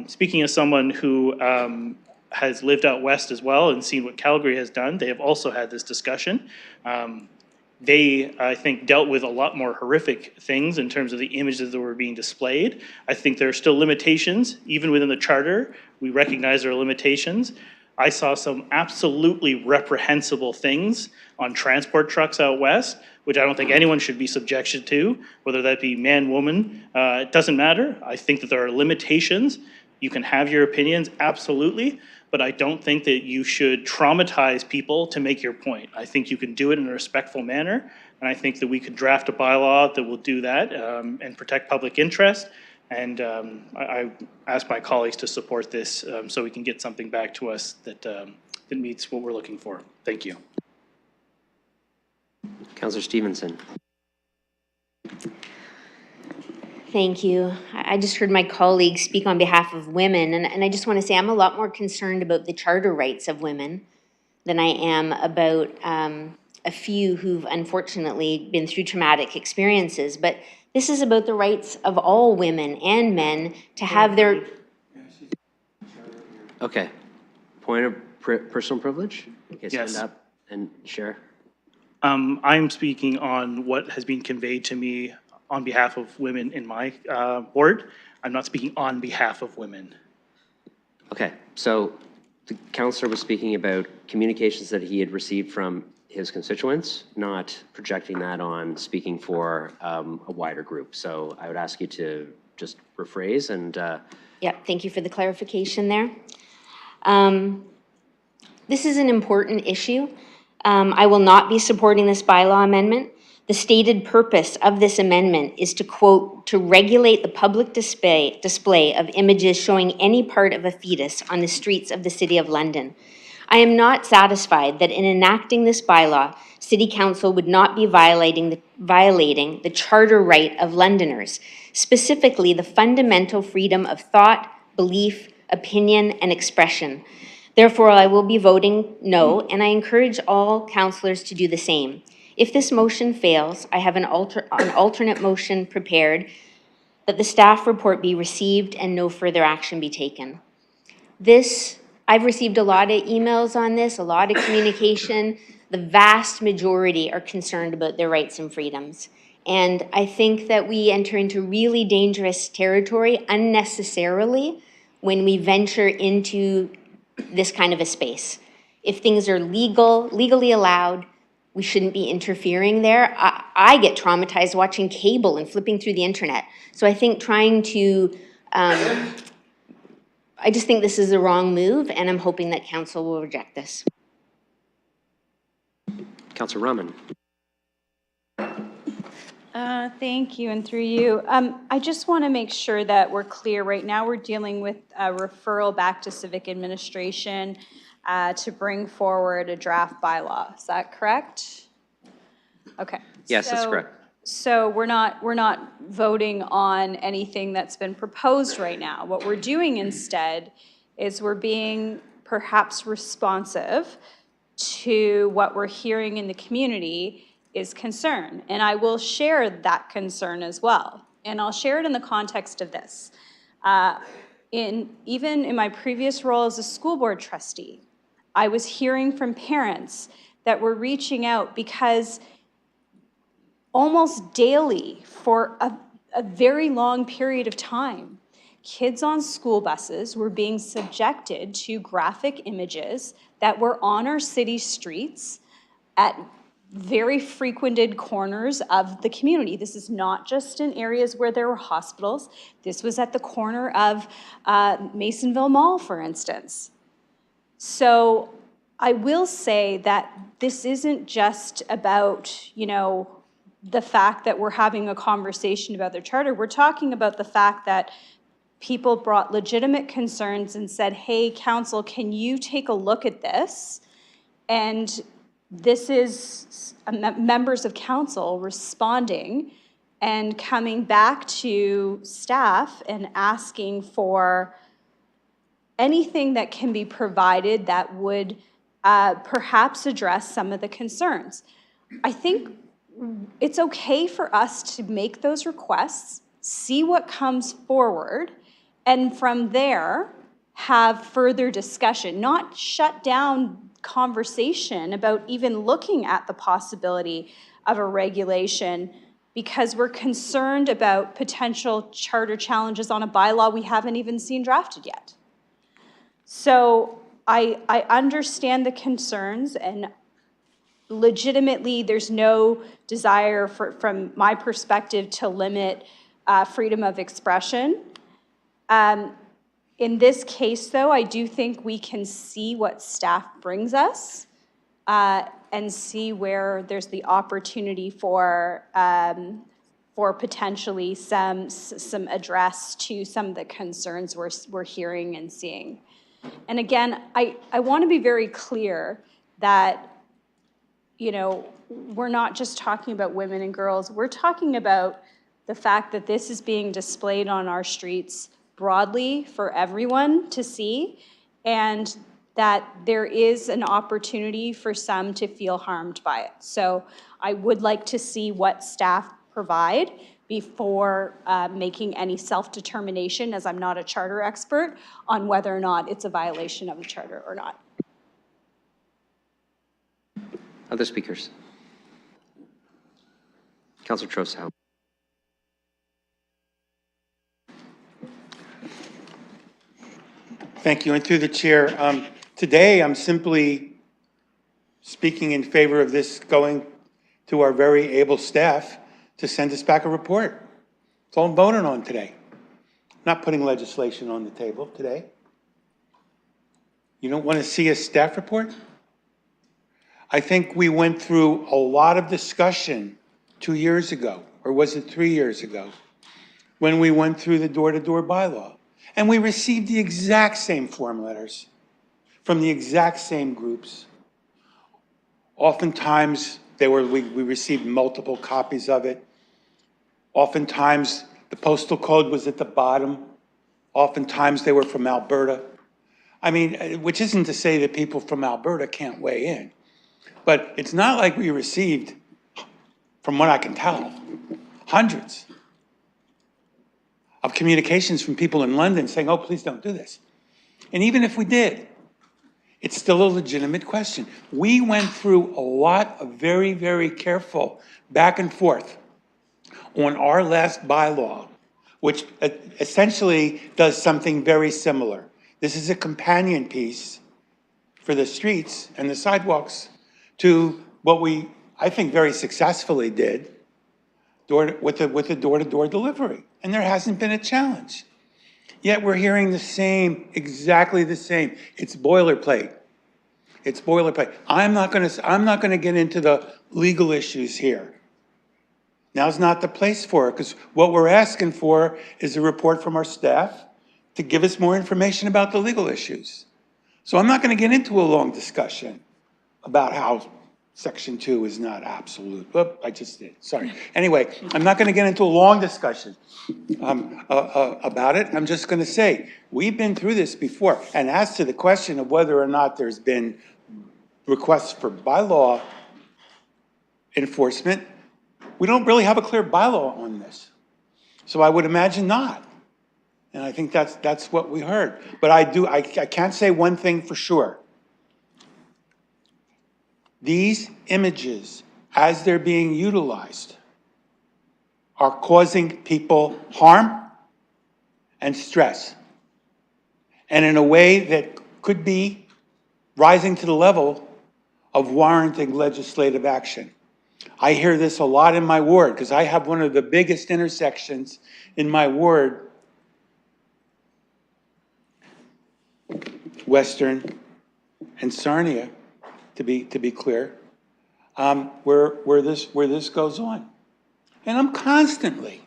Speaking as someone who has lived out west as well and seen what Calgary has done, they have also had this discussion. They, I think, dealt with a lot more horrific things in terms of the images that were being displayed. I think there are still limitations, even within the charter. We recognize there are limitations. I saw some absolutely reprehensible things on transport trucks out west, which I don't think anyone should be subjected to, whether that be man, woman, it doesn't matter. I think that there are limitations. You can have your opinions, absolutely, but I don't think that you should traumatize people to make your point. I think you can do it in a respectful manner, and I think that we could draft a bylaw that will do that and protect public interest. And I ask my colleagues to support this so we can get something back to us that, that meets what we're looking for. Thank you. Councillor Stevenson. Thank you. I just heard my colleagues speak on behalf of women, and I just want to say I'm a lot more concerned about the charter rights of women than I am about a few who've unfortunately been through traumatic experiences. But this is about the rights of all women and men to have their... Okay. Point of personal privilege? Okay, Yes. stand up and share. I'm speaking on what has been conveyed to me on behalf of women in my ward. I'm not speaking on behalf of women. Okay, so the councillor was speaking about communications that he had received from his constituents, not projecting that on speaking for a wider group. So I would ask you to just rephrase and... Yeah, thank you for the clarification there. This is an important issue. I will not be supporting this bylaw amendment. The stated purpose of this amendment is to, quote, to regulate the public display of images showing any part of a fetus on the streets of the City of London. I am not satisfied that in enacting this bylaw, City Council would not be violating the charter right of Londoners, specifically the fundamental freedom of thought, belief, opinion, and expression. Therefore, I will be voting no, and I encourage all councillors to do the same. If this motion fails, I have an alternate motion prepared that the staff report be received and no further action be taken. I've received a lot of emails on this, a lot of communication. The vast majority are concerned about their rights and freedoms. And I think that we enter into really dangerous territory unnecessarily when we venture into this kind of a space. If things are legally allowed, we shouldn't be interfering there. I get traumatized watching cable and flipping through the internet. So I think trying to, I just think this is the wrong move, and I'm hoping that council will reject this. Councillor Rahman. Thank you, and through you. I just want to make sure that we're clear. Right now, we're dealing with a referral back to civic administration to bring forward a draft bylaw. Is that correct? Okay. Yes, that's correct. So we're not voting on anything that's been proposed right now. What we're doing instead is we're being perhaps responsive to what we're hearing in the community is concern. And I will share that concern as well. And I'll share it in the context of this. Even in my previous role as a school board trustee, I was hearing from parents that were reaching out because almost daily for a very long period of time, kids on school buses were being subjected to graphic images that were on our city streets at very frequented corners of the community. This is not just in areas where there were hospitals. This was at the corner of Masonville Mall, for instance. So I will say that this isn't just about, the fact that we're having a conversation about their charter. We're talking about the fact that people brought legitimate concerns and said, hey, council, can you take a look at this? And this is members of council responding and coming back to staff and asking for anything that can be provided that would perhaps address some of the concerns. I think it's okay for us to make those requests, see what comes forward, and from there have further discussion, not shut down conversation about even looking at the possibility of a regulation because we're concerned about potential charter challenges on a bylaw we haven't even seen drafted yet. So I understand the concerns, and legitimately there's no desire from my perspective to limit freedom of expression. In this case, though, I do think we can see what staff brings us and see where there's the opportunity for potentially some address to some of the concerns we're hearing and seeing. And again, I want to be very clear that, we're not just talking about women and girls. We're talking about the fact that this is being displayed on our streets broadly for everyone to see, and that there is an opportunity for some to feel harmed by it. So I would like to see what staff provide before making any self-determination, as I'm not a charter expert, on whether or not it's a violation of the charter or not. Other speakers? Councillor Trosau. Thank you, and through the chair, today I'm simply speaking in favor of this going to our very able staff to send us back a report. That's all I'm voting on today. I'm not putting legislation on the table today. You don't want to see a staff report? I think we went through a lot of discussion 2 years ago, or was it 3 years ago, when we went through the door-to-door bylaw. And we received the exact same form letters from the exact same groups. Oftentimes, we received multiple copies of it. Oftentimes, the postal code was at the bottom. Oftentimes, they were from Alberta. I mean, which isn't to say that people from Alberta can't weigh in. But it's not like we received, from what I can tell, hundreds of communications from people in London saying, oh, please don't do this. And even if we did, it's still a legitimate question. We went through a lot of very, very careful back and forth on our last bylaw which essentially does something very similar. This is a companion piece for the streets and the sidewalks to what we, I think, very successfully did with the door-to-door delivery. And there hasn't been a challenge. Yet we're hearing the same, exactly the same. It's boilerplate. It's boilerplate. I'm not gonna get into the legal issues here. Now's not the place for it, because what we're asking for is a report from our staff to give us more information about the legal issues. So I'm not gonna get into a long discussion about how Section 2 is not absolute. Oop, I just did, sorry. Anyway, I'm not gonna get into a long discussion about it. I'm just gonna say, we've been through this before. And as to the question of whether or not there's been requests for bylaw enforcement, we don't really have a clear bylaw on this. So I would imagine not. And I think that's what we heard. But I can't say one thing for sure. These images, as they're being utilized, are causing people harm and stress. And in a way that could be rising to the level of warranting legislative action. I hear this a lot in my ward because I have one of the biggest intersections in my ward, Western and Sarnia, to be clear, where this goes on. And I'm constantly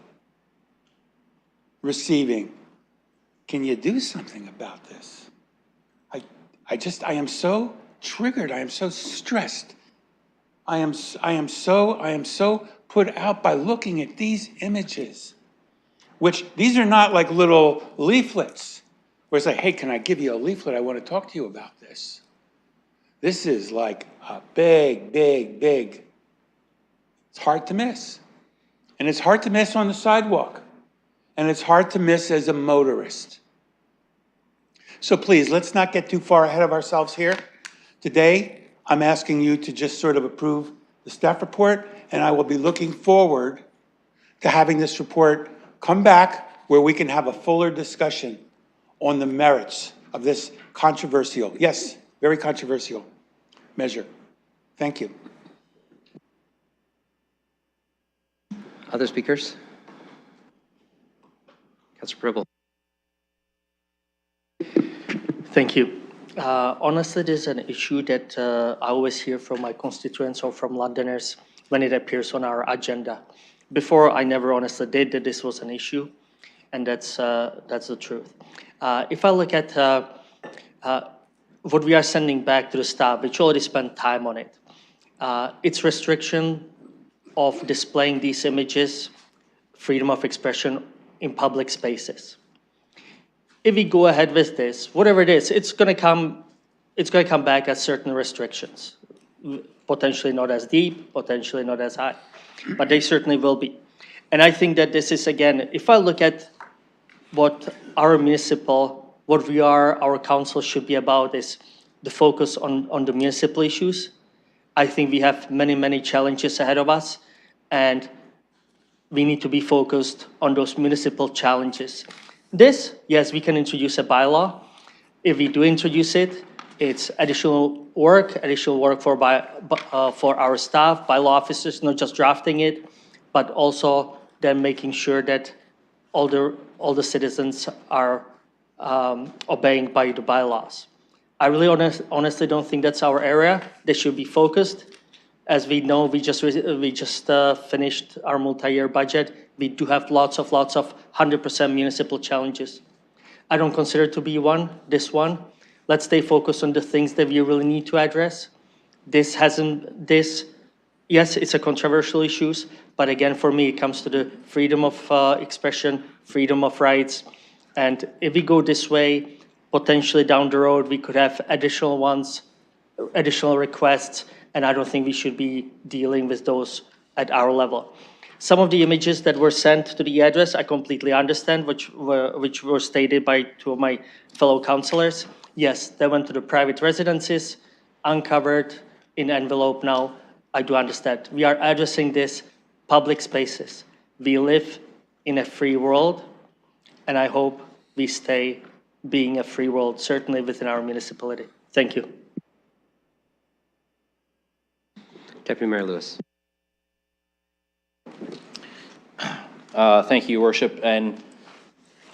receiving, can you do something about this? I am so triggered, I am so stressed. I am so put out by looking at these images, which these are not like little leaflets where it's like, hey, can I give you a leaflet? I want to talk to you about this. This is like a big, it's hard to miss. And it's hard to miss on the sidewalk. And it's hard to miss as a motorist. So please, let's not get too far ahead of ourselves here. Today, I'm asking you to just sort of approve the staff report, and I will be looking forward to having this report come back where we can have a fuller discussion on the merits of this controversial, yes, very controversial measure. Thank you. Other speakers? Councilor Pribble. Thank you. Honestly, this is an issue that I always hear from my constituents or from Londoners when it appears on our agenda. Before, I never honestly did that this was an issue, and that's the truth. If I look at what we are sending back to the staff, which already spent time on it, it's restriction of displaying these images, freedom of expression in public spaces. If we go ahead with this, whatever it is, it's going to come back as certain restrictions, potentially not as deep, potentially not as high, but they certainly will be. And I think that this is, again, if I look at what our council should be about is the focus on the municipal issues. I think we have many challenges ahead of us, and we need to be focused on those municipal challenges. This, yes, we can introduce a bylaw. If we do introduce it, it's additional work for our staff, bylaw officers, not just drafting it, but also then making sure that all the citizens are obeying by the bylaws. I really honestly don't think that's our area. They should be focused. As we know, we just finished our multi-year budget. We do have lots of 100% municipal challenges. I don't consider it to be this one. Let's stay focused on the things that we really need to address. Yes, it's a controversial issue, but again, for me, it comes to the freedom of expression, freedom of rights. And if we go this way, potentially down the road, we could have additional requests, and I don't think we should be dealing with those at our level. Some of the images that were sent to the address, I completely understand, which were stated by two of my fellow councillors. Yes, they went to the private residences, uncovered in envelope now. I do understand. We are addressing this public spaces. We live in a free world. and I hope we stay being a free world, certainly within our municipality. Thank you. Deputy Mayor Lewis. Thank you, Your Worship. And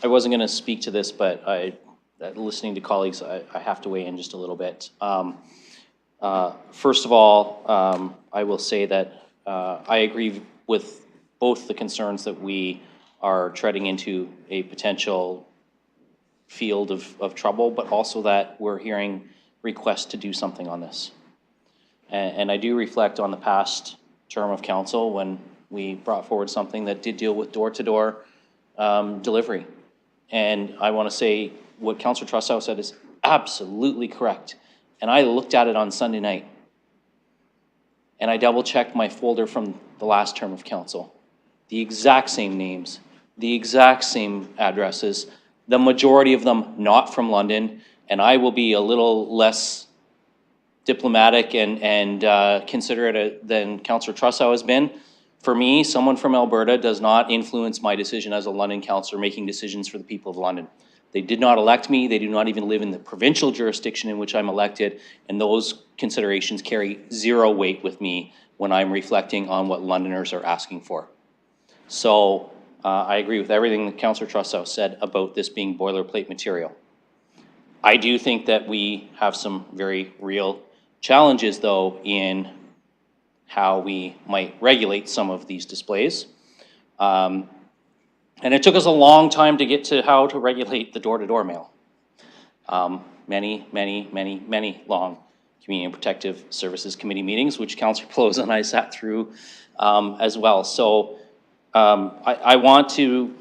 I wasn't going to speak to this, but listening to colleagues, I have to weigh in just a little bit. First of all, I will say that I agree with both the concerns that we are treading into a potential field of trouble, but also that we're hearing requests to do something on this. And I do reflect on the past term of council when we brought forward something that did deal with door-to-door delivery. And I want to say what Councillor Trussow said is absolutely correct. And I looked at it on Sunday night, and I double-checked my folder from the last term of council. The exact same names, the exact same addresses, the majority of them not from London, and I will be a little less diplomatic and considerate than Councillor Trussow has been. For me, someone from Alberta does not influence my decision as a London councillor making decisions for the people of London. They did not elect me. They do not even live in the provincial jurisdiction in which I'm elected, and those considerations carry zero weight with me when I'm reflecting on what Londoners are asking for. So I agree with everything that Councillor Trussow said about this being boilerplate material. I do think that we have some very real challenges, though, in how we might regulate some of these displays. And it took us a long time to get to how to regulate the door-to-door mail. Many long Community and Protective Services Committee meetings, which Councillor Pelosi and I sat through as well. So I want to,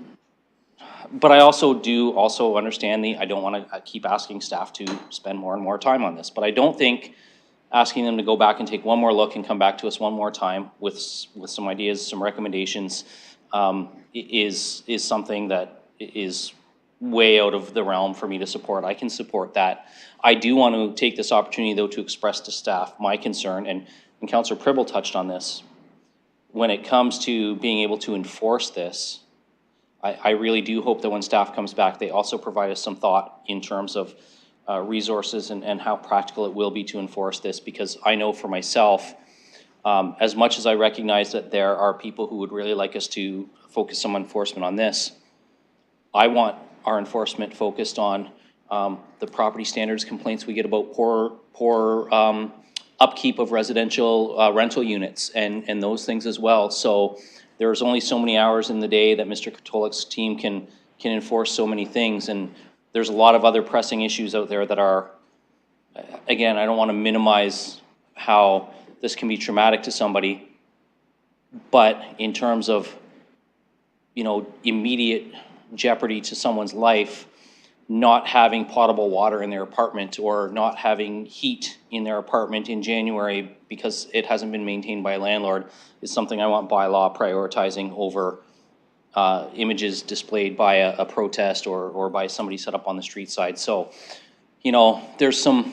but I also do understand I don't want to keep asking staff to spend more and more time on this, but I don't think asking them to go back and take one more look and come back to us one more time with some ideas, some recommendations, is something that is way out of the realm for me to support. I can support that. I do want to take this opportunity, though, to express to staff my concern, and Councillor Pribble touched on this. When it comes to being able to enforce this, I really do hope that when staff comes back, they also provide us some thought in terms of resources and how practical it will be to enforce this, because I know for myself, as much as I recognize that there are people who would really like us to focus some enforcement on this, I want our enforcement focused on the property standards complaints we get about poor upkeep of residential rental units and those things as well. So there's only so many hours in the day that Mr. Katolik's team can enforce so many things, and there's a lot of other pressing issues out there that are, again, I don't want to minimize how this can be traumatic to somebody, but in terms of, immediate jeopardy to someone's life, not having potable water in their apartment or not having heat in their apartment in January because it hasn't been maintained by a landlord is something I want by law prioritizing over images displayed by a protest or by somebody set up on the street side. So, there's some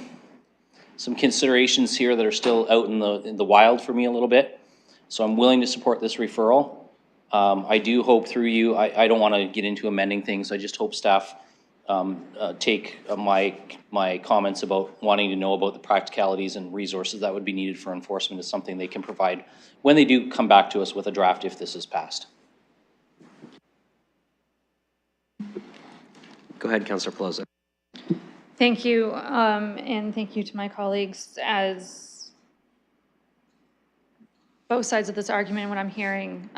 considerations here that are still out in the wild for me a little bit. So I'm willing to support this referral. I do hope through you, I don't want to get into amending things. I just hope staff take my comments about wanting to know about the practicalities and resources that would be needed for enforcement as something they can provide when they do come back to us with a draft if this is passed. Go ahead, Councillor Pelosi. Thank you, and thank you to my colleagues. As both sides of this argument, what I'm hearing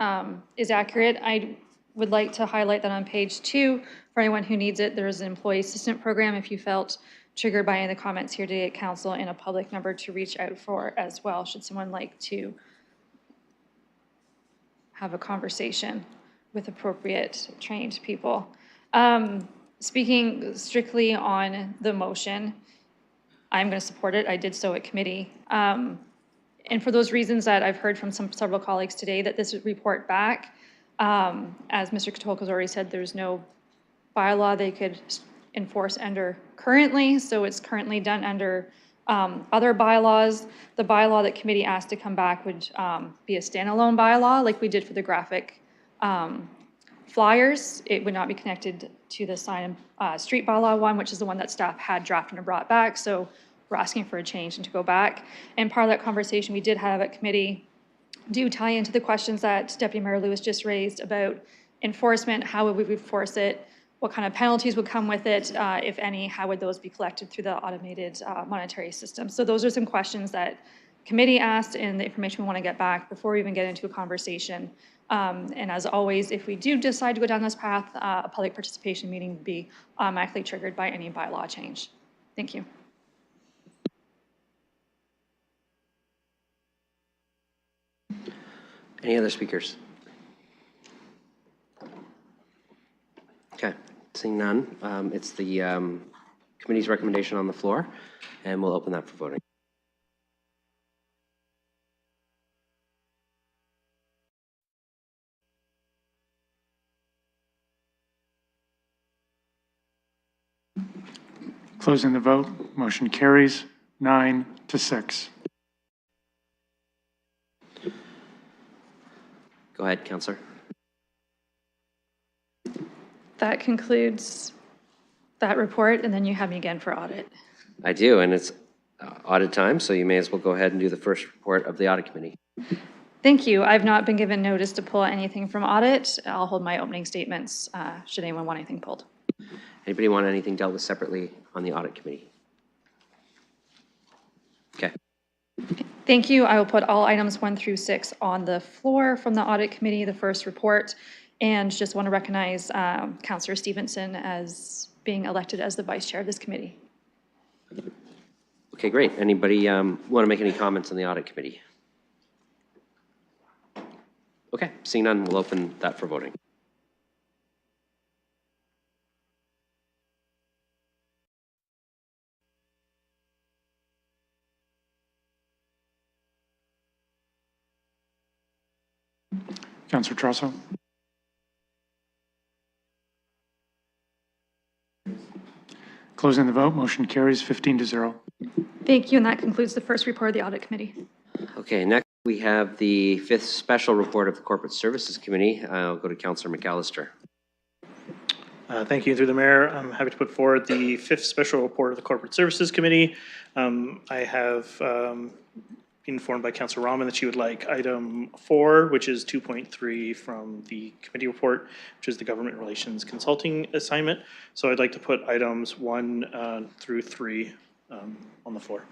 is accurate. I would like to highlight that on page 2, for anyone who needs it, there is an employee assistant program if you felt triggered by any of the comments here today at council, and a public number to reach out for as well, should someone like to have a conversation with appropriate trained people. Speaking strictly on the motion, I'm going to support it. I did so at committee. And for those reasons that I've heard from several colleagues today, that this report back, as Mr. Katolka has already said, there's no bylaw they could enforce under currently, so it's currently done under other bylaws. The bylaw that committee asked to come back would be a standalone bylaw, like we did for the graphic flyers. It would not be connected to the sign and street bylaw one, which is the one that staff had drafted and brought back. So we're asking for a change and to go back. And part of that conversation we did have at committee do tie into the questions that Deputy Mayor Lewis just raised about enforcement. How would we enforce it? What kind of penalties would come with it, if any? How would those be collected through the automated monetary system? So those are some questions that committee asked and the information we want to get back before we even get into a conversation. And as always, if we do decide to go down this path, a public participation meeting would be automatically triggered by any bylaw change. Thank you. Any other speakers? Okay, seeing none, it's the committee's recommendation on the floor, and we'll open that for voting. Closing the vote, motion carries 9-6. Go ahead, Councillor. That concludes that report, and then you have me again for audit. I do, and it's audit time, so you may as well go ahead and do the first report of the audit committee. Thank you. I've not been given notice to pull anything from audit. I'll hold my opening statements should anyone want anything pulled. Anybody want anything dealt with separately on the audit committee? Okay. Thank you. I will put all items 1 through 6 on the floor from the audit committee, the first report, and just want to recognize Councillor Stevenson as being elected as the vice chair of this committee. Okay, great. Anybody want to make any comments on the audit committee? Okay, seeing none, we'll open that for voting. Councillor Trosso. Closing the vote, motion carries 15-0. Thank you, and that concludes the first report of the audit committee. Okay, next we have the 5th special report of the Corporate Services Committee. I'll go to Councillor McAllister. Thank you. Through the mayor, I'm happy to put forward the 5th special report of the Corporate Services Committee. I have been informed by Councillor Rahman that she would like item 4, which is 2.3 from the committee report, which is the government relations consulting assignment. So I'd like to put items 1 through 3 on the floor.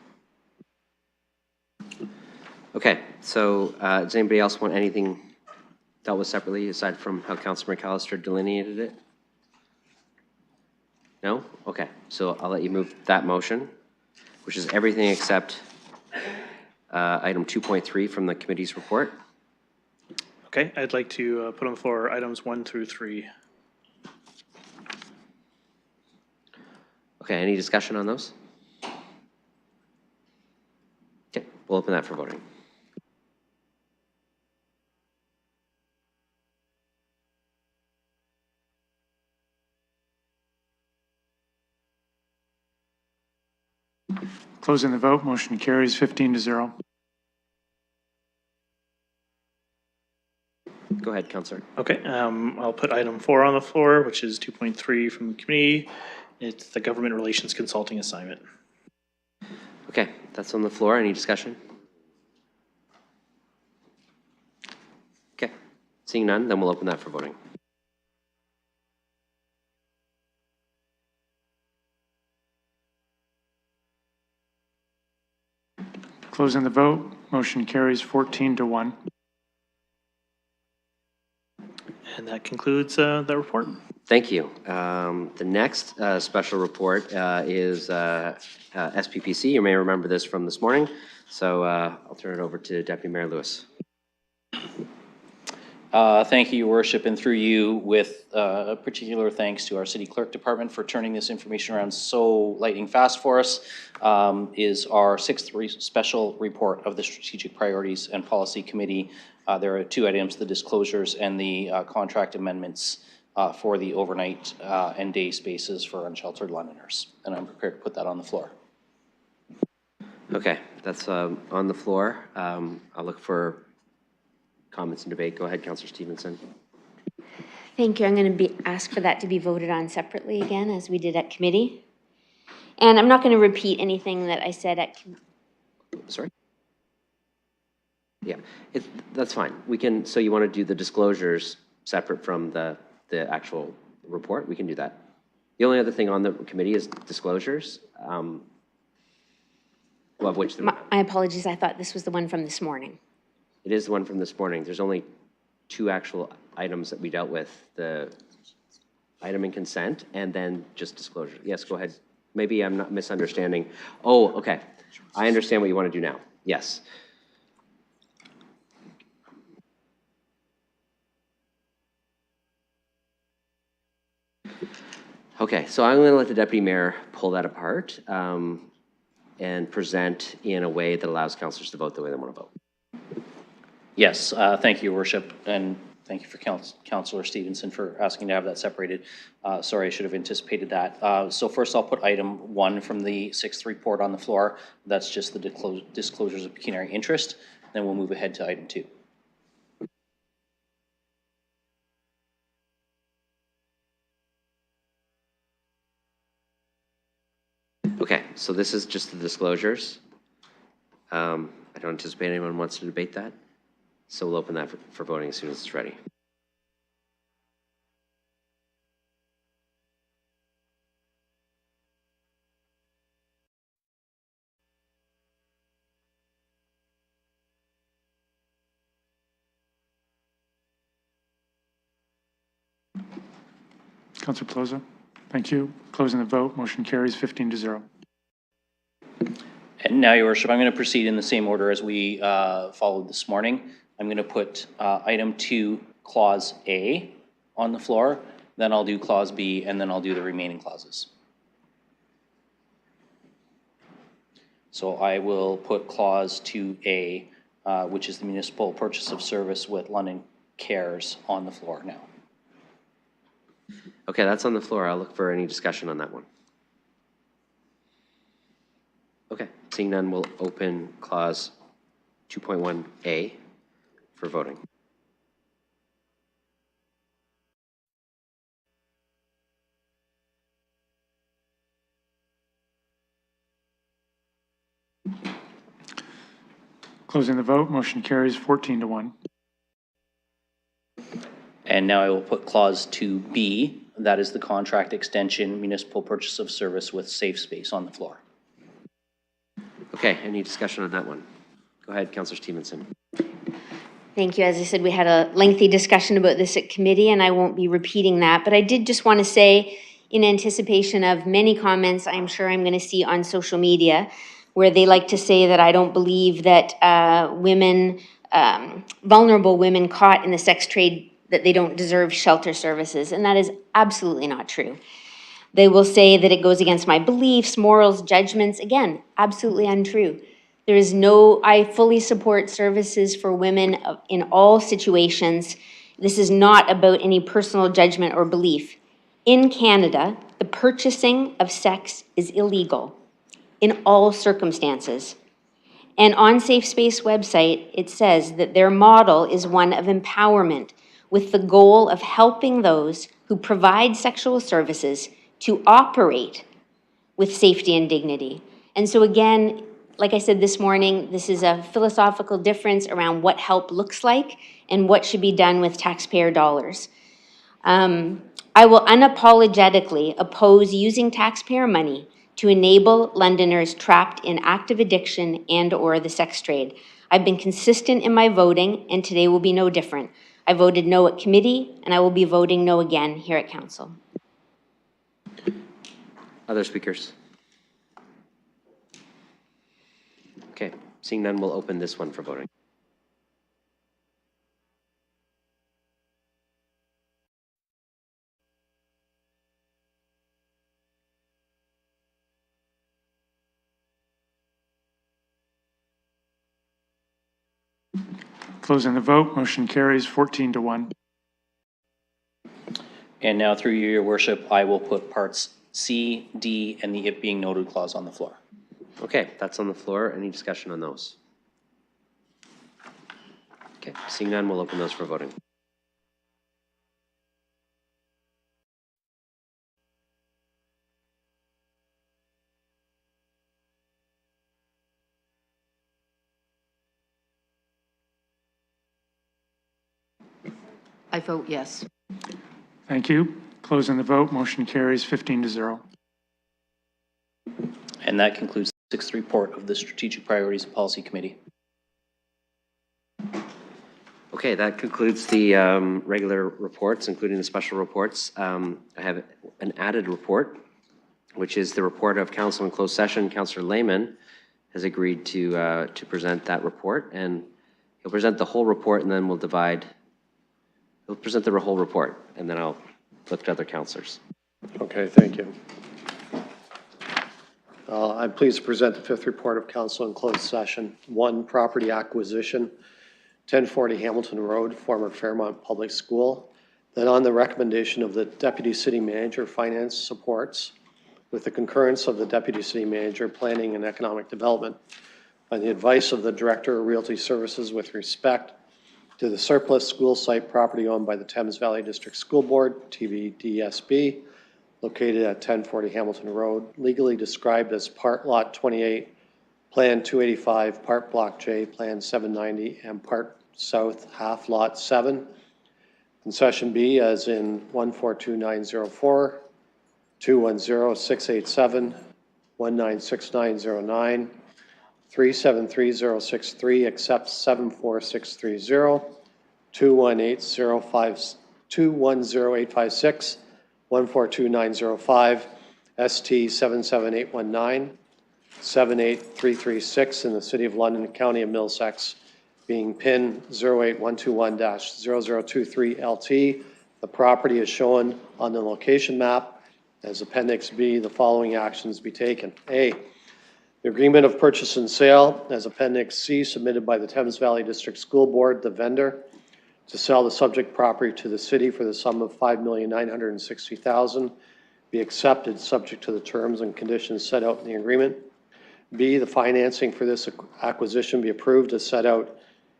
Okay, so does anybody else want anything dealt with separately aside from how Councillor McAllister delineated it? No? Okay, so I'll let you move that motion, which is everything except item 2.3 from the committee's report. Okay, I'd like to put on the floor items 1 through 3. Okay, any discussion on those? Okay, we'll open that for voting. Closing the vote, motion carries 15-0. Go ahead, Councillor. Okay, I'll put item 4 on the floor, which is 2.3 from the committee. It's the government relations consulting assignment. Okay, that's on the floor. Any discussion? Okay, seeing none, then we'll open that for voting. Closing the vote, motion carries 14-1. And that concludes the report. Thank you. The next special report is SPPC. You may remember this from this morning. So I'll turn it over to Deputy Mayor Lewis. Thank you, Your Worship, and through you, with particular thanks to our City Clerk Department for turning this information around so lightning fast for us, is our 6th special report of the Strategic Priorities and Policy Committee. There are 2 items, the disclosures and the contract amendments for the overnight and day spaces for unsheltered Londoners. And I'm prepared to put that on the floor. Okay, that's on the floor. I'll look for comments and debate. Go ahead, Councillor Stevenson. Thank you. I'm going to ask for that to be voted on separately again, as we did at committee. And I'm not going to repeat anything that I said at, Sorry? Yeah, that's fine. We can, so you want to do the disclosures separate from the actual report? We can do that. The only other thing on the committee is disclosures. Well, of which my apologies, I thought this was the one from this morning. it is the one from this morning. There's only 2 actual items that we dealt with, the item in consent and then just disclosure. Yes, go ahead. Maybe I'm not misunderstanding. Oh, okay. I understand what you want to do now. Yes. Okay, so I'm going to let the deputy mayor pull that apart and present in a way that allows councillors to vote the way they want to vote. Yes, thank you, Your Worship, and thank you for Councillor Stevenson for asking to have that separated. Sorry, I should have anticipated that. So first I'll put item 1 from the 6th report on the floor. That's just the disclosures of pecuniary interest. Then we'll move ahead to item 2. Okay, so this is just the disclosures. I don't anticipate anyone wants to debate that. So we'll open that for voting as soon as it's ready. Councillor Plaza, thank you. Closing the vote, motion carries 15-0. And now, Your Worship, I'm going to proceed in the same order as we followed this morning. I'm going to put item 2, clause A on the floor, then I'll do clause B, and then I'll do the remaining clauses. So I will put clause 2A, which is the municipal purchase of service with London Cares, on the floor now. Okay, that's on the floor. I'll look for any discussion on that one. Okay, seeing none, we'll open clause 2.1A for voting. Closing the vote, motion carries 14-1. And now I will put clause 2B, that is the contract extension, municipal purchase of service with safe space, on the floor. Okay, any discussion on that one? Go ahead, Councillor Stevenson. Thank you. As I said, we had a lengthy discussion about this at committee, and I won't be repeating that. But I did just want to say, in anticipation of many comments I'm sure I'm going to see on social media, where they like to say that I don't believe that women, vulnerable women caught in the sex trade, that they don't deserve shelter services. And that is absolutely not true. They will say that it goes against my beliefs, morals, judgments. Again, absolutely untrue. There is no, I fully support services for women in all situations. This is not about any personal judgment or belief. In Canada, the purchasing of sex is illegal in all circumstances. And on Safe Space website, it says that their model is one of empowerment, with the goal of helping those who provide sexual services to operate with safety and dignity. And so again, like I said this morning, this is a philosophical difference around what help looks like and what should be done with taxpayer dollars. I will unapologetically oppose using taxpayer money to enable Londoners trapped in active addiction and/or the sex trade. I've been consistent in my voting, and today will be no different. I voted no at committee, and I will be voting no again here at council. Other speakers? Okay, seeing none, we'll open this one for voting. Closing the vote, motion carries 14-1. And now, through you, Your Worship, I will put parts C, D, and the it being noted clause on the floor. Okay, that's on the floor. Any discussion on those? Okay, seeing none, we'll open those for voting. I vote yes. Thank you. Closing the vote, motion carries 15-0. And that concludes the 6th report of the Strategic Priorities and Policy Committee. Okay, that concludes the regular reports, including the special reports. I have an added report, which is the report of council in closed session. Councillor Lehman has agreed to present that report, and he'll present the whole report, and then we'll divide. He'll present the whole report, and then I'll look to other councillors. Okay, thank you. I'm pleased to present the 5th report of council in closed session. 1, property acquisition, 1040 Hamilton Road, former Fairmont Public School. That on the recommendation of the Deputy City Manager, Finance supports, with the concurrence of the Deputy City Manager, Planning and Economic Development, on the advice of the Director of Realty Services with respect to the surplus school site property owned by the Thames Valley District School Board, TVDSB, located at 1040 Hamilton Road, legally described as Part Lot 28, Plan 285, Part Block J, Plan 790, and Part South Half Lot 7. Concession B as in 142904, 210687, 196909, 373063, except 74630, 210856, 142905, ST 77819, 78336 in the City of London, County of Middlesex, being PIN 08121-0023LT. The property is shown on the location map. As Appendix B, the following actions be taken. A, the agreement of purchase and sale as Appendix C, submitted by the Thames Valley District School Board, the vendor, to sell the subject property to the city for the sum of $5,960,000 be accepted, subject to the terms and conditions set out in the agreement. B, the financing for this acquisition be approved as set out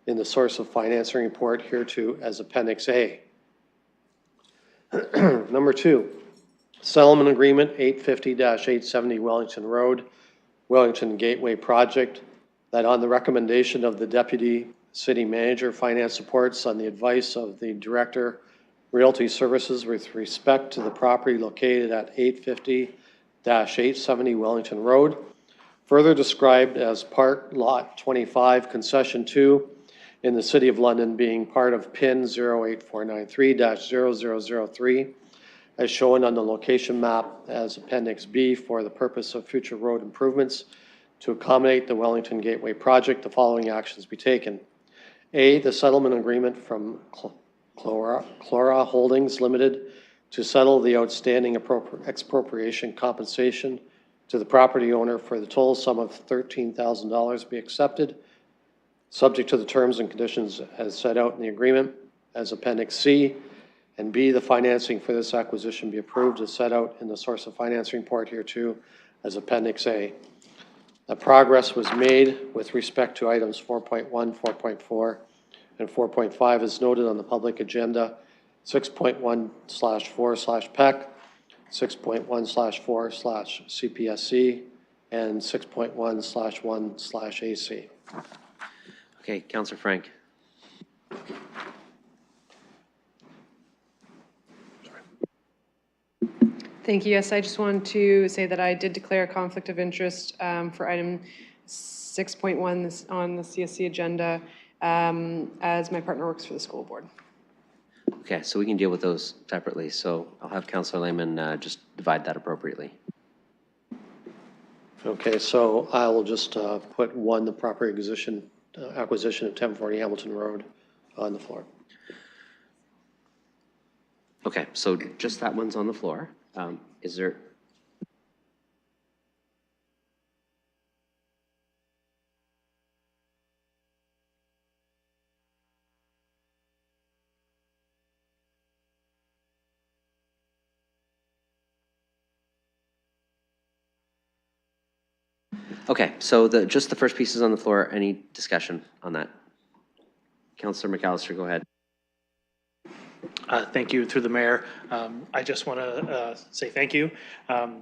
in the source of financing report hereto as Appendix A. Number 2, settlement agreement 850-870 Wellington Road, Wellington Gateway Project, that on the recommendation of the Deputy City Manager, Finance supports on the advice of the Director, Realty Services with respect to the property located at 850-870 Wellington Road, further described as Part Lot 25, Concession 2, in the City of London, being part of PIN 08493-0003, as shown on the location map as Appendix B for the purpose of future road improvements to accommodate the Wellington Gateway Project. The following actions be taken. A, the settlement agreement from Clora Holdings Limited to settle the outstanding expropriation compensation to the property owner for the total sum of $13,000 be accepted, subject to the terms and conditions as set out in the agreement as Appendix C. And B, the financing for this acquisition be approved as set out in the source of financing report hereto as Appendix A. The progress was made with respect to items 4.1, 4.4, and 4.5 as noted on the public agenda, 6.1/4/PEC, 6.1/4/CPSC, and 6.1/1/AC. Okay, Councillor Frank. Thank you. Yes, I just wanted to say that I did declare a conflict of interest for item 6.1 on the CSC agenda as my partner works for the school board. Okay, so we can deal with those separately. So I'll have Councillor Lehman just divide that appropriately. Okay, so I will just put 1, the property acquisition of 1040 Hamilton Road on the floor. Okay, so just that one's on the floor. Is there? Okay, so just the first piece is on the floor. Any discussion on that? Councillor McAllister, go ahead. Thank you, through the mayor. I just want to say thank you.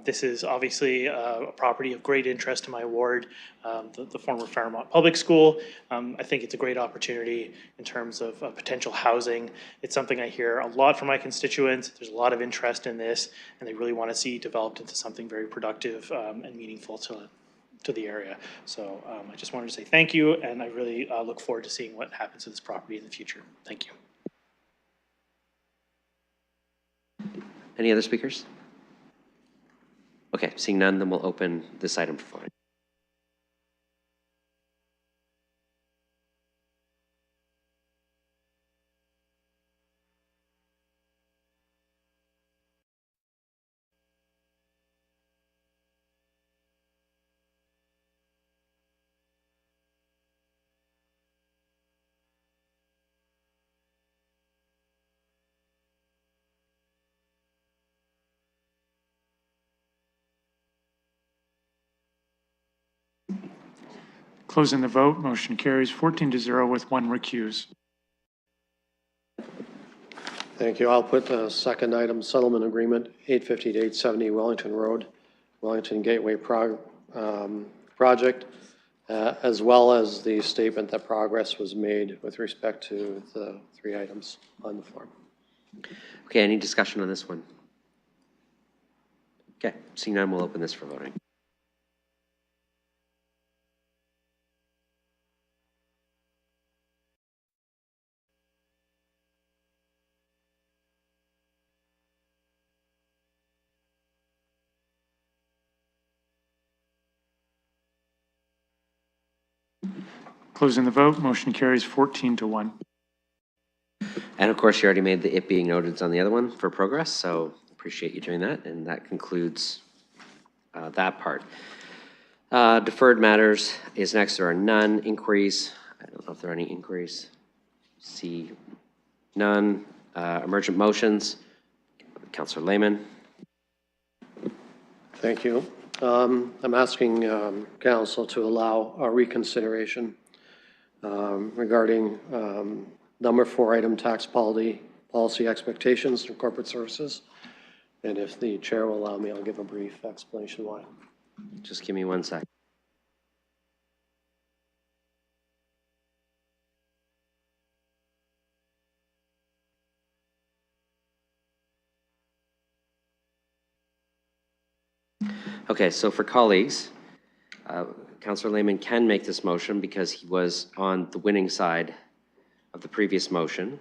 This is obviously a property of great interest to my ward, the former Fairmont Public School. I think it's a great opportunity in terms of potential housing. It's something I hear a lot from my constituents. There's a lot of interest in this, and they really want to see developed into something very productive and meaningful to the area. So I just wanted to say thank you, and I really look forward to seeing what happens to this property in the future. Thank you. Any other speakers? Okay, seeing none, then we'll open this item for voting. Closing the vote, motion carries 14-0 with 1 recuse. Thank you. I'll put the second item, settlement agreement, 850 to 870 Wellington Road, Wellington Gateway project, as well as the statement that progress was made with respect to the 3 items on the form. Okay, any discussion on this one? Okay, seeing none, we'll open this for voting. Closing the vote, motion carries 14-1. And of course, you already made the it being noted on the other one for progress, so appreciate you doing that. And that concludes that part. Deferred matters is next. There are none. Inquiries, I don't know if there are any inquiries. See none. Emergent motions, Councillor Lehman. Thank you. I'm asking council to allow a reconsideration regarding number 4 item tax policy expectations for corporate services. And if the chair will allow me, I'll give a brief explanation why. Just give me 1 sec. Okay, so for colleagues, Councillor Lehman can make this motion because he was on the winning side of the previous motion.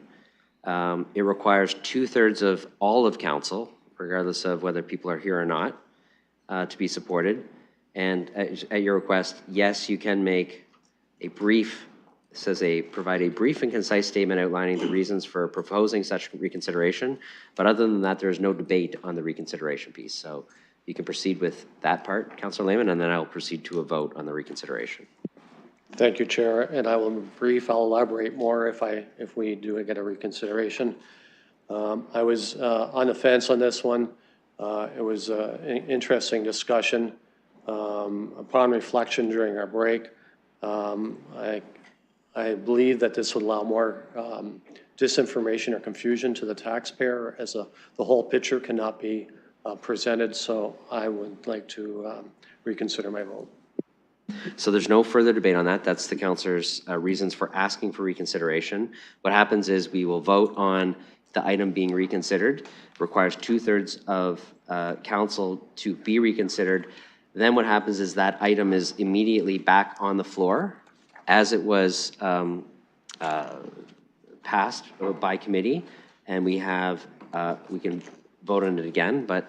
It requires 2/3 of all of council, regardless of whether people are here or not, to be supported. And at your request, yes, you can make a brief, it says provide a brief and concise statement outlining the reasons for proposing such reconsideration. But other than that, there is no debate on the reconsideration piece. So you can proceed with that part, Councillor Lehman, and then I'll proceed to a vote on the reconsideration. Thank you, Chair. And I will brief, I'll elaborate more if we do get a reconsideration. I was on the fence on this one. It was an interesting discussion. Upon reflection during our break, I believe that this would allow more disinformation or confusion to the taxpayer as the whole picture cannot be presented. So I would like to reconsider my vote. So there's no further debate on that. That's the councillor's reasons for asking for reconsideration. What happens is we will vote on the item being reconsidered. It requires 2/3 of council to be reconsidered. Then what happens is that item is immediately back on the floor as it was passed by committee, and we can vote on it again, but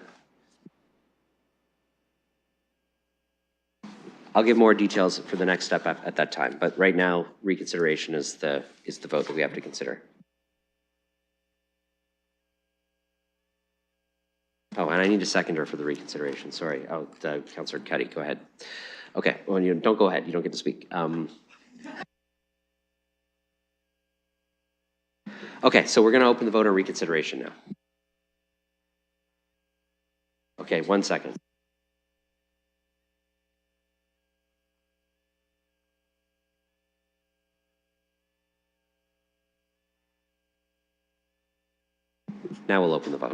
I'll give more details for the next step at that time. But right now, reconsideration is the vote that we have to consider. Oh, and I need a seconder for the reconsideration. Sorry. Oh, Councillor Cuddy, go ahead. Okay. Well, you don't go ahead. You don't get to speak. Okay, so we're going to open the vote on reconsideration now. Okay, 1 second. Now we'll open the vote.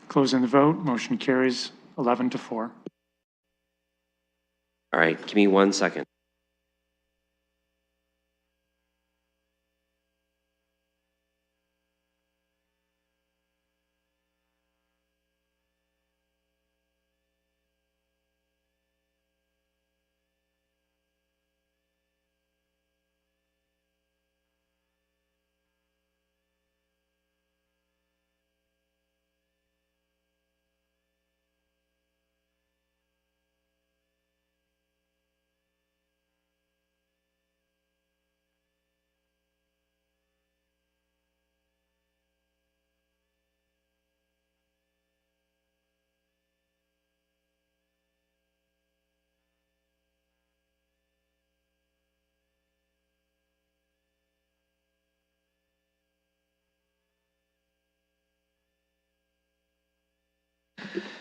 Closing the vote, motion carries 11-4. All right, give me 1 second.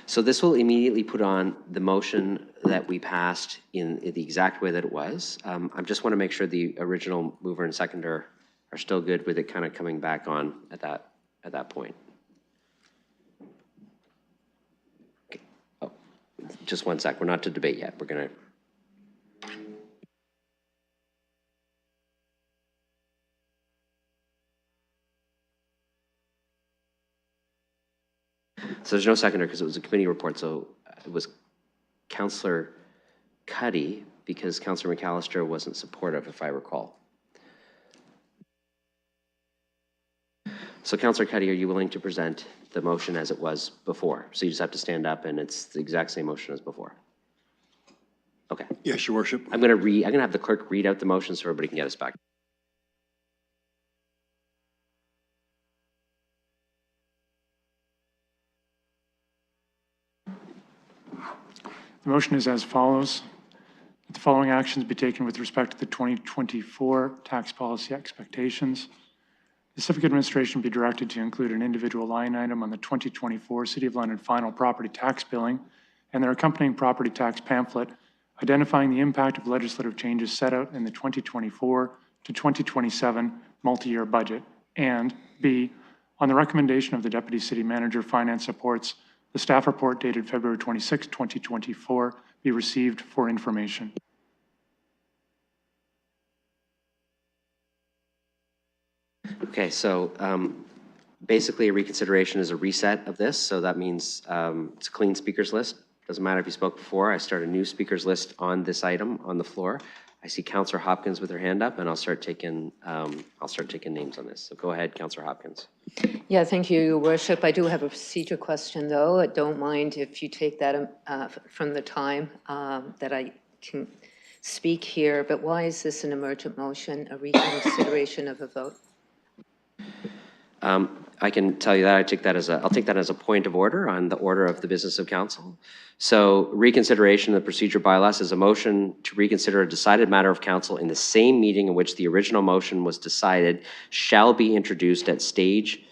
So this will immediately put on the motion that we passed in the exact way that it was. I just want to make sure the original mover and seconder are still good with it kind of coming back on at that point. Okay. Oh, just 1 sec. We're not to debate yet. We're going to. So there's no seconder because it was a committee report. So it was Councillor Cuddy because Councillor McAllister wasn't supportive, if I recall. So Councillor Cuddy, are you willing to present the motion as it was before? So you just have to stand up and it's the exact same motion as before. Okay. Yes, Your Worship. I'm going to have the clerk read out the motion so everybody can get us back. The motion is as follows. That the following actions be taken with respect to the 2024 tax policy expectations. The Civic Administration be directed to include an individual line item on the 2024 City of London final property tax billing and their accompanying property tax pamphlet identifying the impact of legislative changes set out in the 2024 to 2027 multi-year budget. And B, on the recommendation of the Deputy City Manager, Finance Supports, the staff report dated February 26, 2024 be received for information. Okay, so basically a reconsideration is a reset of this. So that means it's a clean speakers list. Doesn't matter if you spoke before. I start a new speakers list on this item on the floor. I see Councillor Hopkins with her hand up, and I'll start taking names on this. So go ahead, Councillor Hopkins. Yeah, thank you, Your Worship. I do have a procedure question, though. I don't mind if you take that from the time that I can speak here, but why is this an emergent motion, a reconsideration of a vote? I can tell you that I'll take that as a point of order on the order of the business of council. So reconsideration of the procedure bylaws is a motion to reconsider a decided matter of council in the same meeting in which the original motion was decided shall be introduced at stage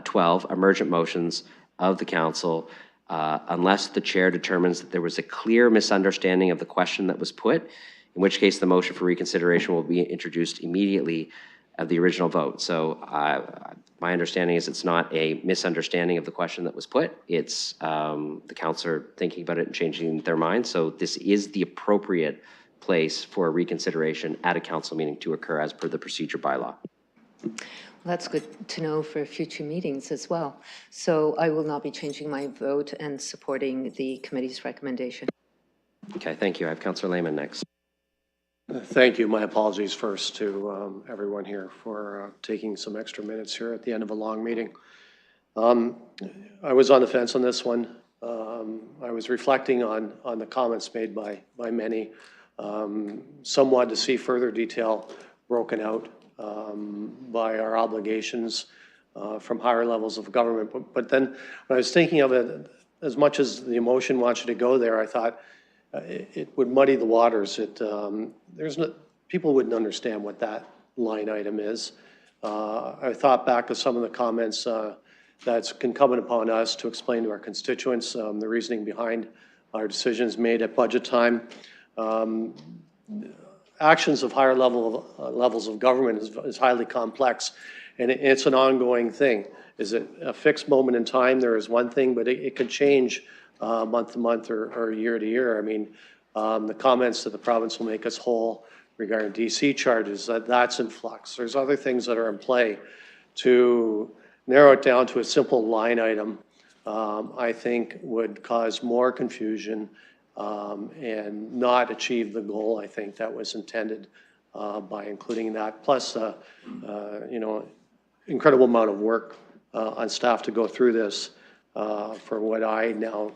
12, emergent motions of the council, unless the chair determines that there was a clear misunderstanding of the question that was put, in which case the motion for reconsideration will be introduced immediately of the original vote. So my understanding is it's not a misunderstanding of the question that was put. It's the councillor thinking about it and changing their mind. So this is the appropriate place for a reconsideration at a council meeting to occur as per the procedure bylaw. Well, that's good to know for future meetings as well. So I will not be changing my vote and supporting the committee's recommendation. Okay, thank you. I have Councillor Lehman next. Thank you. My apologies first to everyone here for taking some extra minutes here at the end of a long meeting. I was on the fence on this one. I was reflecting on the comments made by many. Some wanted to see further detail broken out by our obligations from higher levels of government. But then when I was thinking of it, as much as the emotion wants you to go there, I thought, it would muddy the waters. People wouldn't understand what that line item is. I thought back to some of the comments that's incumbent upon us to explain to our constituents the reasoning behind our decisions made at budget time. Actions of higher levels of government is highly complex, and it's an ongoing thing. Is it a fixed moment in time? There is one thing, but it could change month to month or year to year. I mean, the comments that the province will make us whole regarding DC charges, that's in flux. There's other things that are in play. To narrow it down to a simple line item, I think would cause more confusion and not achieve the goal, I think, that was intended by including that. Plus, you know, incredible amount of work on staff to go through this for what I now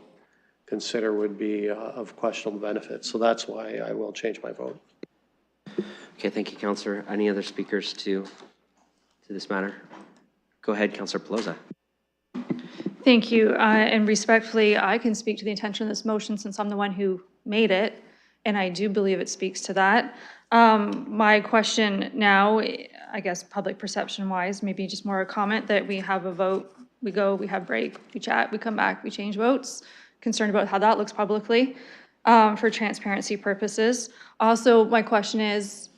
consider would be of questionable benefit. So that's why I will change my vote. Okay, thank you, Councillor. Any other speakers to this matter? Go ahead, Councillor Pelosa. Thank you, and respectfully, I can speak to the intention of this motion since I'm the one who made it, and I do believe it speaks to that. My question now, I guess public perception-wise, maybe just more a comment that we have a vote, we go, we have break, we chat, we come back, we change votes. Concerned about how that looks publicly for transparency purposes. Also, my question is,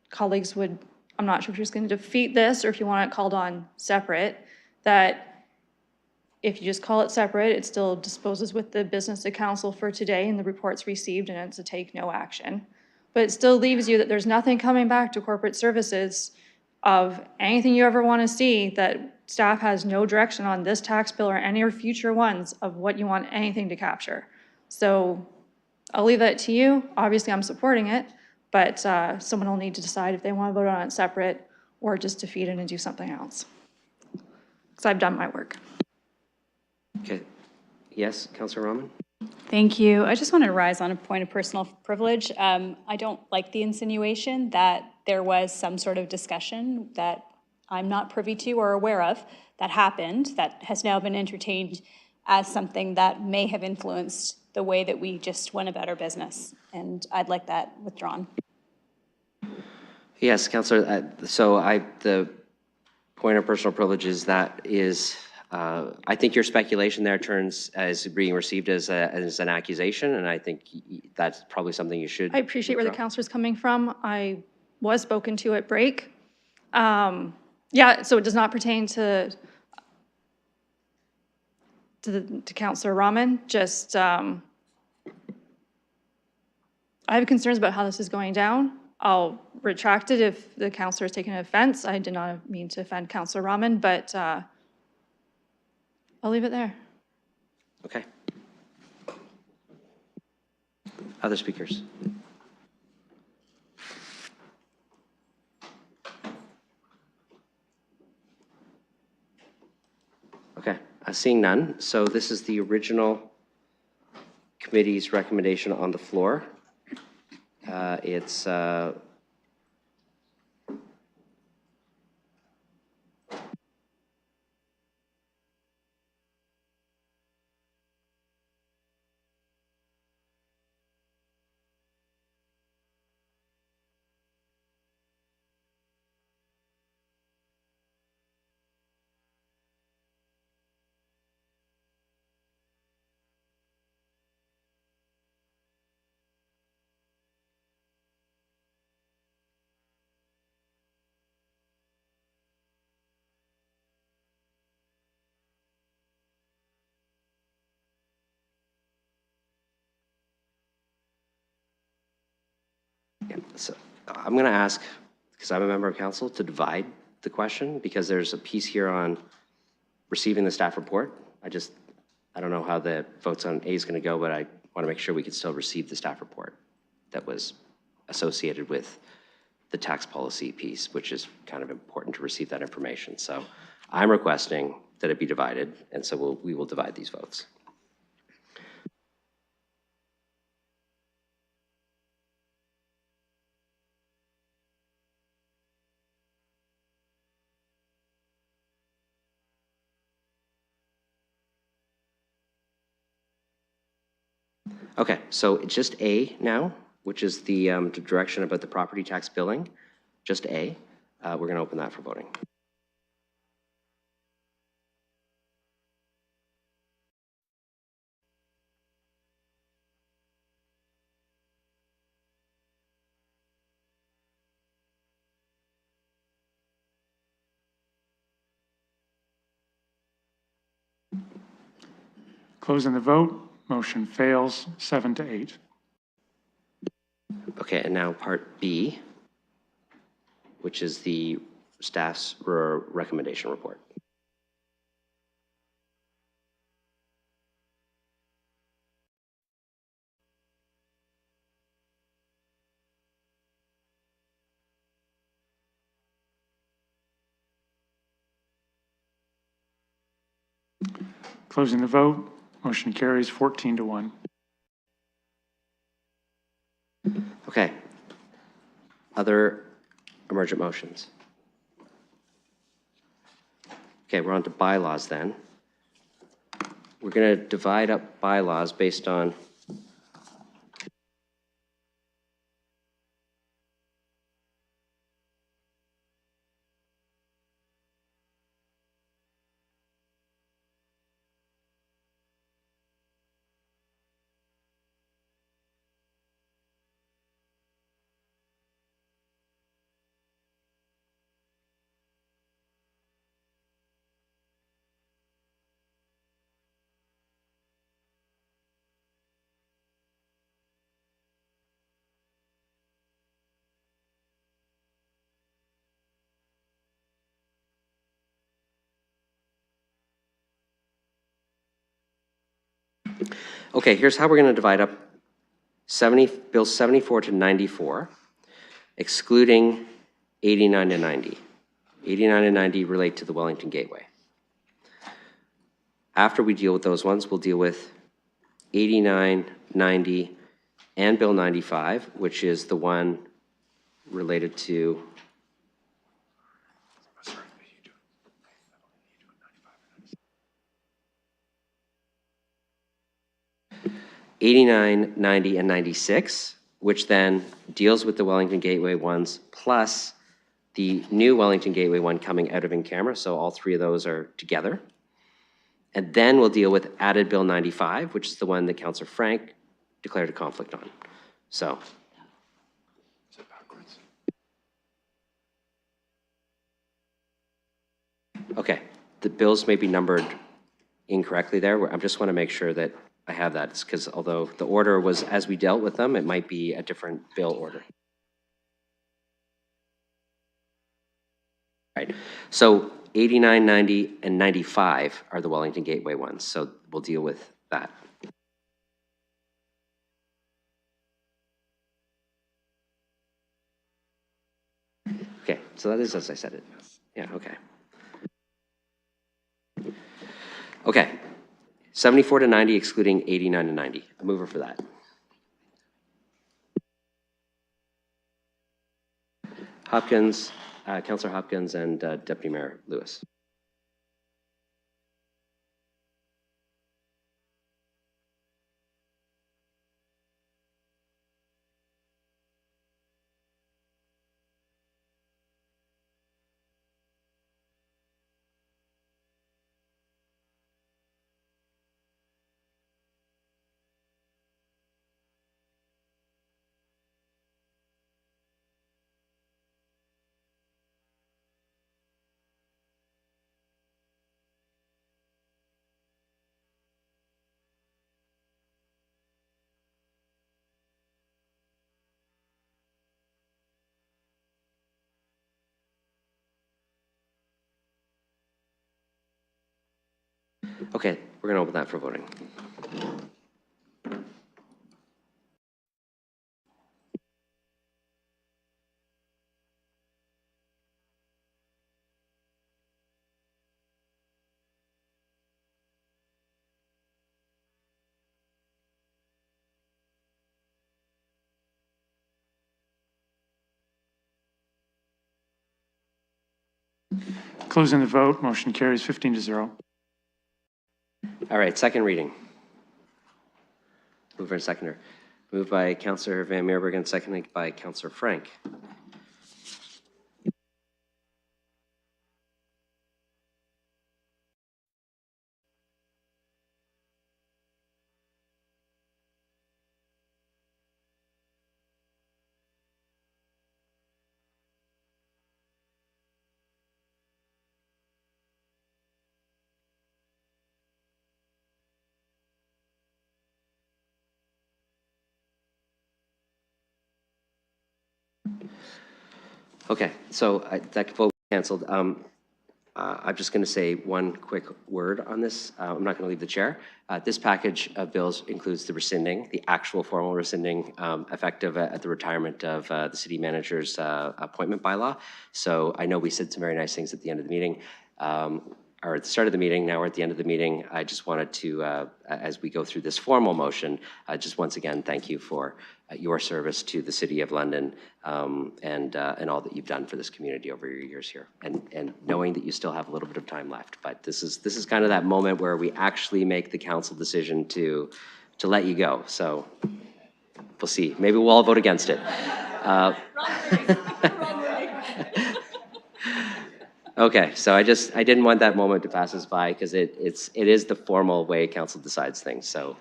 colleagues would, I'm not sure if you're just going to defeat this or if you want it called on separate, that if you just call it separate, it still disposes with the business of council for today and the reports received, and it's a take no action. But it still leaves you that there's nothing coming back to corporate services of anything you ever want to see, that staff has no direction on this tax bill or any future ones of what you want anything to capture. So I'll leave that to you. Obviously, I'm supporting it, but someone will need to decide if they want to vote on it separate or just defeat it and do something else. Because I've done my work. Okay. Yes, Councillor Rahman? Thank you. I just wanted to rise on a point of personal privilege. I don't like the insinuation that there was some sort of discussion that I'm not privy to or aware of that happened that has now been entertained as something that may have influenced the way that we just went about our business. And I'd like that withdrawn. Yes, Councillor. The point of personal privilege is that is, I think your speculation there turns as being received as an accusation, and I think that's probably something you should. I appreciate where the councillor's coming from. I was spoken to at break. Yeah, so it does not pertain to Councillor Rahman. Just I have concerns about how this is going down. I'll retract it if the councillor has taken offense. I did not mean to offend Councillor Rahman, but I'll leave it there. Okay. Other speakers? Okay, seeing none. So this is the original committee's recommendation on the floor. It's so I'm going to ask, because I'm a member of council, to divide the question, because there's a piece here on receiving the staff report. I don't know how the votes on A is going to go, but I want to make sure we can still receive the staff report that was associated with the tax policy piece, which is kind of important to receive that information. So I'm requesting that it be divided, and so we will divide these votes. Okay, so it's just A now. which is the direction about the property tax billing, just A. We're going to open that for voting. Closing the vote, motion fails 7-8. Okay, and now part B, which is the staff's recommendation report. Closing the vote, motion carries 14-1. Okay. Other emergent motions. Okay, we're on to bylaws then. We're going to divide up bylaws based on okay, here's how we're going to divide up Bills 74 to 94, excluding 89 to 90. 89 and 90 relate to the Wellington Gateway. After we deal with those ones, we'll deal with 89, 90, and Bill 95, which is the one related to 89, 90, and 96, which then deals with the Wellington Gateway ones, plus the new Wellington Gateway one coming out of in camera, so all three of those are together. And then we'll deal with added Bill 95, which is the one that Councillor Frank declared a conflict on. So. Is it backwards? Okay, the bills may be numbered incorrectly there. I just want to make sure that I have that, because although the order was as we dealt with them, it might be a different bill order. Right, so 89, 90, and 95 are the Wellington Gateway ones, so we'll deal with that. Okay, so that is as I said it. Yeah, okay. Okay, 74 to 90 excluding 89 to 90. A mover for that. Hopkins, Councillor Hopkins and Deputy Mayor Lewis. Okay, we're going to open that for voting. Closing the vote, motion carries 15-0. All right, second reading. Mover and seconder. Moved by Councillor Van Meerberg and seconded by Councillor Frank. Okay, so that vote was canceled. I'm just going to say one quick word on this. I'm not going to leave the chair. This package of bills includes the rescinding, the actual formal rescinding effective at the retirement of the city manager's appointment bylaw. So I know we said some very nice things at the end of the meeting, or at the start of the meeting. Now we're at the end of the meeting. I just wanted to, as we go through this formal motion, just once again thank you for your service to the City of London and all that you've done for this community over your years here. And knowing that you still have a little bit of time left, but this is kind of that moment where we actually make the council decision to let you go. So we'll see. Maybe we'll all vote against it. Okay, so I didn't want that moment to pass us by because it is the formal way council decides things. So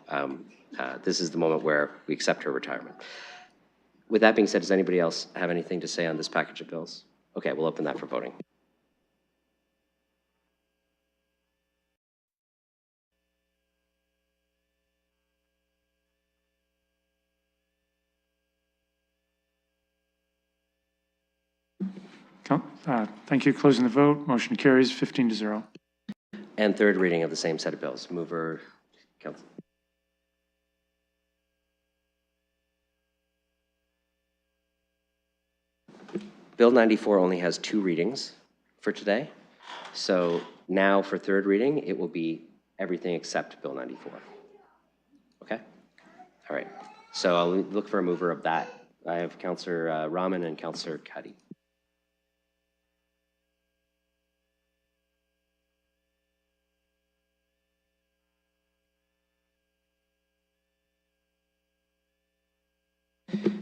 this is the moment where we accept her retirement. With that being said, does anybody else have anything to say on this package of bills? Okay, we'll open that for voting. Thank you. Closing the vote. Motion carries 15-0. And third reading of the same set of bills. Mover, Council. Bill 94 only has 2 readings for today. So now for third reading, it will be everything except Bill 94. Okay? All right. So I'll look for a mover of that. I have Councillor Rahman and Councillor Cuddy.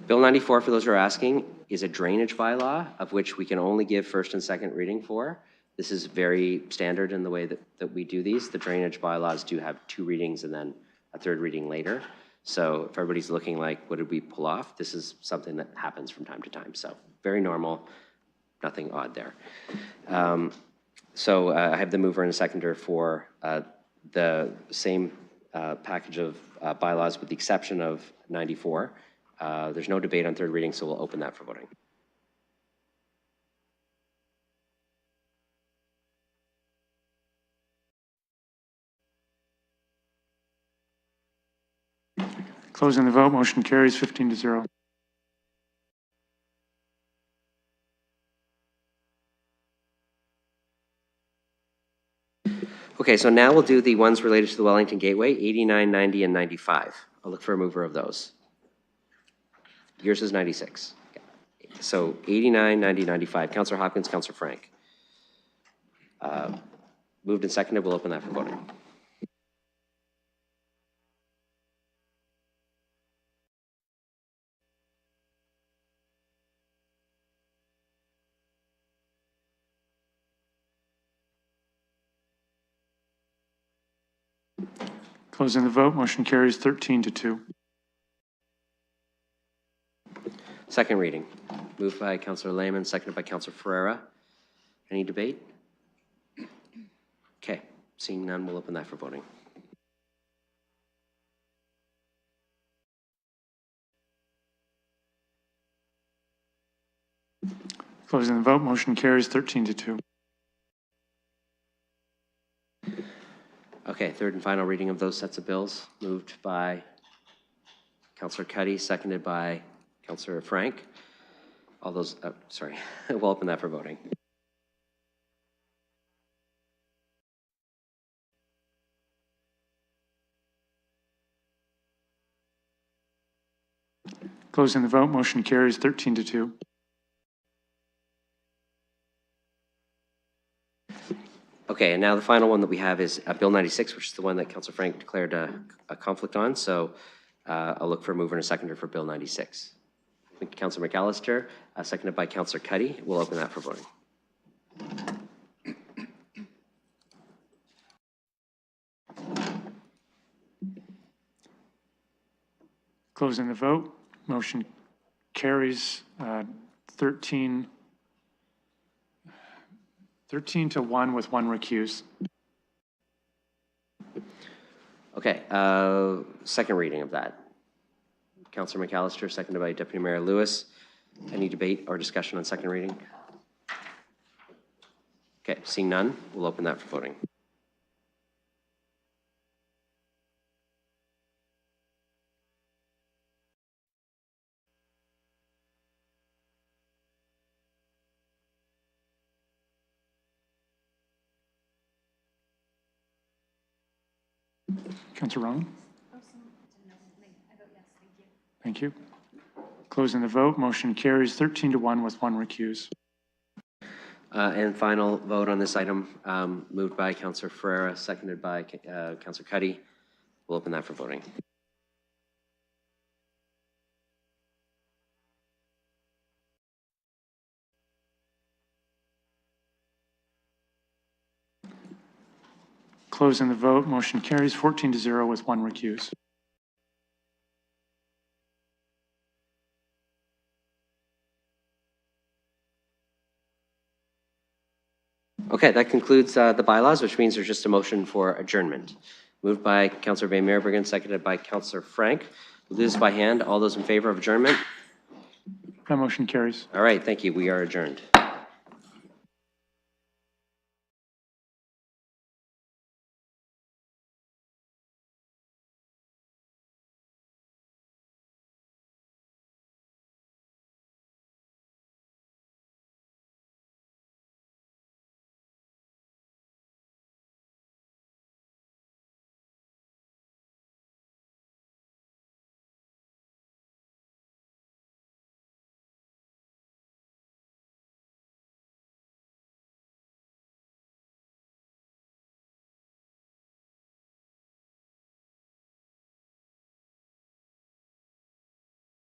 Bill 94, for those who are asking, is a drainage bylaw of which we can only give first and second reading for. This is very standard in the way that we do these. The drainage bylaws do have 2 readings and then a third reading later. So if everybody's looking like, what did we pull off? This is something that happens from time to time. So very normal, nothing odd there. So I have the mover and a seconder for the same package of bylaws with the exception of 94. There's no debate on third reading, so we'll open that for voting. Closing the vote. Motion carries 15-0. Okay, so now we'll do the ones related to the Wellington Gateway, 89, 90, and 95. I'll look for a mover of those. Yours is 96. So 89, 90, 95. Councillor Hopkins, Councillor Frank. Moved and seconded. We'll open that for voting. Closing the vote. Motion carries 13-2. Second reading. Moved by Councillor Lehman, seconded by Councillor Ferreira. Any debate? Okay, seeing none, we'll open that for voting. Closing the vote. Motion carries 13-2. Okay, third and final reading of those sets of bills. Moved by Councillor Cuddy, seconded by Councillor Frank. All those, sorry, we'll open that for voting. Closing the vote. Motion carries 13-2. Okay, and now the final one that we have is Bill 96, which is the one that Councillor Frank declared a conflict on. So I'll look for a mover and a seconder for Bill 96. Thank you, Councillor McAllister, seconded by Councillor Cuddy. We'll open that for voting. Closing the vote. Motion carries 13 to 1 with 1 recuse. Okay, second reading of that. Councillor McAllister, seconded by Deputy Mayor Lewis. Any debate or discussion on second reading? Okay, seeing none, we'll open that for voting. Councillor Rowan? Thank you. Closing the vote. Motion carries 13 to 1 with 1 recuse. And final vote on this item, moved by Councillor Ferreira, seconded by Councillor Cuddy. We'll open that for voting. Closing the vote. Motion carries 14 to 0 with 1 recuse. Okay, that concludes the bylaws, which means there's just a motion for adjournment. Moved by Councillor Van Meerbergen, seconded by Councillor Frank. We'll do this by hand. All those in favor of adjournment? That motion carries. All right, thank you. We are adjourned.